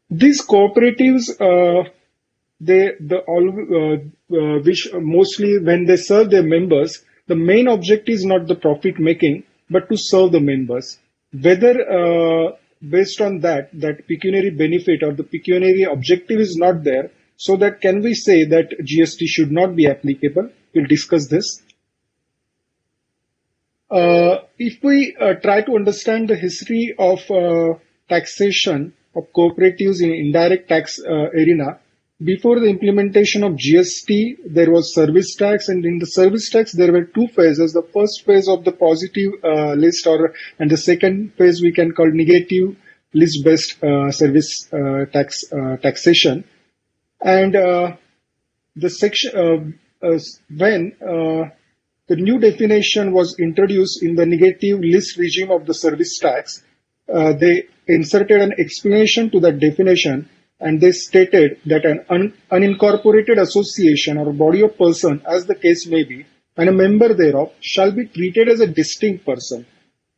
These cooperatives, which mostly when they serve their members, the main object is not the profit making, but to serve the members. Whether based on that pecuniary benefit or the pecuniary objective is not there, So that can we say that GST should not be applicable? We'll discuss this. If we try to understand the history of taxation of cooperatives in indirect tax arena, before the implementation of GST, there was service tax, and in the service tax, there were two phases. The first phase of the positive list, and the second phase we can call negative list-based service taxation. And the section when the new definition was introduced in the negative list regime of the service tax, they inserted an explanation to that definition, and they stated that an unincorporated association or body of person, as the case may be, and a member thereof shall be treated as a distinct person.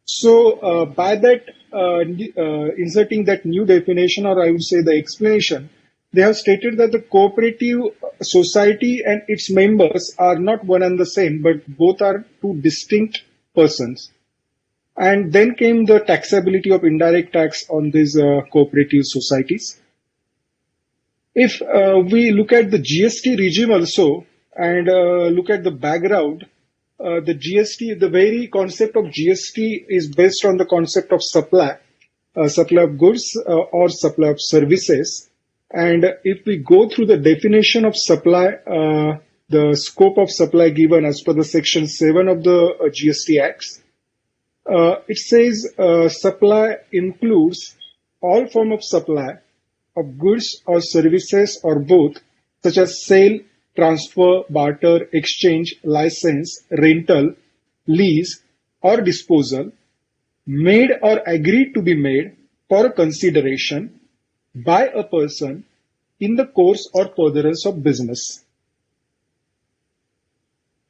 So by that inserting that new definition, or I would say the explanation, they have stated that the cooperative society and its members are not one and the same, but both are two distinct persons. And then came the taxability of indirect tax on these cooperative societies. If we look at the GST regime also and look at the background, the GST, the very concept of GST is based on the concept of supply of goods or supply of services. And if we go through the definition of supply, the scope of supply given as per the section 7 of the GST Acts, it says supply includes all form of supply of goods or services or both, such as sale, transfer, barter, exchange, license, rental, lease, or disposal, made or agreed to be made for consideration by a person in the course or furtherance of business.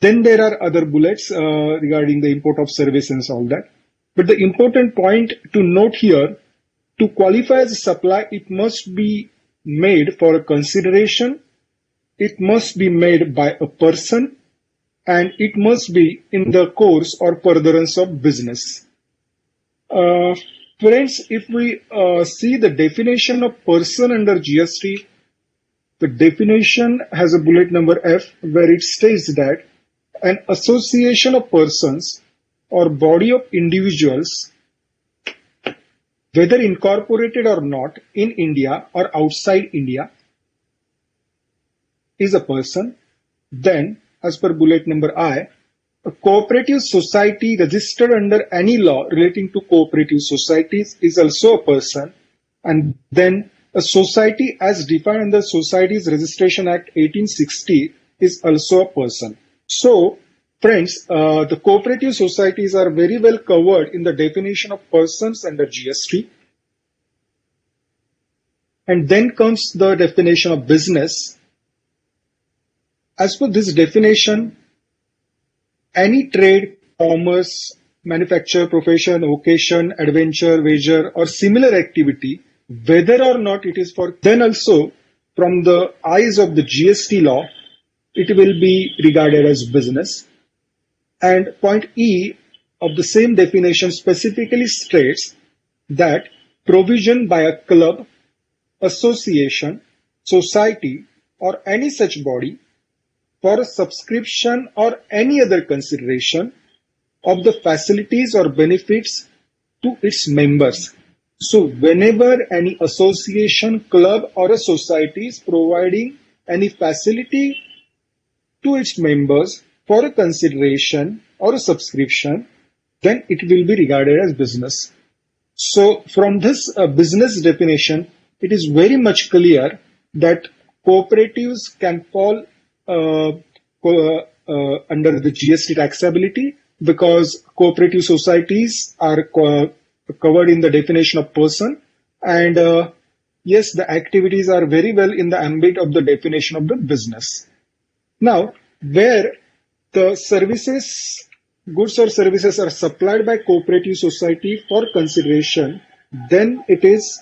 Then there are other bullets regarding the import of service and all that. But the important point to note here, to qualify as a supply, it must be made for a consideration, it must be made by a person, and it must be in the course or furtherance of business. Friends, if we see the definition of person under GST, the definition has a bullet number F, where it states that an association of persons or body of individuals, whether incorporated or not, in India or outside India, is a person. Then, as per bullet number I, a cooperative society registered under any law relating to cooperative societies is also a person. And then a society as defined under Societies Registration Act 1860 is also a person. So, friends, the cooperative societies are very well covered in the definition of persons under GST. And then comes the definition of business. As per this definition, any trade, commerce, manufacture, profession, vocation, adventure, wager, or similar activity, whether or not it is for, then also from the eyes of the GST law, it will be regarded as business. And point E of the same definition specifically states that provision by a club, association, society, or any such body for a subscription or any other consideration of the facilities or benefits to its members. So whenever any association, club, or a society is providing any facility to its members for a consideration or a subscription, then it will be regarded as business. So from this business definition, it is very much clear that cooperatives can fall under the GST taxability, because cooperative societies are covered in the definition of person, and yes, the activities are very well in the ambit of the definition of the business. Now, where the services, goods or services are supplied by cooperative society for consideration, then it is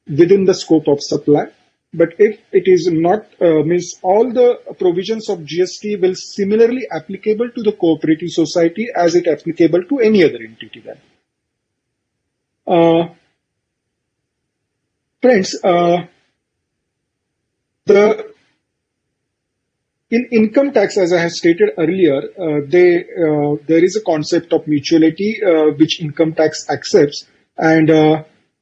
within the scope of supply. But if it is not, means all the provisions of GST will similarly applicable to the cooperative society as it applicable to any other entity then. Friends, the in income tax, as I have stated earlier, there is a concept of mutuality which income tax accepts. And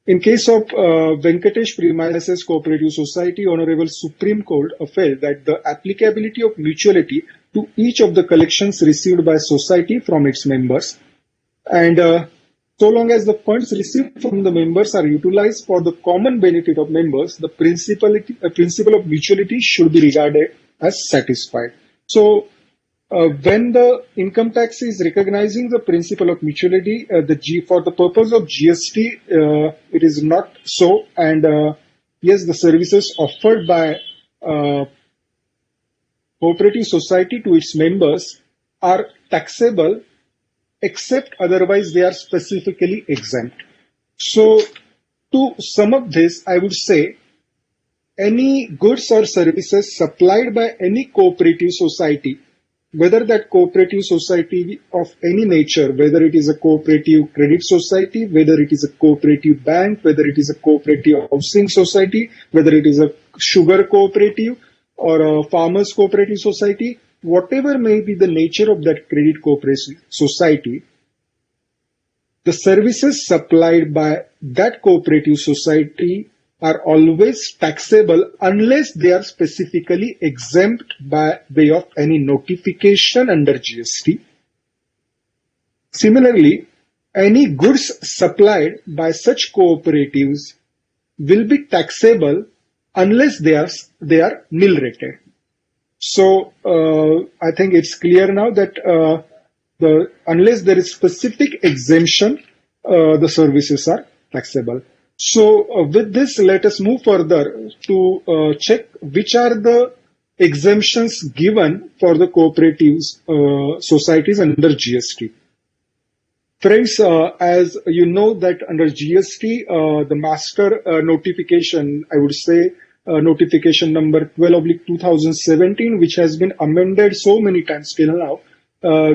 in case of Venkatesh Premises Cooperative Society, Honorable Supreme Court upheld that the applicability of mutuality to each of the collections received by society from its members. And so long as the funds received from the members are utilized for the common benefit of members, the principle of mutuality should be regarded as satisfied. So, when the income tax is recognizing the principle of mutuality, for the purpose of GST, it is not so. And yes, the services offered by cooperative society to its members are taxable, except otherwise they are specifically exempt. So, to sum up this, I would say any goods or services supplied by any cooperative society, whether that cooperative society of any nature, whether it is a cooperative credit society, whether it is a cooperative bank, whether it is a cooperative housing society, whether it is a sugar cooperative or a farmers cooperative society, whatever may be the nature of that credit cooperative society, the services supplied by that cooperative society are always taxable unless they are specifically exempt by way of any notification under GST. Similarly, any goods supplied by such cooperatives will be taxable unless they are nil rated. So I think it's clear now that unless there is specific exemption, the services are taxable. So with this, let us move further to check which are the exemptions given for the cooperatives societies under GST. Friends, as you know that under GST, the master notification, I would say notification number 12/2017, which has been amended so many times till now,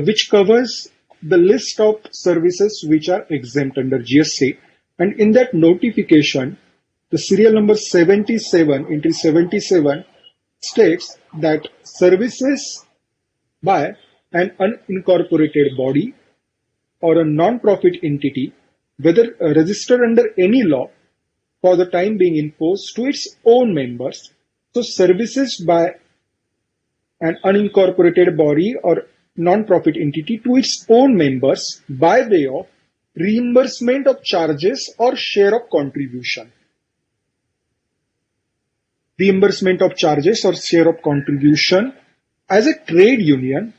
which covers the list of services which are exempt under GST. And in that notification, the serial number 77, entry 77, states that services by an unincorporated body or a non-profit entity, whether registered under any law, for the time being imposed to its own members. So services by an unincorporated body or non-profit entity to its own members by way of reimbursement of charges or share of contribution. Reimbursement of charges or share of contribution as a trade union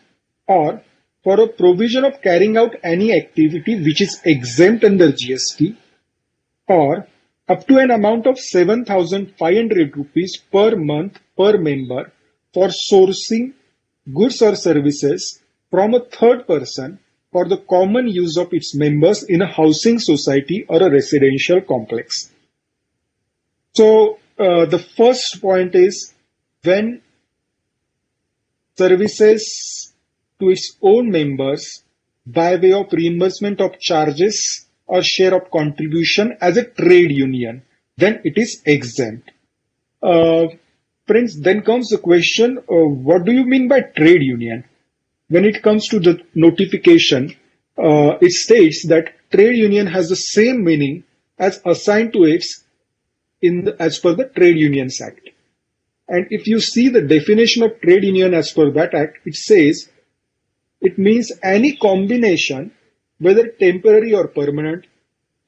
or for a provision of carrying out any activity which is exempt under GST, or up to an amount of 7,500 rupees per month per member for sourcing goods or services from a third person for the common use of its members in a housing society or a residential complex. So the first point is when services to its own members by way of reimbursement of charges or share of contribution as a trade union, then it is exempt. Friends, then comes the question, what do you mean by trade union? When it comes to the notification, it states that trade union has the same meaning as assigned to it as per the Trade Unions Act. And if you see the definition of trade union as per that act, it says it means any combination, whether temporary or permanent,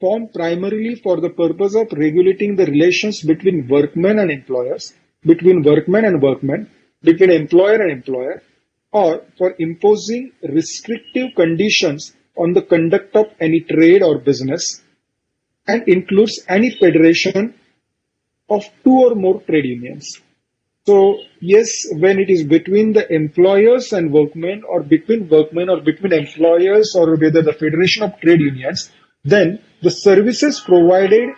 formed primarily for the purpose of regulating the relations between workmen and employers, between workmen and workmen, between employer and employer, or for imposing restrictive conditions on the conduct of any trade or business, and includes any federation of two or more trade unions. So yes, when it is between the employers and workmen or between employers or whether the federation of trade unions, then the services provided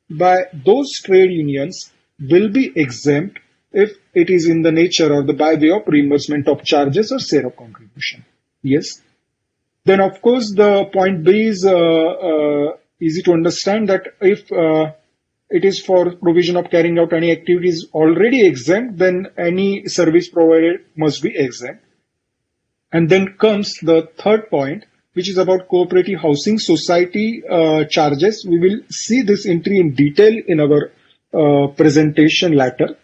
by those trade unions will be exempt if it is in the nature or the by way of reimbursement of charges or share of contribution. Yes. Then of course the point B is easy to understand, that if it is for provision of carrying out any activities already exempt, then any service provided must be exempt. And then comes the third point, which is about cooperative housing society charges. We will see this entry in detail in our presentation later.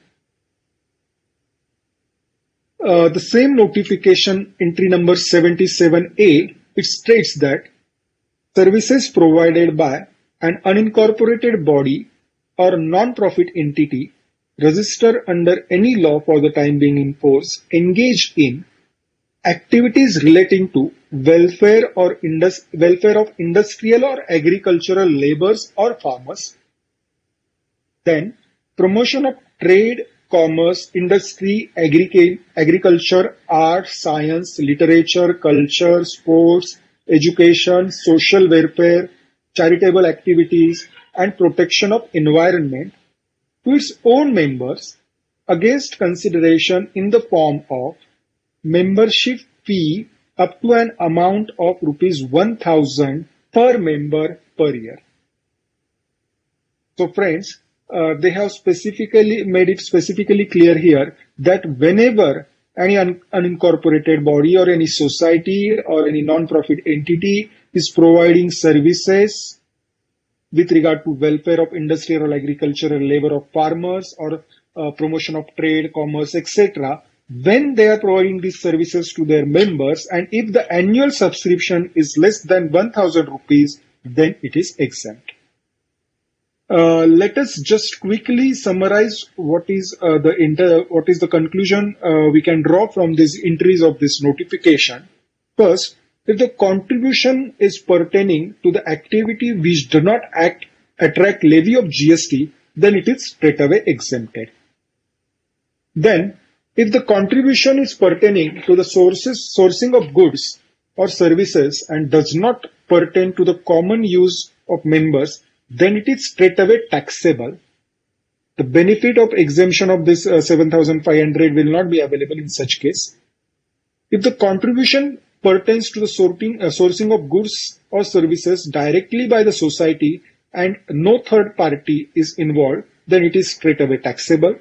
The same notification, entry number 77A, it states that services provided by an unincorporated body or non-profit entity registered under any law for the time being in force engaged in activities relating to welfare of industrial or agricultural laborers or farmers, then promotion of trade, commerce, industry, agriculture, art, science, literature, culture, sports, education, social welfare, charitable activities, and protection of environment to its own members against consideration in the form of membership fee up to an amount of rupees 1,000 per member per year. So friends, they have specifically made it specifically clear here that whenever any unincorporated body or any society or any non-profit entity is providing services with regard to welfare of industrial or agricultural labor of farmers or promotion of trade, commerce, etc., when they are providing these services to their members, and if the annual subscription is less than 1,000 rupees, then it is exempt. Let us just quickly summarize what is the conclusion we can draw from these entries of this notification. First, if the contribution is pertaining to the activity which do not attract levy of GST, then it is straightaway exempted. Then, if the contribution is pertaining to the sourcing of goods or services and does not pertain to the common use of members, then it is straightaway taxable. The benefit of exemption of this 7,500 will not be available in such case. If the contribution pertains to the sourcing of goods or services directly by the society and no third party is involved, then it is straightaway taxable.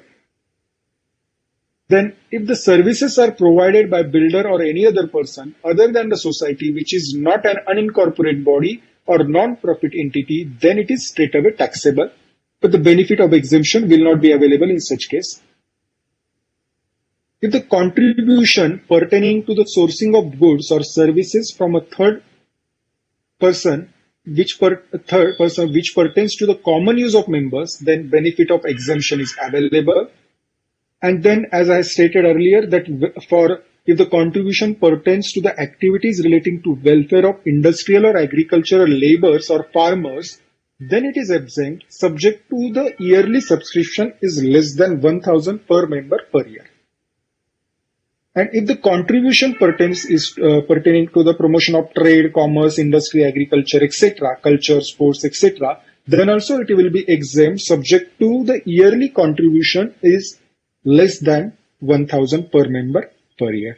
Then, if the services are provided by builder or any other person other than the society, which is not an unincorporated body or non-profit entity, then it is straightaway taxable, but the benefit of exemption will not be available in such case. If the contribution pertaining to the sourcing of goods or services from a third person, which pertains to the common use of members, then benefit of exemption is available. And then, as I stated earlier, that if the contribution pertains to the activities relating to welfare of industrial or agricultural laborers or farmers, then it is exempt, subject to the yearly subscription is less than 1,000 per member per year. And if the contribution pertaining to the promotion of trade, commerce, industry, agriculture, etc., culture, sports, etc., then also it will be exempt, subject to the yearly contribution is less than 1,000 per member per year.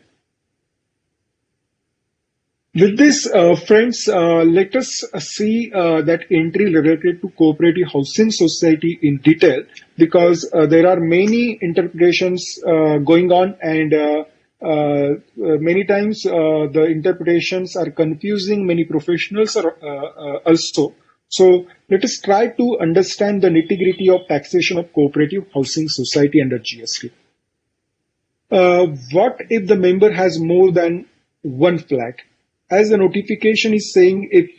With this, friends, let us see that entry related to cooperative housing society in detail, because there are many interpretations going on, and many times the interpretations are confusing many professionals also. So let us try to understand the nitty-gritty of taxation of cooperative housing society under GST. What if the member has more than one flat? As the notification is saying, if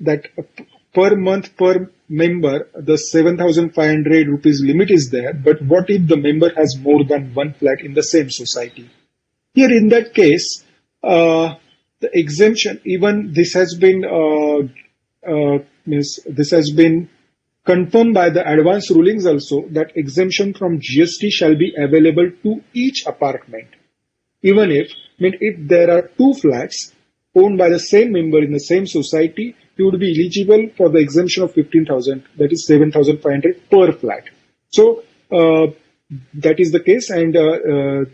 that per month per member the 7,500 rupees limit is there, but what if the member has more than one flat in the same society? Here, in that case, the exemption, even this has been confirmed by the advance rulings also, that exemption from GST shall be available to each apartment, even if there are two flats owned by the same member in the same society, he would be eligible for the exemption of 15,000, that is 7,500 per flat. So that is the case, and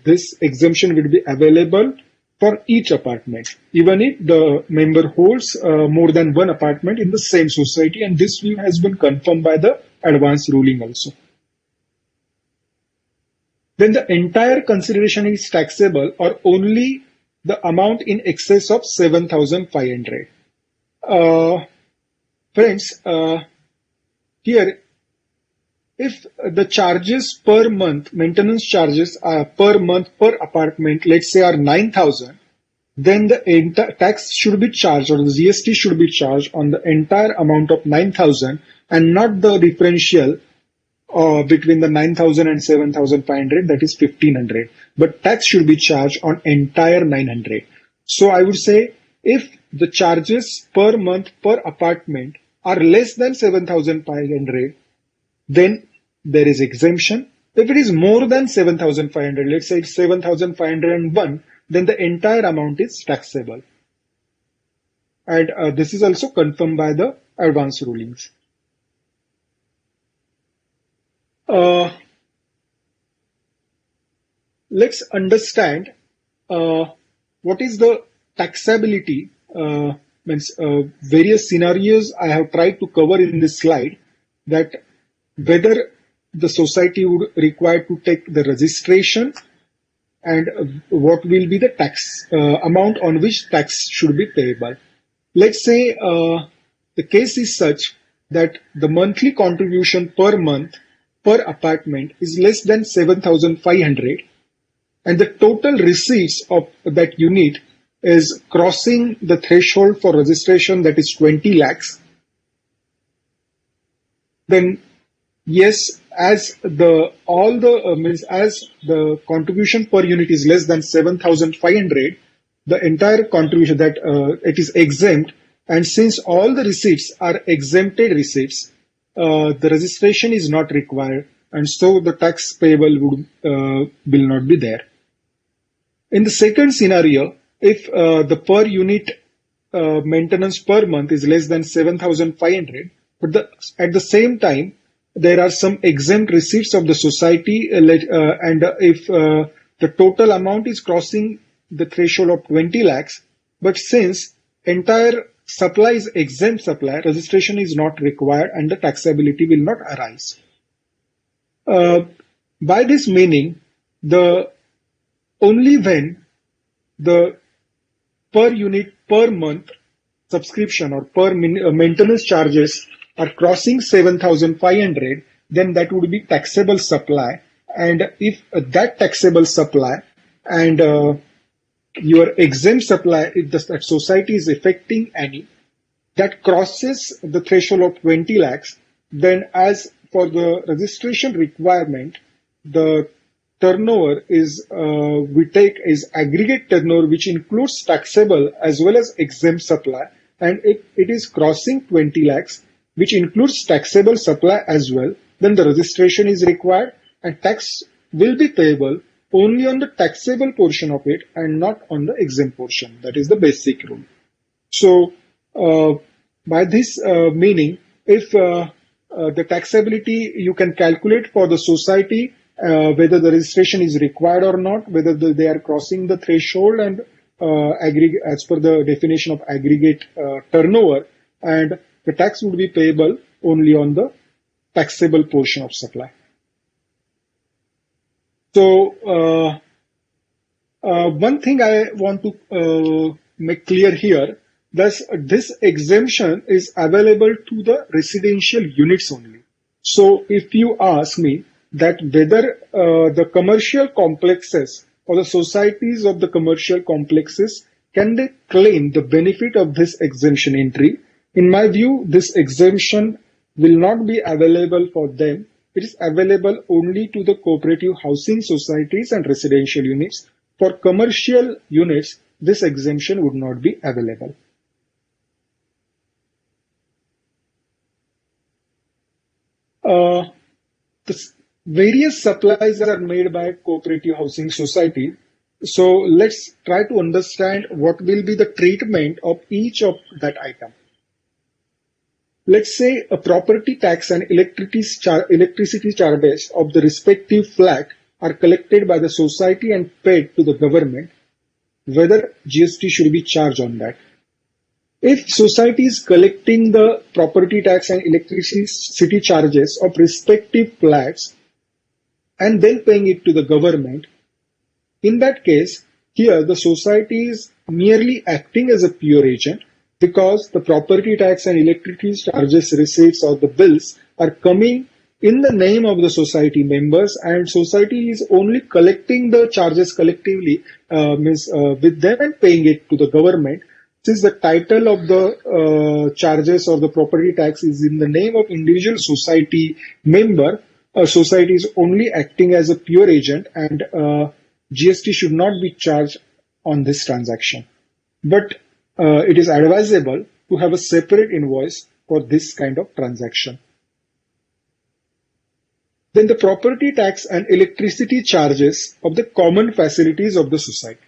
this exemption will be available for each apartment, even if the member holds more than one apartment in the same society, and this view has been confirmed by the advance ruling also. Then the entire consideration is taxable or only the amount in excess of 7,500. Friends, here, if the charges per month, maintenance charges per month per apartment, let's say are 9,000, then the tax should be charged or the GST should be charged on the entire amount of 9,000 and not the differential between the 9,000 and 7,500, that is 1,500. But tax should be charged on entire 900. So I would say if the charges per month per apartment are less than 7,500, then there is exemption. If it is more than 7,500, let's say it's 7,501, then the entire amount is taxable. And this is also confirmed by the advance rulings. Let's understand what is the taxability. Various scenarios I have tried to cover in this slide, that whether the society would require to take the registration and what will be the tax amount on which tax should be payable. Let's say the case is such that the monthly contribution per month per apartment is less than 7,500 and the total receipts of that unit is crossing the threshold for registration, that is 20 lakhs. Then yes, as the contribution per unit is less than 7,500, the entire contribution that it is exempt, and since all the receipts are exempted receipts, the registration is not required, and so the tax payable will not be there. In the second scenario, if the per unit maintenance per month is less than 7,500, but at the same time there are some exempt receipts of the society, and if the total amount is crossing the threshold of 20 lakhs, but since entire supply is exempt supply, registration is not required and the taxability will not arise. By this meaning, only when the per unit per month subscription or per maintenance charges are crossing 7,500, then that would be taxable supply. And if that taxable supply and your exempt supply, if that society is affecting any, that crosses the threshold of 20 lakhs, then as for the registration requirement, the turnover we take is aggregate turnover, which includes taxable as well as exempt supply. And if it is crossing 20 lakhs, which includes taxable supply as well, then the registration is required and tax will be payable only on the taxable portion of it and not on the exempt portion. That is the basic rule. So, by this meaning, if the taxability you can calculate for the society, whether the registration is required or not, whether they are crossing the threshold and as per the definition of aggregate turnover, and the tax would be payable only on the taxable portion of supply. So, one thing I want to make clear here, thus this exemption is available to the residential units only. So, if you ask me that whether the commercial complexes or the societies of the commercial complexes, can they claim the benefit of this exemption entry? In my view, this exemption will not be available for them. It is available only to the cooperative housing societies and residential units. For commercial units, this exemption would not be available. The various supplies are made by cooperative housing society. So let's try to understand what will be the treatment of each of that item. Let's say a property tax and electricity charges of the respective flat are collected by the society and paid to the government. whether GST should be charged on that. If society is collecting the property tax and electricity charges of respective flats and then paying it to the government, in that case, here the society is merely acting as a pure agent because the property tax and electricity charges receipts or the bills are coming in the name of the society members, and society is only collecting the charges collectively with them and paying it to the government. Since the title of the charges or the property tax is in the name of individual society member, society is only acting as a pure agent, and GST should not be charged on this transaction. But it is advisable to have a separate invoice for this kind of transaction. Then the property tax and electricity charges of the common facilities of the society.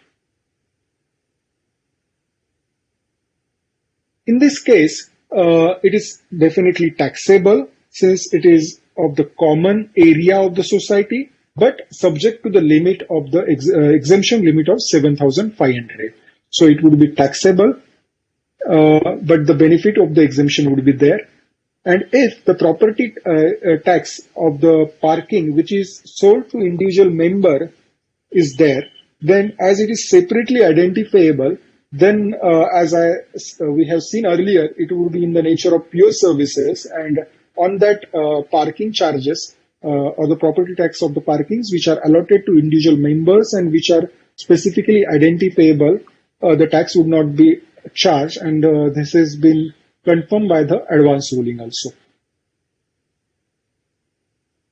In this case, it is definitely taxable since it is of the common area of the society, but subject to the limit of the exemption limit of 7,500. So it would be taxable, but the benefit of the exemption would be there. And if the property tax of the parking which is sold to individual member is there, then as it is separately identifiable, then as we have seen earlier, it would be in the nature of pure services, and on that parking charges or the property tax of the parkings which are allotted to individual members and which are specifically identifiable, the tax would not be charged, and this has been confirmed by the advance ruling also.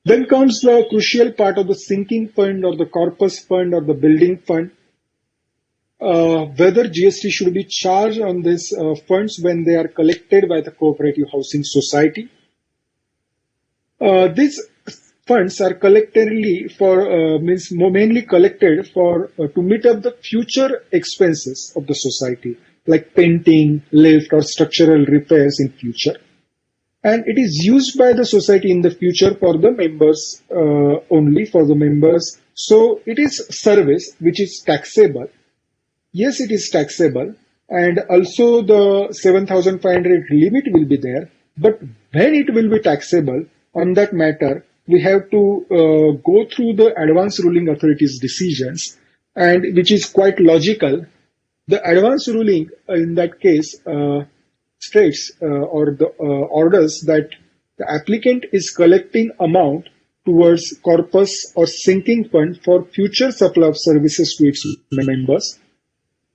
Then comes the crucial part of the sinking fund or the corpus fund or the building fund. Whether GST should be charged on these funds when they are collected by the cooperative housing society. These funds are collectively for mainly collected for to meet up the future expenses of the society, like painting, lift, or structural repairs in future. And it is used by the society in the future for the members, only for the members. So it is service which is taxable. Yes, it is taxable, and also the 7,500 limit will be there. But when it will be taxable, on that matter, we have to go through the advance ruling authority's decisions, and which is quite logical. The advance ruling in that case states or the orders that the applicant is collecting amount towards corpus or sinking fund for future supply of services to its members.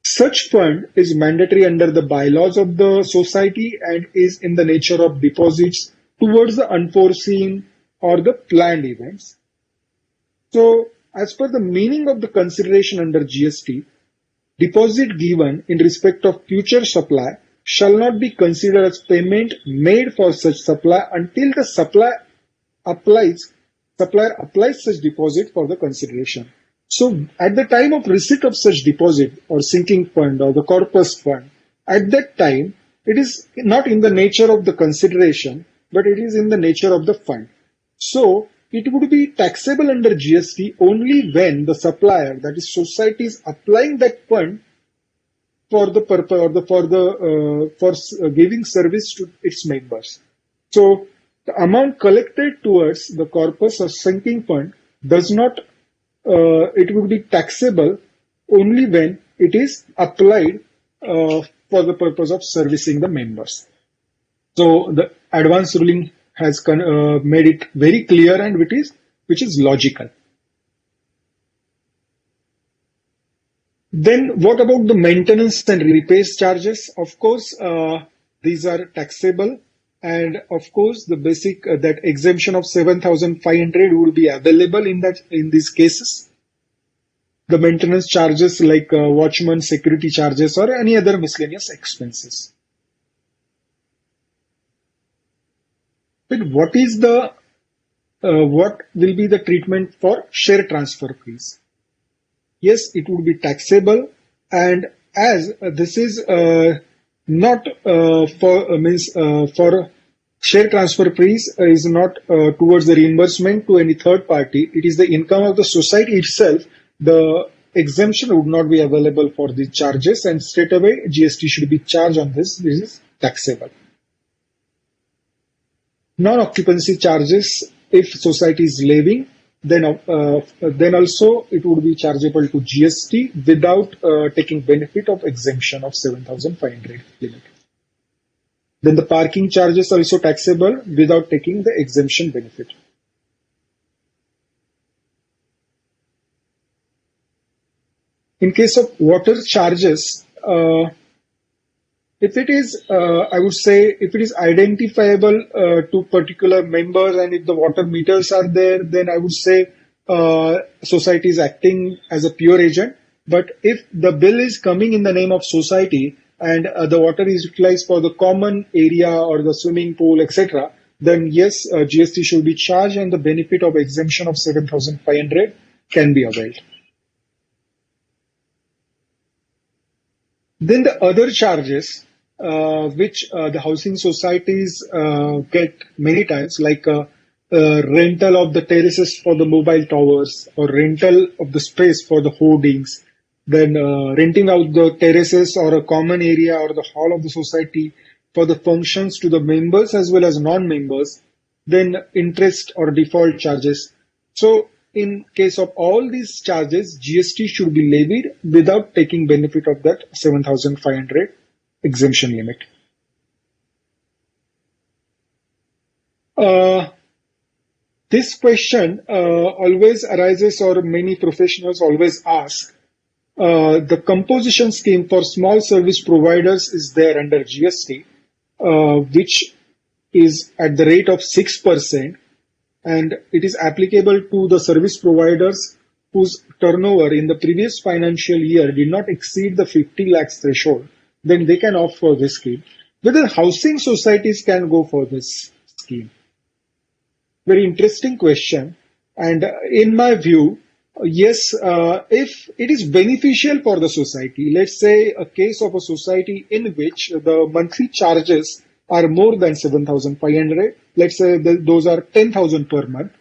Such fund is mandatory under the bylaws of the society and is in the nature of deposits towards the unforeseen or the planned events. So, as per the meaning of the consideration under GST, deposit given in respect of future supply shall not be considered as payment made for such supply until the supplier applies such deposit for the consideration. So, at the time of receipt of such deposit or sinking fund or the corpus fund, at that time, it is not in the nature of the consideration, but it is in the nature of the fund. So, it would be taxable under GST only when the supplier, that is society, is applying that fund for the purpose or for giving service to its members. So, the amount collected towards the corpus or sinking fund does not it would be taxable only when it is applied for the purpose of servicing the members. So the advance ruling has made it very clear and which is logical. Then what about the maintenance and repairs charges? Of course, these are taxable. And of course, the basic that exemption of 7,500 would be available in these cases. The maintenance charges like watchman, security charges, or any other miscellaneous expenses. But what is the what will be the treatment for share transfer fees? Yes, it would be taxable, and as this is not for share transfer fees is not towards the reimbursement to any third party. It is the income of the society itself. The exemption would not be available for the charges, and straight away GST should be charged on this. This is taxable. Non-occupancy charges, if society is levying, then also it would be chargeable to GST without taking benefit of exemption of 7,500 limit. Then the parking charges are also taxable without taking the exemption benefit. In case of water charges, if it is, I would say, if it is identifiable to particular members and if the water meters are there, then I would say society is acting as a pure agent. But if the bill is coming in the name of society and the water is utilized for the common area or the swimming pool, etc., then yes, GST should be charged and the benefit of exemption of 7,500 can be availed. Then the other charges which the housing societies get many times, like rental of the terraces for the mobile towers or rental of the space for the hoardings, then renting out the terraces or a common area or the hall of the society for the functions to the members as well as non-members, then interest or default charges. So in case of all these charges, GST should be levied without taking benefit of that 7,500 exemption limit. This question always arises, or many professionals always ask. The composition scheme for small service providers is there under GST, which is at the rate of 6%. And it is applicable to the service providers whose turnover in the previous financial year did not exceed the 50 lakhs threshold, then they can opt for this scheme. Whether housing societies can go for this scheme? Very interesting question. And in my view, yes, if it is beneficial for the society, let's say a case of a society in which the monthly charges are more than 7,500, let's say those are 10,000 per month,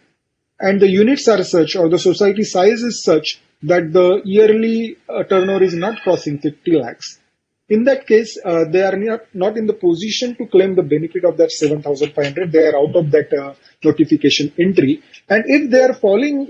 and the units are such, or the society size is such, that the yearly turnover is not crossing 50 lakhs. In that case, they are not in the position to claim the benefit of that 7,500. They are out of that notification entry. And if they are falling,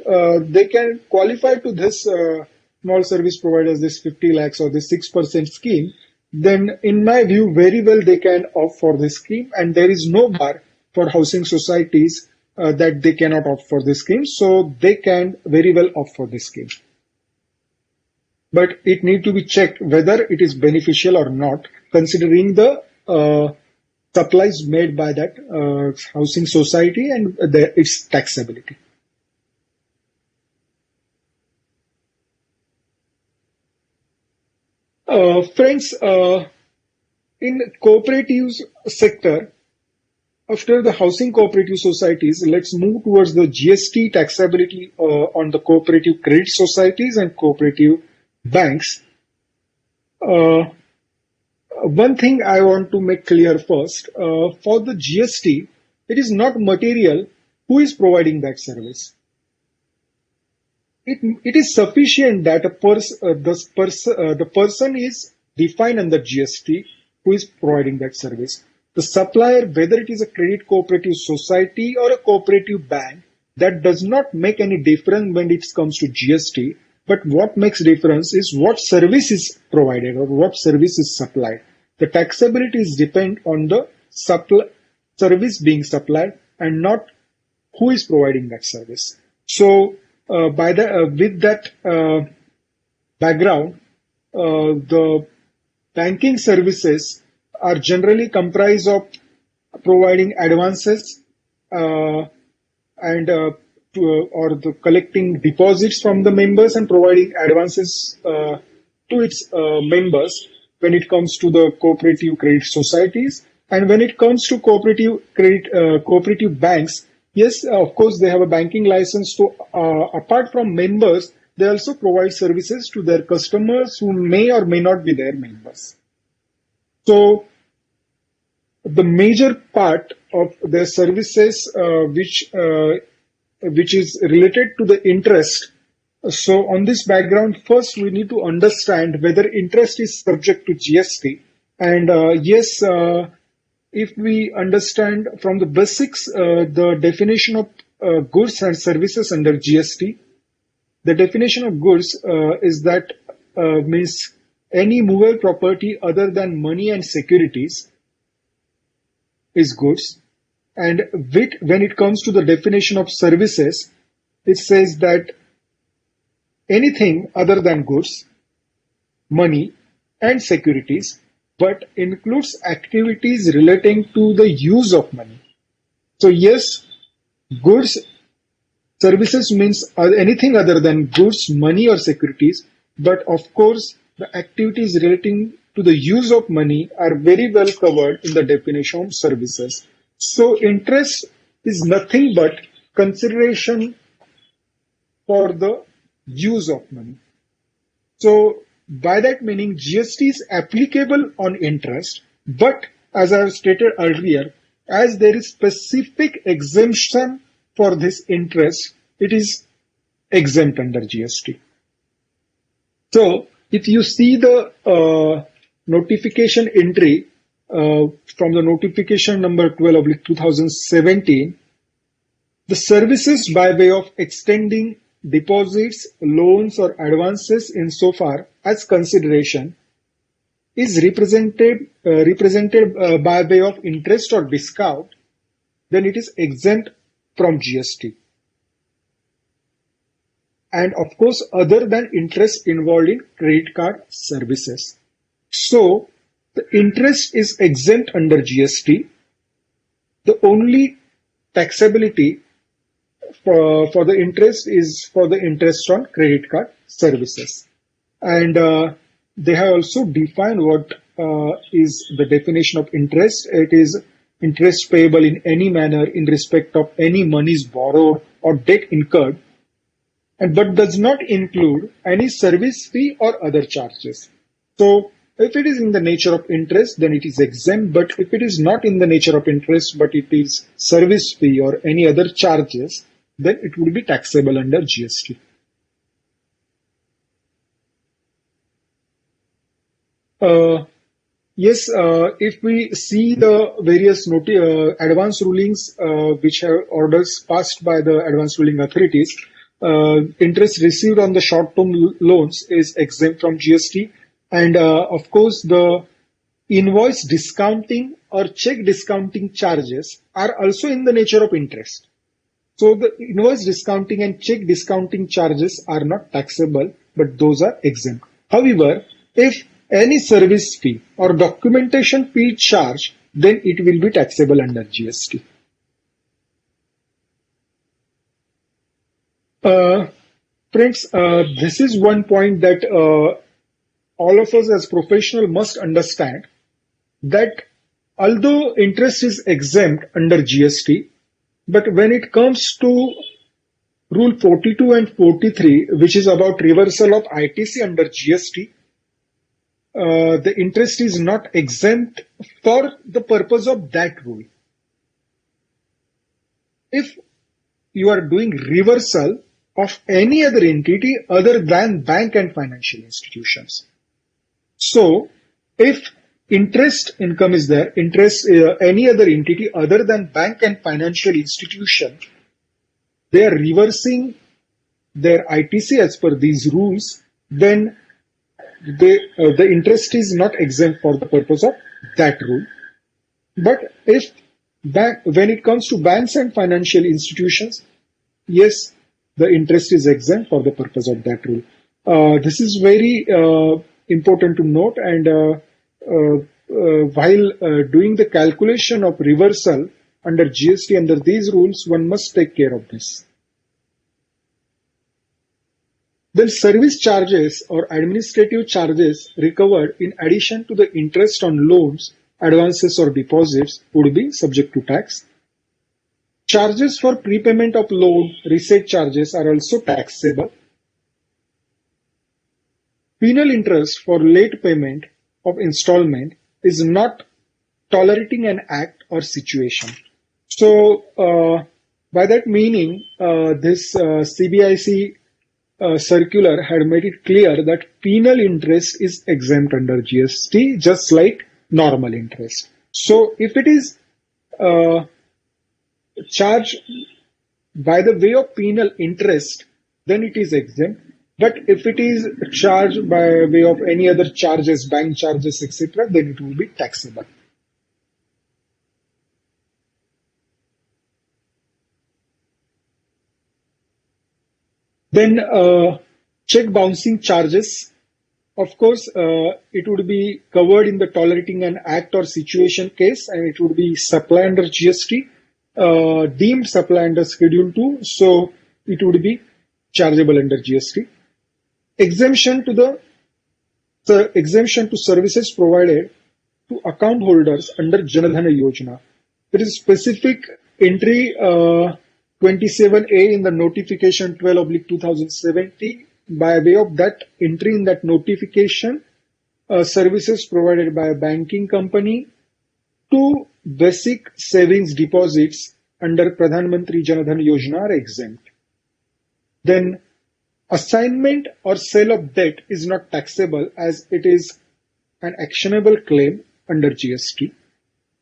they can qualify to this small service providers, this 50 lakhs or this 6% scheme. Then in my view, very well they can opt for this scheme, and there is no bar for housing societies that they cannot opt for this scheme. So they can very well opt for this scheme. But it need to be checked whether it is beneficial or not, considering the supplies made by that housing society and its taxability. Friends, in cooperatives sector, after the housing cooperative societies, let's move towards the GST taxability on the cooperative credit societies and cooperative banks. One thing I want to make clear first, for the GST, it is not material who is providing that service. It is sufficient that the person is defined under GST who is providing that service. The supplier, whether it is a credit cooperative society or a cooperative bank, that does not make any difference when it comes to GST. But what makes difference is what service is provided or what service is supplied. The taxability is depend on the service being supplied and not who is providing that service. So with that background, the banking services are generally comprised of providing advances or the collecting deposits from the members and providing advances to its members when it comes to the cooperative credit societies. And when it comes to cooperative banks, yes, of course, they have a banking license. So apart from members, they also provide services to their customers who may or may not be their members. So the major part of their services which is related to the interest So on this background, first we need to understand whether interest is subject to GST. And yes, if we understand from the basics the definition of goods and services under GST, the definition of goods is that means any movable property other than money and securities is goods. And when it comes to the definition of services, it says that anything other than goods, money, and securities, but includes activities relating to the use of money. So yes, goods, services means anything other than goods, money, or securities, but of course, the activities relating to the use of money are very well covered in the definition of services. So interest is nothing but consideration for the use of money. So by that meaning, GST is applicable on interest, but as I have stated earlier, as there is specific exemption for this interest, it is exempt under GST. So if you see the notification entry from the notification number 12/2017, the services by way of extending deposits, loans, or advances insofar as consideration is represented by way of interest or discount, then it is exempt from GST. And of course, other than interest involved in credit card services. So the interest is exempt under GST. The only taxability for the interest is for the interest on credit card services. And they have also defined what is the definition of interest. It is interest payable in any manner in respect of any monies borrowed or debt incurred, but does not include any service fee or other charges. So if it is in the nature of interest, then it is exempt. But if it is not in the nature of interest, but it is service fee or any other charges, then it would be taxable under GST. Yes, if we see the various advance rulings which have orders passed by the advance ruling authorities, interest received on the short-term loans is exempt from GST. And of course, the invoice discounting or check discounting charges are also in the nature of interest. So the invoice discounting and check discounting charges are not taxable, but those are exempt. However, if any service fee or documentation fee charge, then it will be taxable under GST. Friends, this is one point that all of us as professionals must understand, that although interest is exempt under GST, but when it comes to Rule 42 and 43, which is about reversal of ITC under GST, the interest is not exempt for the purpose of that rule. If you are doing reversal of any other entity other than bank and financial institutions. So, if interest income is there, any other entity other than bank and financial institution, they are reversing their ITC as per these rules, then the interest is not exempt for the purpose of that rule. But when it comes to banks and financial institutions, yes, the interest is exempt for the purpose of that rule. This is very important to note, and while doing the calculation of reversal under GST under these rules, one must take care of this. Then service charges or administrative charges recovered in addition to the interest on loans, advances or deposits would be subject to tax. Charges for prepayment of loan, receipt charges are also taxable. Penal interest for late payment of installment is not tolerating an act or situation. So, by that meaning, this CBIC circular had made it clear that penal interest is exempt under GST, just like normal interest. So if it is charged by the way of penal interest, then it is exempt. But if it is charged by way of any other charges, bank charges, etc., then it will be taxable. Then check bouncing charges. Of course, it would be covered in the tolerating an act or situation case, and it would be supply under GST, deemed supply under Schedule 2, so it would be chargeable under GST. Exemption to services provided to account holders under Jan Dhan Yojana. There is specific entry 27A in the notification 12/2017. By way of that entry in that notification, services provided by a banking company to basic savings deposits under Pradhan Mantri Jan Dhan Yojana are exempt. Then assignment or sale of debt is not taxable as it is an actionable claim under GST.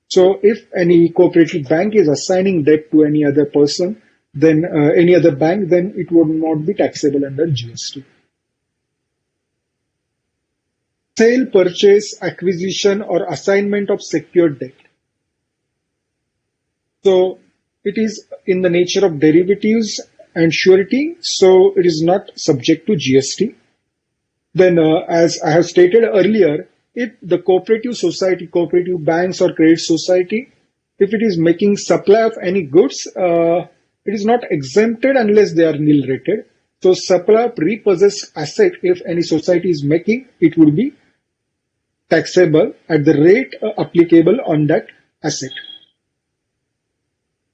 So if any cooperative bank is assigning debt to any other person, then any other bank, then it would not be taxable under GST. Sale, purchase, acquisition or assignment of secured debt. So it is in the nature of derivatives and surety, so it is not subject to GST. Then as I have stated earlier, if the cooperative society, cooperative banks or credit society, if it is making supply of any goods, it is not exempted unless they are nil rated. So supply of repossessed asset, if any society is making, it would be taxable at the rate applicable on that asset.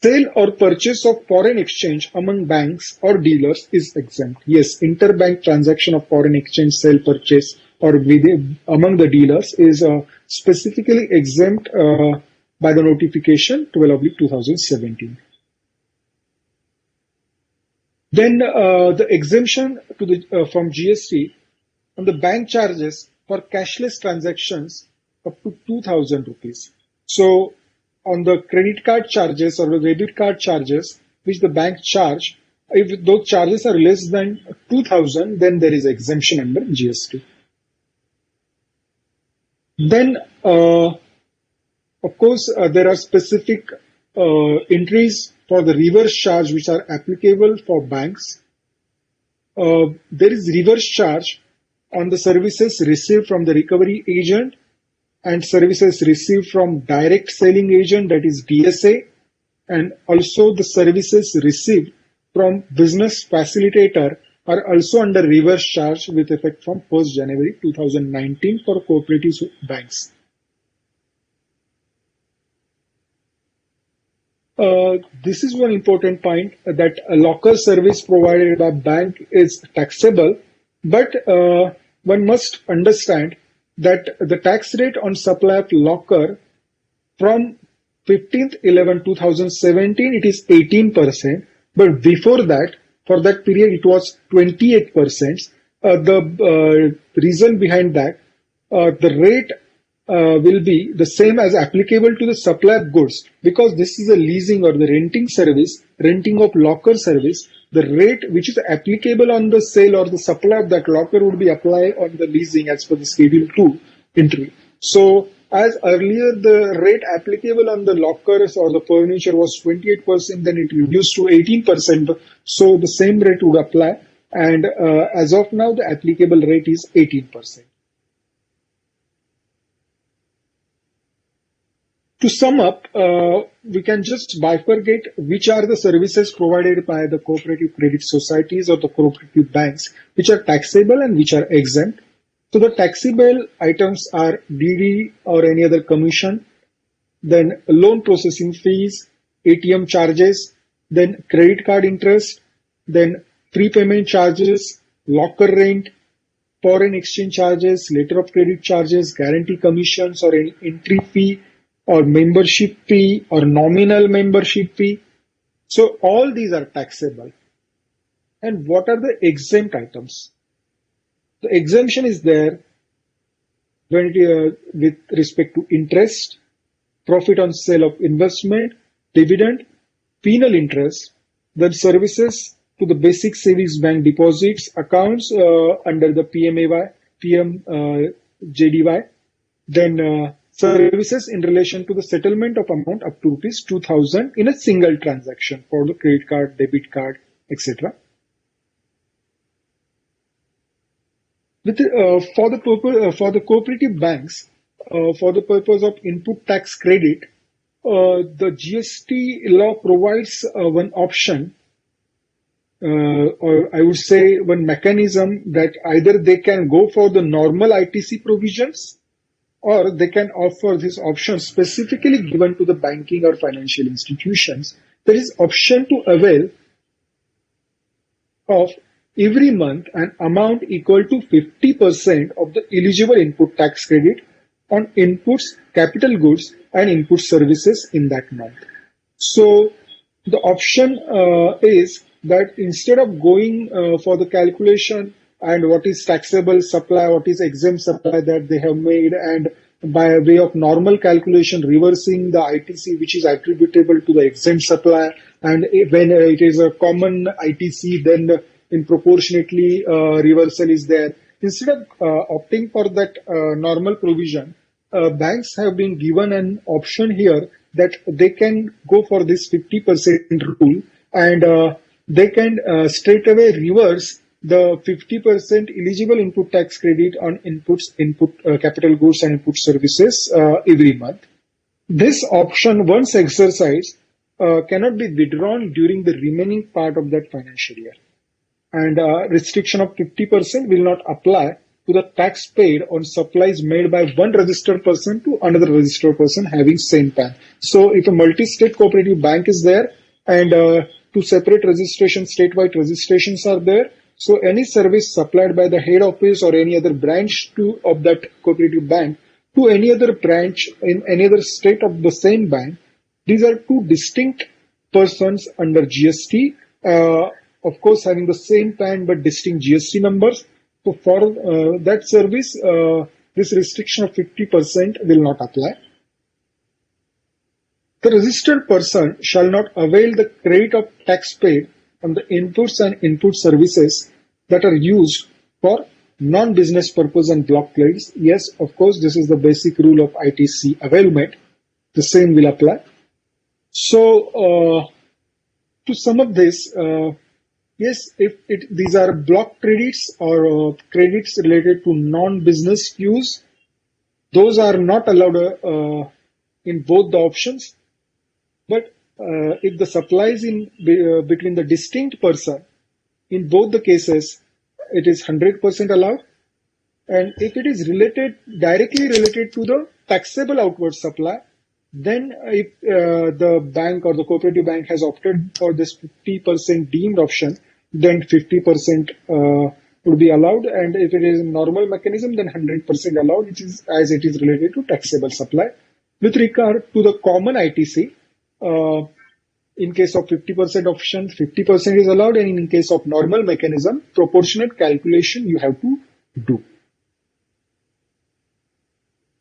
Sale or purchase of foreign exchange among banks or dealers is exempt. Yes, interbank transaction of foreign exchange sale purchase or among the dealers is specifically exempt by the notification 12/2017. Then the exemption to the from GST on the bank charges for cashless transactions up to 2,000 rupees. So on the credit card charges or the debit card charges which the bank charge, if those charges are less than 2,000, then there is exemption under GST. Then, of course, there are specific entries for the reverse charge which are applicable for banks. There is reverse charge on the services received from the recovery agent and services received from direct selling agent, that is DSA, and also the services received from business facilitator are also under reverse charge with effect from 1st January 2019 for cooperative banks. This is one important point, that a locker service provided by bank is taxable, but one must understand that the tax rate on supply of locker from 15/11/2017 it is 18%, but before that, for that period it was 28%. The reason behind that, the rate will be the same as applicable to the supply of goods, because this is a leasing or the renting service, renting of locker service. The rate which is applicable on the sale or the supply of that locker would be applied on the leasing as per the Schedule 2 entry. So as earlier the rate applicable on the lockers or the furniture was 28%, then it reduced to 18%. So the same rate would apply, and as of now the applicable rate is 18%. To sum up, we can just bifurcate which are the services provided by the cooperative credit societies or the cooperative banks which are taxable and which are exempt. So the taxable items are DD or any other commission, then loan processing fees, ATM charges, then credit card interest, then prepayment charges, locker rent, foreign exchange charges, letter of credit charges, guarantee commissions or any entry fee, or membership fee or nominal membership fee. So all these are taxable. and what are the exempt items. The exemption is there when with respect to interest, profit on sale of investment, dividend, penal interest, then services to the basic savings bank deposits accounts under the PMJDY, then services in relation to the settlement of amount up to rupees 2,000 in a single transaction for the credit card, debit card, etc. For the cooperative banks, for the purpose of input tax credit, the GST law provides one option, or I would say one mechanism, that either they can go for the normal ITC provisions, or they can offer this option specifically given to the banking or financial institutions. There is option to avail of every month an amount equal to 50% of the eligible input tax credit on inputs, capital goods, and input services in that month. So the option is that instead of going for the calculation and what is taxable supply, what is exempt supply that they have made, and by way of normal calculation reversing the ITC which is attributable to the exempt supply, and when it is a common ITC, then in proportionately reversal is there. Instead of opting for that normal provision, banks have been given an option here that they can go for this 50% rule, and they can straight away reverse the 50% eligible input tax credit on capital goods and input services every month. This option, once exercised, cannot be withdrawn during the remaining part of that financial year. And restriction of 50% will not apply to the tax paid on supplies made by one registered person to another registered person having same PAN. So if a multi-state cooperative bank is there and two separate registrations, statewide registrations are there, so any service supplied by the head office or any other branch of that cooperative bank to any other branch in any other state of the same bank, these are two distinct persons under GST, of course having the same PAN but distinct GST numbers. So for that service, this restriction of 50% will not apply. The registered person shall not avail the credit of tax paid on the inputs and input services that are used for non-business purpose and block credits. Yes, of course, this is the basic rule of ITC availment. The same will apply. So, to sum up this, yes, if these are block credits or credits related to non-business use, those are not allowed in both the options. But if the supplies between the distinct person, in both the cases, it is 100% allowed. And if it is directly related to the taxable outward supply, then if the bank or the cooperative bank has opted for this 50% deemed option, then 50% would be allowed. And if it is a normal mechanism, then 100% allowed, which is as it is related to taxable supply. With regard to the common ITC, in case of 50% option, 50% is allowed, and in case of normal mechanism, proportionate calculation you have to do.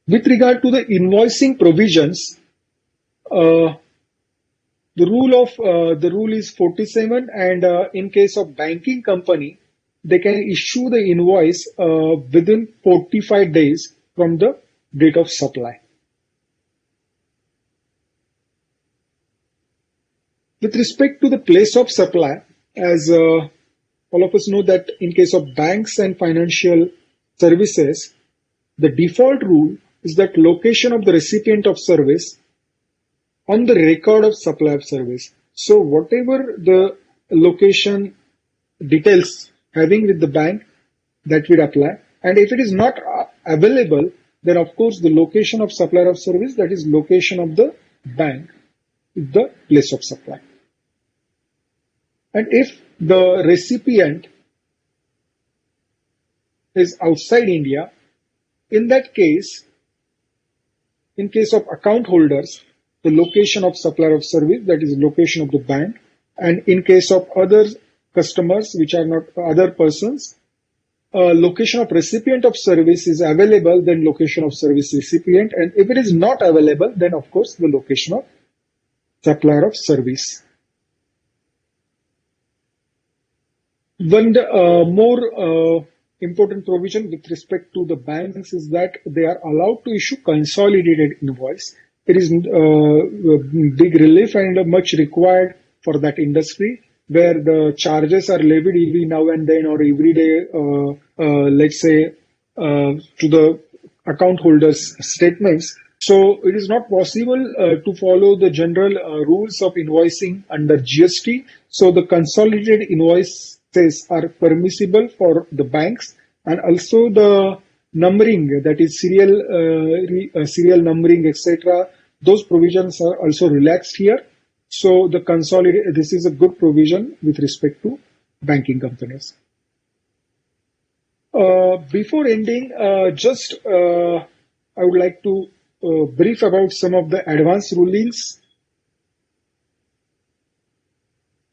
With regard to the invoicing provisions, the rule is 47, and in case of banking company, they can issue the invoice within 45 days from the date of supply. With respect to the place of supply, as all of us know that in case of banks and financial services, the default rule is that location of the recipient of service on the record of supply of service. So whatever the location details having with the bank, that will apply. And if it is not available, then of course the location of supplier of service, that is location of the bank, is the place of supply. And if the recipient is outside India, in that case, in case of account holders, the location of supplier of service, that is location of the bank, and in case of others customers, which are not other persons. Location of recipient of service is available, then location of service recipient. And if it is not available, then of course the location of supplier of service. One more important provision with respect to the banks is that they are allowed to issue consolidated invoice. It is big relief and much required for that industry, where the charges are levied every now and then or every day, let's say, to the account holders' statements. So it is not possible to follow the general rules of invoicing under GST. So the consolidated invoices are permissible for the banks, and also the numbering, that is serial numbering, etc. Those provisions are also relaxed here. So the this is a good provision with respect to banking companies. Before ending, I would like to brief about some of the advanced rulings.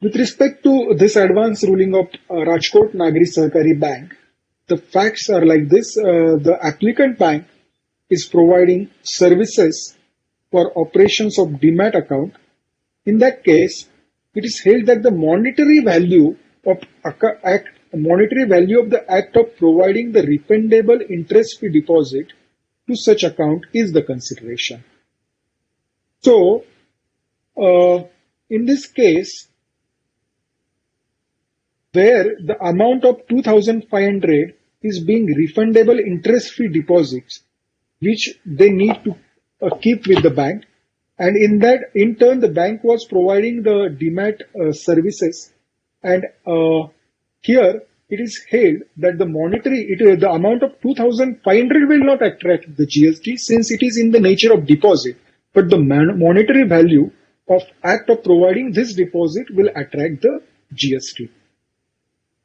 With respect to this advanced ruling of Rajkot Nagri Sahakari Bank, the facts are like this. The applicant bank is providing services for operations of Demat account. In that case, it is held that the monetary value of the act of providing the refundable interest-free deposit to such account is the consideration. So, in this case, where the amount of 2,500 is being refundable interest-free deposits, which they need to keep with the bank, and in turn, the bank was providing the Demat services, and here it is held that the amount of 2,500 will not attract the GST since it is in the nature of deposit, but the monetary value of act of providing this deposit will attract the GST.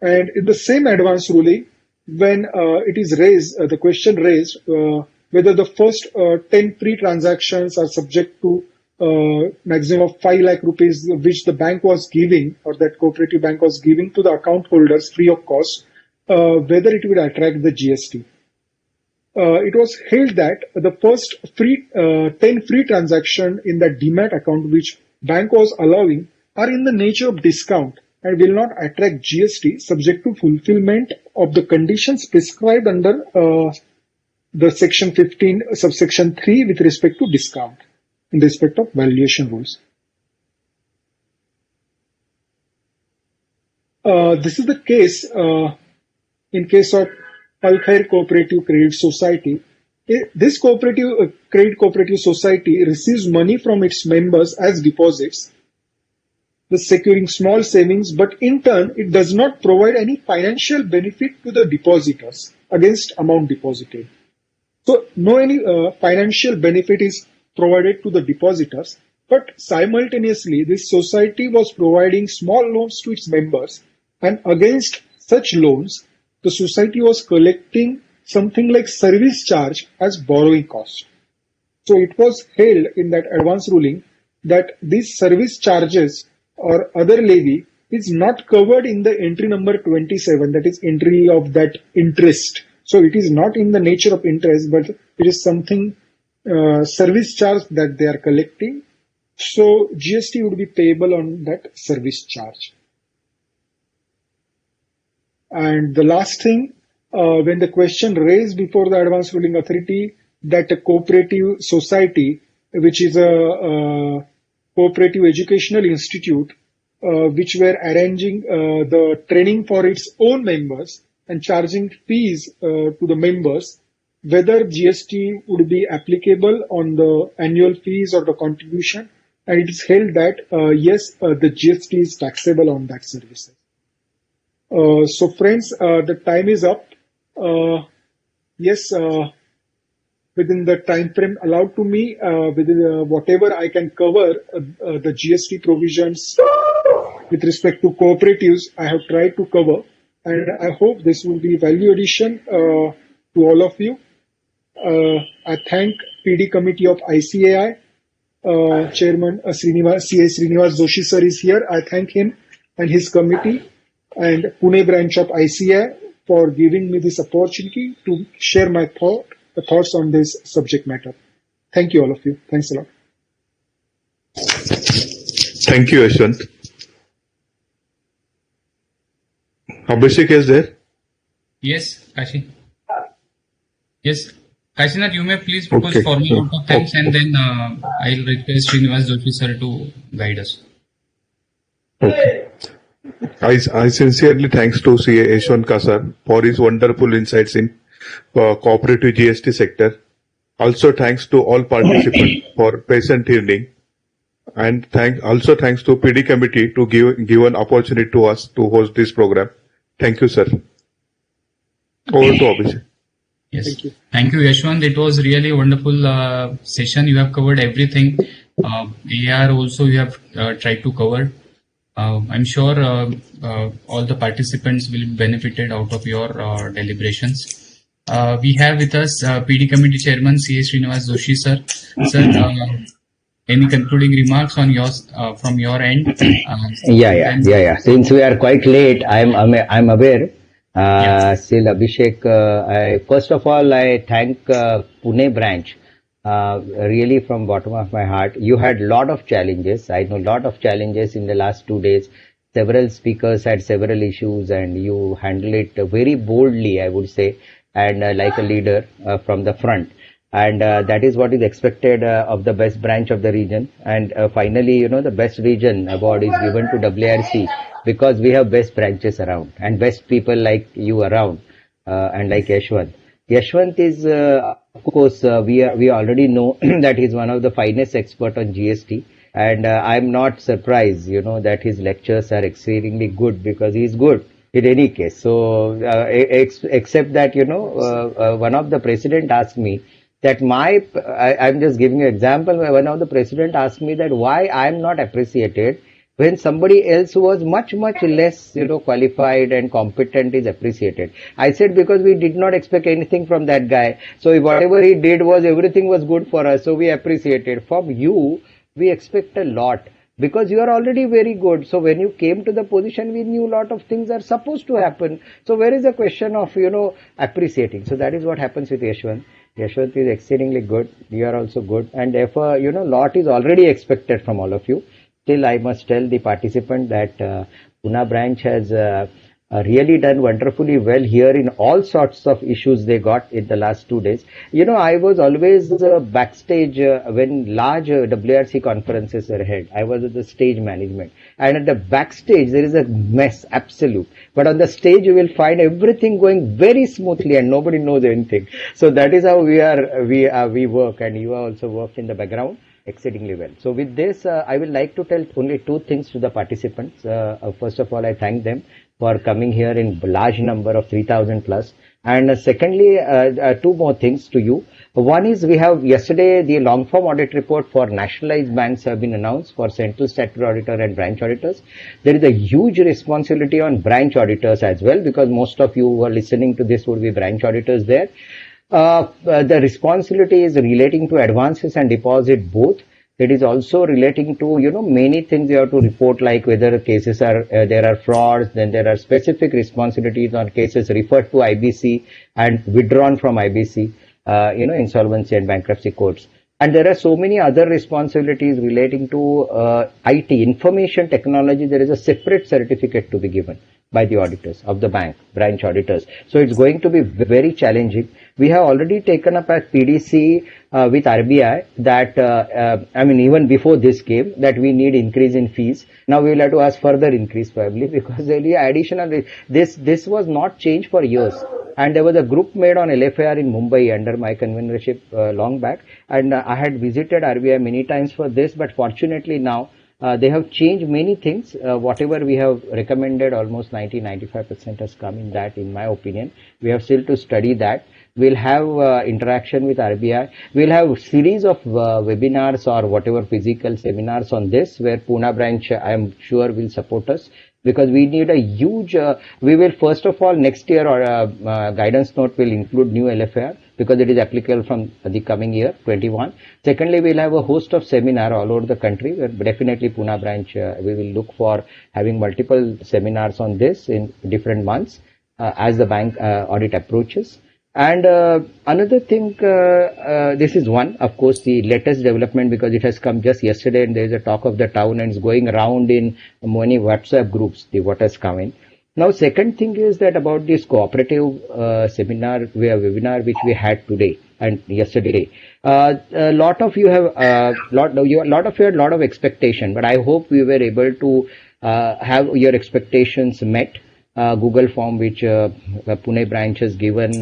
And in the same advance ruling, when it is raised, the question raised whether the first 10 free transactions are subject to maximum of 5 lakh rupees, which the bank was giving, or that cooperative bank was giving to the account holders free of cost, whether it would attract the GST. It was held that the first 10 free transactions in that Demat account which bank was allowing are in the nature of discount and will not attract GST, subject to fulfillment of the conditions prescribed under the section 15 subsection 3 with respect to discount in respect of valuation rules. This is the case in case of Al-Khair Cooperative Credit Society. This credit cooperative society receives money from its members as deposits, thus securing small savings, but in turn it does not provide any financial benefit to the depositors against amount deposited. So no any financial benefit is provided to the depositors, but simultaneously this society was providing small loans to its members, and against such loans the society was collecting something like service charge as borrowing cost. So it was held in that advance ruling that these service charges or other levy is not covered in the entry number 27, that is entry of that interest. So it is not in the nature of interest, but it is something service charge that they are collecting. So GST would be payable on that service charge. And the last thing, when the question raised before the advanced ruling authority that a cooperative society, which is a cooperative educational institute, which were arranging the training for its own members and charging fees to the members, whether GST would be applicable on the annual fees or the contribution, and it is held that yes, the GST is taxable on that services. So friends, the time is up. Yes, within the time frame allowed to me, within whatever I can cover the GST provisions with respect to cooperatives, I have tried to cover, and I hope this will be value addition to all of you. I thank PD Committee of ICAI, Chairman CA Srinivas Joshi sir is here. I thank him and his committee. and Pune branch of ICI for giving me this opportunity to share my thoughts on this subject matter. Thank you, all of you. Thanks a lot. Thank you, Yashwant. Abhishek is there? Yes, Kashi. Yes, Kashinath, you may please propose Okay. formal vote of thanks, and then I'll request Srinivas Joshi sir to guide us. Okay. I sincerely thanks to CA Yashwant Kasar for his wonderful insights in cooperative GST sector. Also thanks to all participants for patient hearing, and also thanks to PD committee to give an opportunity to us to host this program. Thank you, sir. Over to Abhishek. Yes. Thank you, Yashwant. It was really a wonderful session. You have covered everything. AR also you have tried to cover. I'm sure all the participants will be benefited out of your deliberations. We have with us PD Committee Chairman C.A. Srinivas Joshi sir. Sir, any concluding remarks on yours from your end? Yeah. Since we are quite late, I'm aware. Still, Abhishek, first of all, I thank Pune branch. Really from bottom of my heart. You had lot of challenges. I know lot of challenges in the last 2 days. Several speakers had several issues, and you handled it very boldly, I would say, and like a leader from the front. And that is what is expected of the best branch of the region. And finally, the best region award is given to WRC because we have best branches around and best people like you around and like Yashwant. Yashwant is, of course, we already know that he's one of the finest expert on GST. And I'm not surprised, that his lectures are exceedingly good because he's good in any case. So, except that, one of the president asked me that I'm just giving you an example. One of the president asked me that why I'm not appreciated when somebody else who was much, much less, qualified and competent is appreciated. I said because we did not expect anything from that guy. So whatever he did everything was good for us. So we appreciated. From you, we expect a lot because you are already very good. So when you came to the position, we knew a lot of things are supposed to happen. So where is the question of, appreciating? So that is what happens with Yashwant. Yashwant is exceedingly good. You are also good. And therefore, lot is already expected from all of you. Still, I must tell the participant that Pune branch has really done wonderfully well here in all sorts of issues they got in the last 2 days. I was always backstage when large WRC conferences were held. I was at the stage management. And at the backstage, there is a mess, absolute. But on the stage, you will find everything going very smoothly and nobody knows anything. So that is how we work, and you also worked in the background exceedingly well. So with this, I would like to tell only 2 things to the participants. First of all, I thank them for coming here in large number of 3,000 plus. And secondly, 2 more things to you. One is we have yesterday the long form audit report for nationalized banks have been announced for central statutory auditor and branch auditors. There is a huge responsibility on branch auditors as well, because most of you who are listening to this would be branch auditors there. The responsibility is relating to advances and deposit both. It is also relating to, many things you have to report, like whether cases are, there are frauds, then there are specific responsibilities on cases referred to IBC and withdrawn from IBC, insolvency and bankruptcy courts. And there are so many other responsibilities relating to IT, information technology. There is a separate certificate to be given by the auditors of the bank, branch auditors. So it's going to be very challenging. We have already taken up at PDC with RBI that, even before this came, that we need increase in fees. Now we will have to ask further increase probably, because there will be additional, this was not changed for years. And there was a group made on LFIR in Mumbai under my convenership long back. And I had visited RBI many times for this, but fortunately now, they have changed many things. Whatever we have recommended, almost 90-95% has come in that, in my opinion. We have still to study that. We'll have interaction with RBI. We'll have series of webinars or whatever physical seminars on this, where Pune branch, I am sure, will support us. Because we need a huge, we will first of all next year, or guidance note will include new LFIR. because it is applicable from the coming year 21. Secondly, we'll have a host of seminar all over the country. Where definitely Pune branch, we will look for having multiple seminars on this in different months as the bank audit approaches. And another thing, this is one, of course, the latest development, because it has come just yesterday and there is a talk of the town and it's going around in many WhatsApp groups, what has come in. Now, second thing is that about this cooperative webinar which we had today and yesterday. A lot of you have lot of you had a lot of expectation, but I hope we were able to have your expectations met. Google form which Pune branch has given,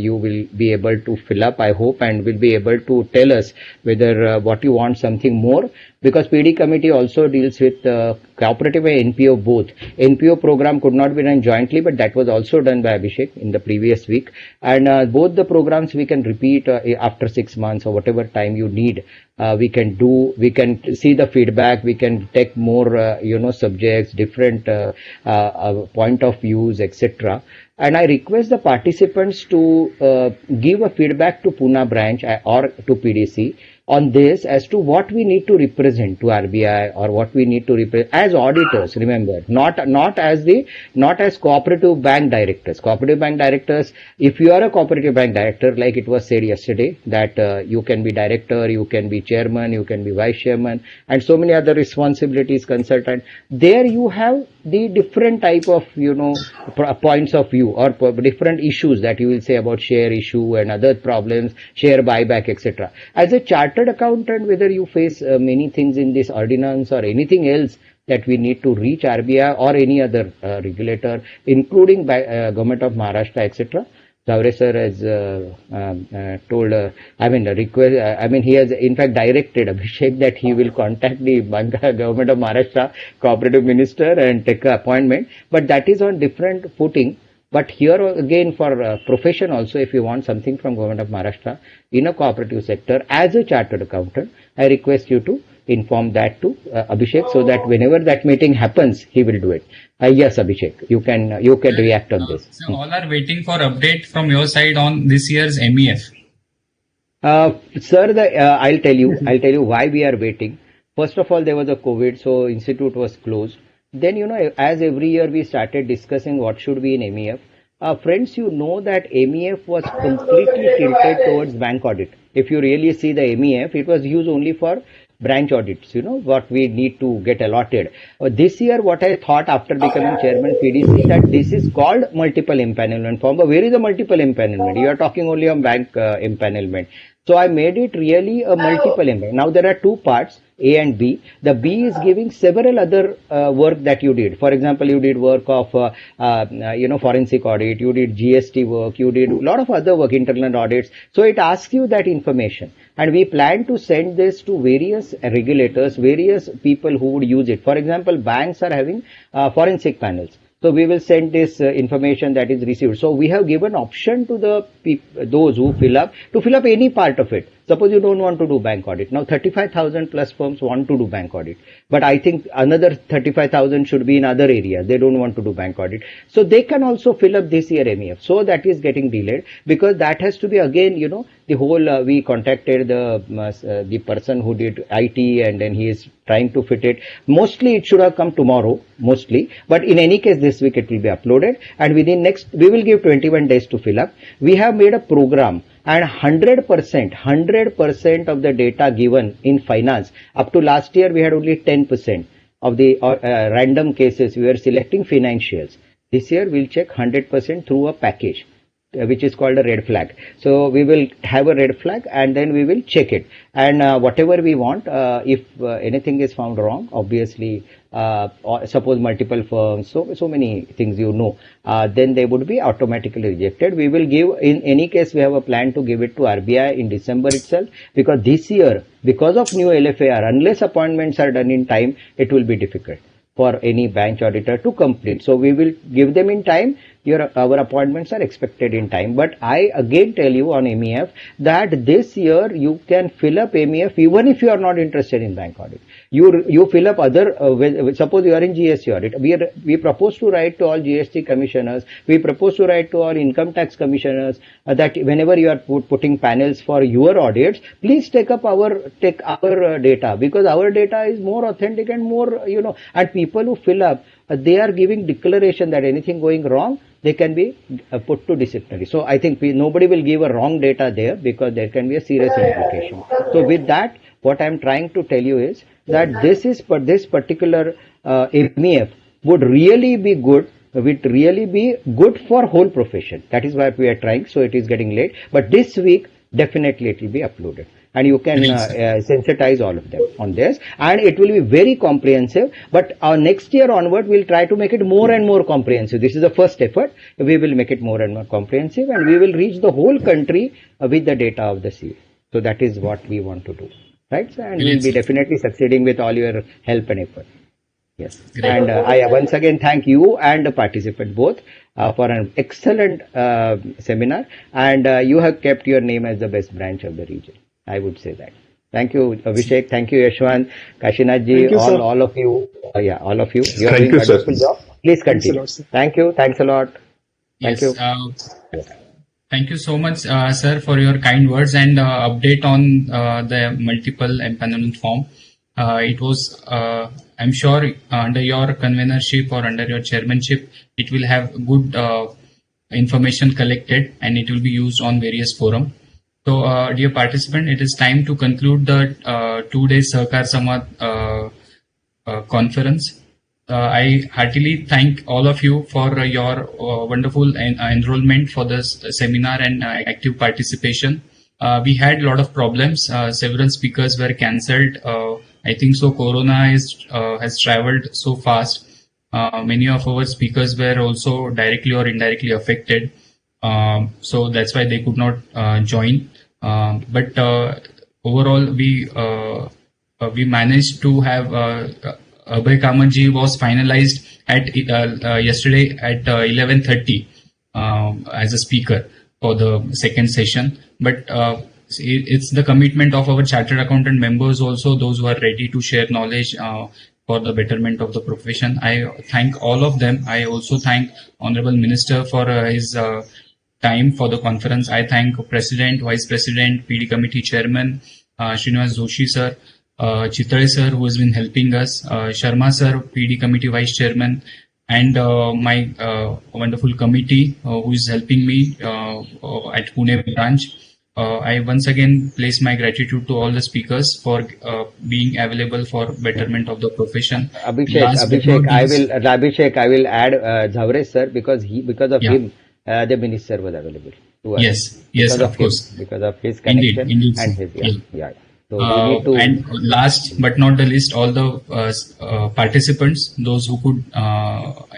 you will be able to fill up, I hope, and will be able to tell us whether what you want something more, because PD committee also deals with cooperative and NPO both. NPO program could not be done jointly, but that was also done by Abhishek in the previous week, and both the programs we can repeat after 6 months or whatever time you need. We can see the feedback, we can take more, subjects, different point of views, etc. And I request the participants to give a feedback to Pune branch or to PDC on this as to what we need to represent to RBI or what we need to represent as auditors. Remember, not as cooperative bank directors. Cooperative bank directors, if you are a cooperative bank director, like it was said yesterday, that you can be director, you can be chairman, you can be vice chairman, and so many other responsibilities, consultant. There you have the different type of points of view or different issues that you will say about share issue and other problems, share buyback, etc. As a chartered accountant, whether you face many things in this ordinance or anything else that we need to reach RBI or any other regulator, including Government of Maharashtra, etc. Zavre sir has told, he has in fact directed Abhishek that he will contact the Government of Maharashtra Cooperative Minister and take an appointment, but that is on different footing. But here again, for profession also, if you want something from Government of Maharashtra in a cooperative sector as a chartered accountant, I request you to inform that to Abhishek, so that whenever that meeting happens, he will do it. Yes, Abhishek, you can react on this. So all are waiting for update from your side on this year's MEF. Sir, I'll tell you why we are waiting. First of all, there was a COVID, so institute was closed. Then, as every year we started discussing what should be in MEF. Friends, you know that MEF was completely tilted towards bank audit. If you really see the MEF, it was used only for branch audits, what we need to get allotted. This year, what I thought after becoming chairman PDC, that this is called multiple empanelment form. But where is the multiple empanelment? You are talking only on bank empanelment. So I made it really a multiple empanelment. Now there are two parts, A and B. The B is giving several other work that you did. For example, you did work of, forensic audit, you did GST work, you did a lot of other work, internal audits. So it asks you that information. And we plan to send this to various regulators, various people who would use it. For example, banks are having forensic panels. So we will send this information that is received. So we have given option to those who fill up any part of it. Suppose you don't want to do bank audit. Now 35,000 plus firms want to do bank audit. But I think another 35,000 should be in other areas. They don't want to do bank audit. So they can also fill up this year MEF. So that is getting delayed, because that has to be again, the whole, we contacted the person who did IT, and then he is trying to fit it. Mostly it should have come tomorrow, mostly. But in any case, this week it will be uploaded. And we will give 21 days to fill up. We have made a program. And 100% of the data given in finance. Up to last year, we had only 10% of the random cases. We were selecting financials. This year, we'll check 100% through a package, which is called a red flag. So we will have a red flag and then we will check it. And whatever we want, if anything is found wrong, obviously, suppose multiple firms, so many things then they would be automatically rejected. We will give, in any case, we have a plan to give it to RBI in December itself, because this year, because of new LFAR, unless appointments are done in time, it will be difficult for any branch auditor to complete. So we will give them in time. Our appointments are expected in time. But I again tell you on MEF that this year you can fill up MEF even if you are not interested in bank audit. You fill up other, suppose you are in GST audit. We propose to write to all GST commissioners. We propose to write to all income tax commissioners that whenever you are putting panels for your audits, please take our data, because our data is more authentic and more, and people who fill up, they are giving declaration that anything going wrong, they can be put to disciplinary. So I think nobody will give a wrong data there, because there can be a serious implication. So with that, what I am trying to tell you is that this particular MEF would really be good for whole profession. That is why we are trying. So it is getting late, but this week definitely it will be uploaded, and you can sensitize all of them on this, and it will be very comprehensive. But next year onward, we'll try to make it more and more comprehensive. This is the first effort. We will make it more and more comprehensive, and we will reach the whole country with the data of the CA. So that is what we want to do, right? And we'll be definitely succeeding with all your help and effort. Yes. Great. And I once again thank you and the participant both for an excellent seminar, and you have kept your name as the best branch of the region. I would say that. Thank you, Abhishek. Thank you, Yashwant, Kashinath ji, all of you. All of you. You are doing a wonderful job. Please continue. Thank you. Thanks a lot. Thank you. Thank you so much, sir, for your kind words and update on the multiple empanelment form. It was, I'm sure, under your convenorship or under your chairmanship, it will have good information collected, and it will be used on various forums. So, dear participant, it is time to conclude the 2-day Sahakar Sanvad conference. I heartily thank all of you for your wonderful enrollment for this seminar and active participation. We had a lot of problems. Several speakers were cancelled. I think so. Corona has traveled so fast. Many of our speakers were also directly or indirectly affected. So that's why they could not join. But overall, we managed to have Abhay Kamatji was finalized at yesterday at 11:30 as a speaker for the second session. But it's the commitment of our chartered accountant members also, those who are ready to share knowledge for the betterment of the profession. I thank all of them. I also thank Honorable Minister for his time for the conference. I thank President, Vice President, PD Committee Chairman, Srinivas Joshi sir, Chitray sir, who has been helping us, Sharma sir, PD Committee Vice Chairman, and my wonderful committee who is helping me at Pune branch. I once again place my gratitude to all the speakers for being available for betterment of the profession. Abhishek, I will add Zavre sir, because of him the minister was available to us. Yes, of course. Because of his connection Indeed. and his So and last but not the least, all the participants, those who could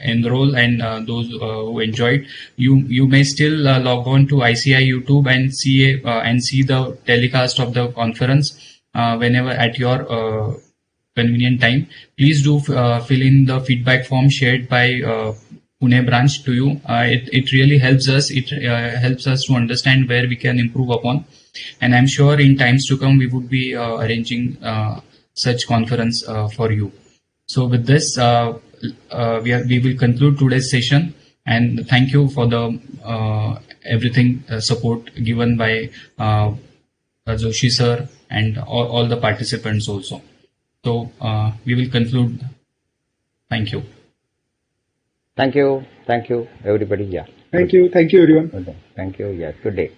enroll and those who enjoyed, you may still log on to ICI YouTube and see the telecast of the conference whenever at your convenient time. Please do fill in the feedback form shared by Pune branch to you. It really helps us. It helps us to understand where we can improve upon. And I'm sure in times to come, we would be arranging such conference for you. So with this, we will conclude today's session. And thank you for the everything support given by Joshi sir and all the participants also. So we will conclude. Thank you. Thank you, everybody. Thank you, everyone. Thank you. Yes, good day.